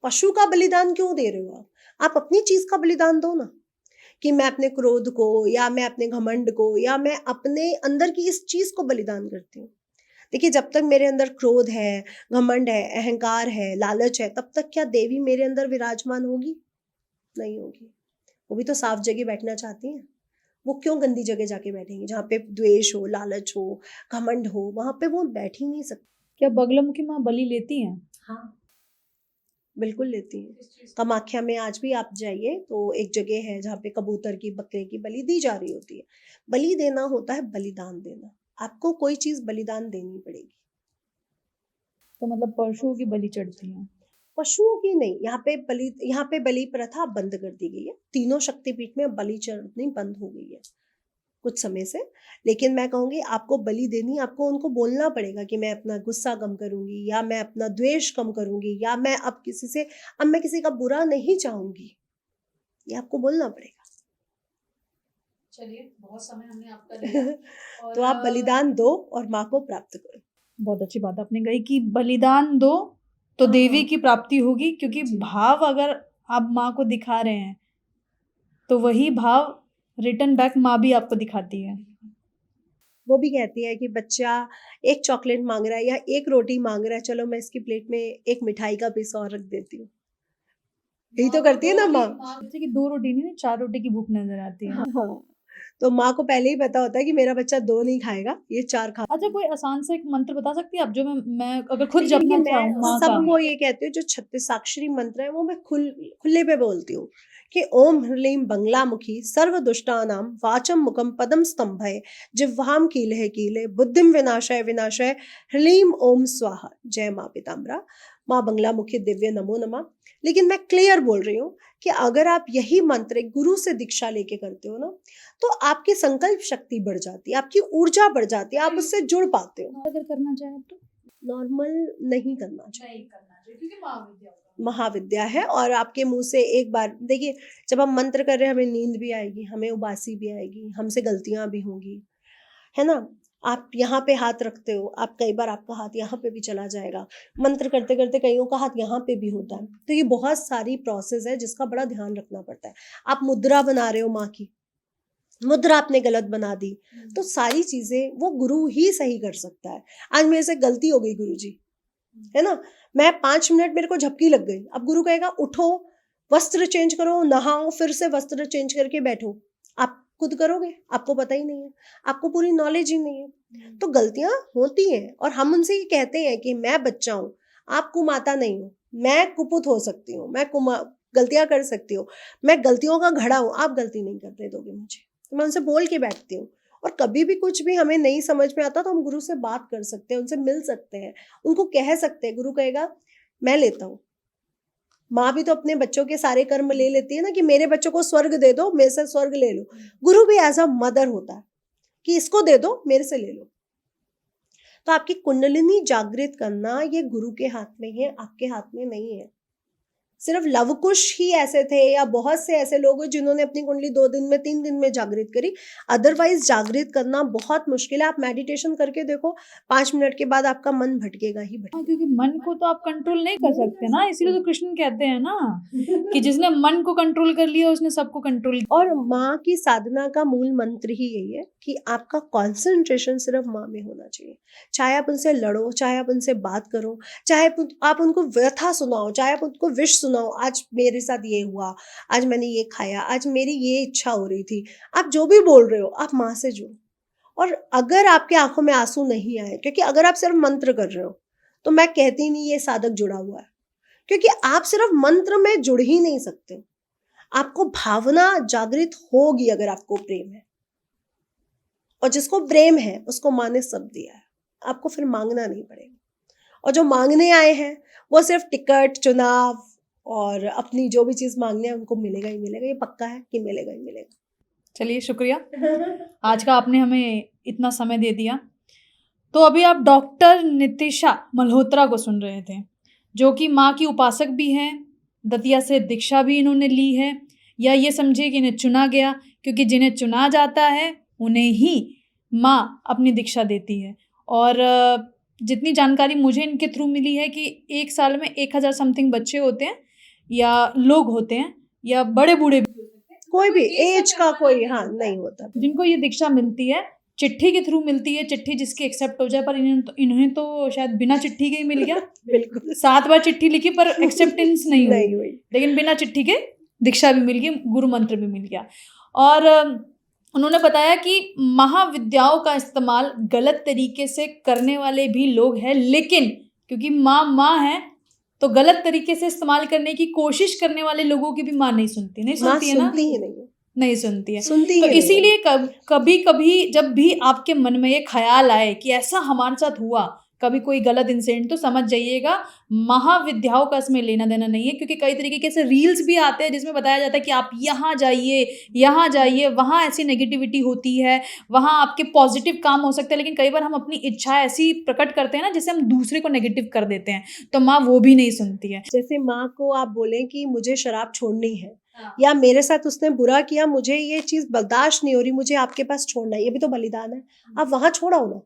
पशु का बलिदान क्यों दे रहे हो आप अपनी चीज का बलिदान दो ना, कि मैं अपने क्रोध को या मैं अपने घमंड को या मैं अपने अंदर की इस चीज को बलिदान करती हूँ। देखिए जब तक मेरे अंदर क्रोध है, घमंड है, अहंकार है, लालच है, तब तक क्या देवी मेरे अंदर विराजमान होगी? नहीं होगी। वो भी तो साफ जगह बैठना चाहती हैं। वो क्यों गंदी जगह जाके बैठेंगी जहाँ पे द्वेष हो, लालच हो, घमंड हो, वहां पे वो बैठ ही नहीं सकती। क्या बगलामुखी माँ बलि लेती हैं? हाँ बिल्कुल लेती हैं। कामाख्या में आज भी आप जाइए तो एक जगह है जहाँ पे कबूतर की, बकरे की बलि दी जा रही होती है। बलि देना होता है बलिदान देना, आपको कोई चीज बलिदान देनी पड़ेगी। तो मतलब पशुओं की बलि चढ़ती है? पशुओं की नहीं, यहाँ पे बलि प्रथा बंद कर दी गई है। तीनों शक्तिपीठ में बलि चढ़नी बंद हो गई है कुछ समय से। लेकिन मैं कहूंगी आपको बलि देनी, आपको उनको बोलना पड़ेगा कि मैं अपना गुस्सा कम करूंगी, या मैं अपना द्वेष कम करूंगी, या मैं अब किसी का बुरा नहीं चाहूंगी, ये आपको बोलना पड़ेगा। चलिए, बहुत समय हमने आपका लिया और तो आप बलिदान दो और माँ को प्राप्त करो। बहुत अच्छी बात आपने कही कि बलिदान दो तो देवी की प्राप्ति होगी, क्योंकि जी। भाव अगर आप माँ को दिखा रहे हैं तो वही भाव रिटर्न बैक माँ भी आपको दिखाती है। वो भी कहती है कि बच्चा एक चॉकलेट मांग रहा है या एक रोटी मांग रहा है, चलो मैं इसकी प्लेट में एक मिठाई का पीस और रख देती हूँ। यही तो करती है ना माँ। जैसे कि 2 रोटी नहीं, 4 रोटी की भूख नजर आती है। हाँ, तो माँ को पहले ही पता होता है कि मेरा बच्चा 2 नहीं खाएगा, ये 4 खा। अच्छा, कोई आसान से एक मंत्र बता सकती है आप, जो मैं अगर खुद लेकिन जपना मैं चाहूँ माँ का? सबको ये कहती हूँ, जो 36 अक्षरी मंत्र है वो मैं खुले पे बोलती हूँ कि ओम ह्रीं बंगलामुखी सर्व दुष्टानां वाचम मुखम पदम स्तंभय जिह्वाम कीले कीले बुद्धिम विनाशय विनाशय ह्रीं ओम स्वाहा। जय माँ पीताम्बरा, माँ बंगलामुखी दिव्य नमो नमः। लेकिन मैं क्लियर बोल रही हूँ कि अगर आप यही मंत्र एक गुरु से दीक्षा लेके करते हो ना, तो आपकी संकल्प शक्ति बढ़ जाती है, आपकी ऊर्जा बढ़ जाती है, आप उससे जुड़ पाते हो। अगर करना चाहे तो नॉर्मल नहीं करना चाहिए, नहीं करना चाहिए क्योंकि महाविद्या होगा। महाविद्या है। और आपके मुंह से एक बार देखिए, जब हम मंत्र कर रहे हैं हमें नींद भी आएगी, हमें उबासी भी आएगी, हमसे गलतियां भी होंगी, है ना। आप यहाँ पे हाथ रखते हो, आप कई बार आपका हाथ यहाँ पे भी चला जाएगा, मंत्र करते करते कईयों का हाथ यहाँ पे भी होता है। तो ये बहुत सारी प्रोसेस है जिसका बड़ा ध्यान रखना पड़ता है। आप मुद्रा बना रहे हो, माँ की मुद्रा आपने गलत बना दी, तो सारी चीजें वो गुरु ही सही कर सकता है। आज मेरे से गलती हो गई गुरु जी, है ना, मैं 5 मिनट मेरे को झपकी लग गई, अब गुरु कहेगा उठो, वस्त्र चेंज करो, नहाओ, फिर से वस्त्र चेंज करके बैठो। आप खुद करोगे? आपको पता ही नहीं है, आपको पूरी नॉलेज ही नहीं है। तो गलतियां होती हैं और हम उनसे ये कहते हैं कि मैं बच्चा हूँ, आप कुमाता नहीं हो, मैं कुपुत हो सकती हूँ, मैं गलतियां कर सकती हूँ, मैं गलतियों का घड़ा हूँ, आप गलती नहीं करने दोगे मुझे। तो मैं उनसे बोल के बैठती हूँ। और कभी भी कुछ भी हमें नहीं समझ में आता तो हम गुरु से बात कर सकते हैं, उनसे मिल सकते हैं, उनको कह सकते हैं। गुरु कहेगा मैं लेता हूँ। माँ भी तो अपने बच्चों के सारे कर्म ले लेती है ना, कि मेरे बच्चों को स्वर्ग दे दो, मेरे से स्वर्ग ले लो। गुरु भी एज अ मदर होता है कि इसको दे दो, मेरे से ले लो। तो आपकी कुंडलिनी जागृत करना ये गुरु के हाथ में है, आपके हाथ में नहीं है। सिर्फ लवकुश ही ऐसे थे या बहुत से ऐसे लोग हैं जिन्होंने अपनी कुंडली 2 दिन में 3 दिन में जागृत करी। अदरवाइज जागृत करना बहुत मुश्किल है। आप मेडिटेशन करके देखो, 5 मिनट के बाद आपका मन भटकेगा ही भटकेगा। क्योंकि मन को तो आप कंट्रोल नहीं कर सकते ना, इसीलिए तो कृष्ण कहते हैं ना कि जिसने मन को कंट्रोल कर लिया उसने सबको कंट्रोल। और माँ की साधना का मूल मंत्र ही यही है कि आपका कंसंट्रेशन सिर्फ माँ में होना चाहिए। चाहे आप उनसे लड़ो, चाहे आप उनसे बात करो, चाहे आप उनको व्यथा सुनाओ, चाहे आप उनको विश सुनाओ, आज मेरे साथ ये हुआ, आज मैंने ये खाया, आज मेरी ये इच्छा हो रही थी। आप जो भी बोल रहे हो, आप माँ से जुड़ो। और अगर आपके आंखों में आंसू नहीं आए, क्योंकि अगर आप सिर्फ मंत्र कर रहे हो तो मैं कहती नहीं ये साधक जुड़ा हुआ है, क्योंकि आप सिर्फ मंत्र में जुड़ ही नहीं सकते। आपको भावना जागृत होगी अगर आपको प्रेम है, और जिसको प्रेम है उसको माँ ने सब दिया है, आपको फिर मांगना नहीं पड़ेगा। और जो मांगने आए हैं वो सिर्फ टिकट, चुनाव और अपनी जो भी चीज मांगने हैं उनको मिलेगा ही मिलेगा, ये पक्का है कि मिलेगा ही मिलेगा। चलिए, शुक्रिया आज का आपने हमें इतना समय दे दिया। तो अभी आप डॉक्टर नितिशा मल्होत्रा को सुन रहे थे, जो कि माँ की उपासक भी हैं, दतिया से दीक्षा भी इन्होंने ली है, या ये समझिए कि इन्हें चुना गया, क्योंकि जिन्हें चुना जाता है उन्हें ही माँ अपनी दीक्षा देती है। और जितनी जानकारी मुझे इनके थ्रू मिली है कि 1 साल में 1000 समथिंग बच्चे होते हैं या लोग होते हैं या बड़े बूढ़े भी, कोई भी एज का कोई नहीं होता, जिनको ये दीक्षा मिलती है, चिट्ठी के थ्रू मिलती है, चिट्ठी जिसकी एक्सेप्ट हो जाए। पर इन्हें तो शायद बिना चिट्ठी के ही मिल गया। बिल्कुल 7 बार चिट्ठी लिखी पर एक्सेप्टेंस नहीं नहीं हुई, हुई। लेकिन बिना चिट्ठी के दीक्षा भी मिल गई, गुरु मंत्र भी मिल गया। और उन्होंने बताया कि महाविद्याओं का इस्तेमाल गलत तरीके से करने वाले भी लोग हैं, लेकिन क्योंकि माँ है तो गलत तरीके से इस्तेमाल करने की कोशिश करने वाले लोगों की भी माँ नहीं सुनती है ना, सुनती ही नहीं सुनती है। सुनती तो ही नहीं है। इसीलिए कभी कभी जब भी आपके मन में ये ख्याल आए कि ऐसा हमारे साथ हुआ, कभी कोई गलत इंसिडेंट, तो समझ जाइएगा महाविद्याओं का इसमें लेना देना नहीं है। क्योंकि कई तरीके के ऐसे रील्स भी आते हैं जिसमें बताया जाता है कि आप यहाँ जाइए, वहाँ ऐसी नेगेटिविटी होती है, वहाँ आपके पॉजिटिव काम हो सकते हैं। लेकिन कई बार हम अपनी इच्छा ऐसी प्रकट करते हैं ना जिससे हम दूसरे को नेगेटिव कर देते हैं, तो माँ वो भी नहीं सुनती है। जैसे माँ को आप बोलें कि मुझे शराब छोड़नी है, हाँ। या मेरे साथ उसने बुरा किया, मुझे ये चीज बर्दाश्त नहीं हो रही, मुझे आपके पास छोड़ना है, ये भी तो बलिदान है। आप वहां छोड़ाओ ना।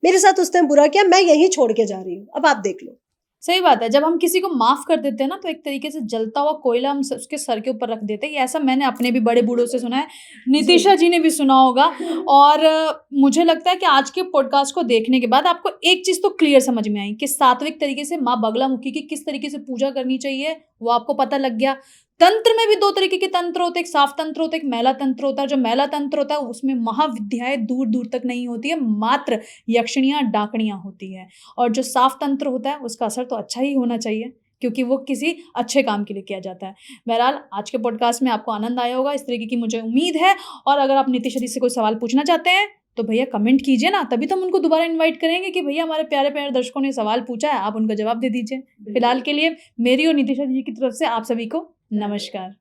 मेरे साथ उसने बुरा किया, मैं यहीं छोड़ के जा रही हूँ, अब आप देख लो। सही बात है। जब हम किसी को माफ कर देते हैं ना, तो एक तरीके से जलता हुआ कोयला हम उसके सर के ऊपर रख देते हैं। ये ऐसा मैंने अपने भी बड़े बूढ़ों से सुना है, नितिशा जी ने भी सुना होगा। और मुझे लगता है कि आज के पॉडकास्ट को देखने के बाद आपको एक चीज तो क्लियर समझ में आई कि सात्विक तरीके से माँ बगलामुखी की किस तरीके से पूजा करनी चाहिए, वो आपको पता लग गया। तंत्र में भी दो तरीके के तंत्र होते हैं, एक साफ तंत्र होता है, एक मैला तंत्र होता है। जो मैला तंत्र होता है उसमें महाविद्याएं दूर दूर तक नहीं होती है, मात्र यक्षिणियां डाकणियां होती है। और जो साफ तंत्र होता है उसका असर तो अच्छा ही होना चाहिए, क्योंकि वो किसी अच्छे काम के लिए किया जाता है। बहरहाल आज के पॉडकास्ट में आपको आनंद आया होगा, इस तरीके की मुझे उम्मीद है। और अगर आप नितिशा जी से कोई सवाल पूछना चाहते हैं तो भैया कमेंट कीजिए ना, तभी तो हम उनको दोबारा इनवाइट करेंगे कि भैया हमारे प्यारे प्यारे दर्शकों ने सवाल पूछा है, आप उनका जवाब दे दीजिए। फिलहाल के लिए मेरी और नितिशा जी की तरफ से आप सभी को नमस्कार।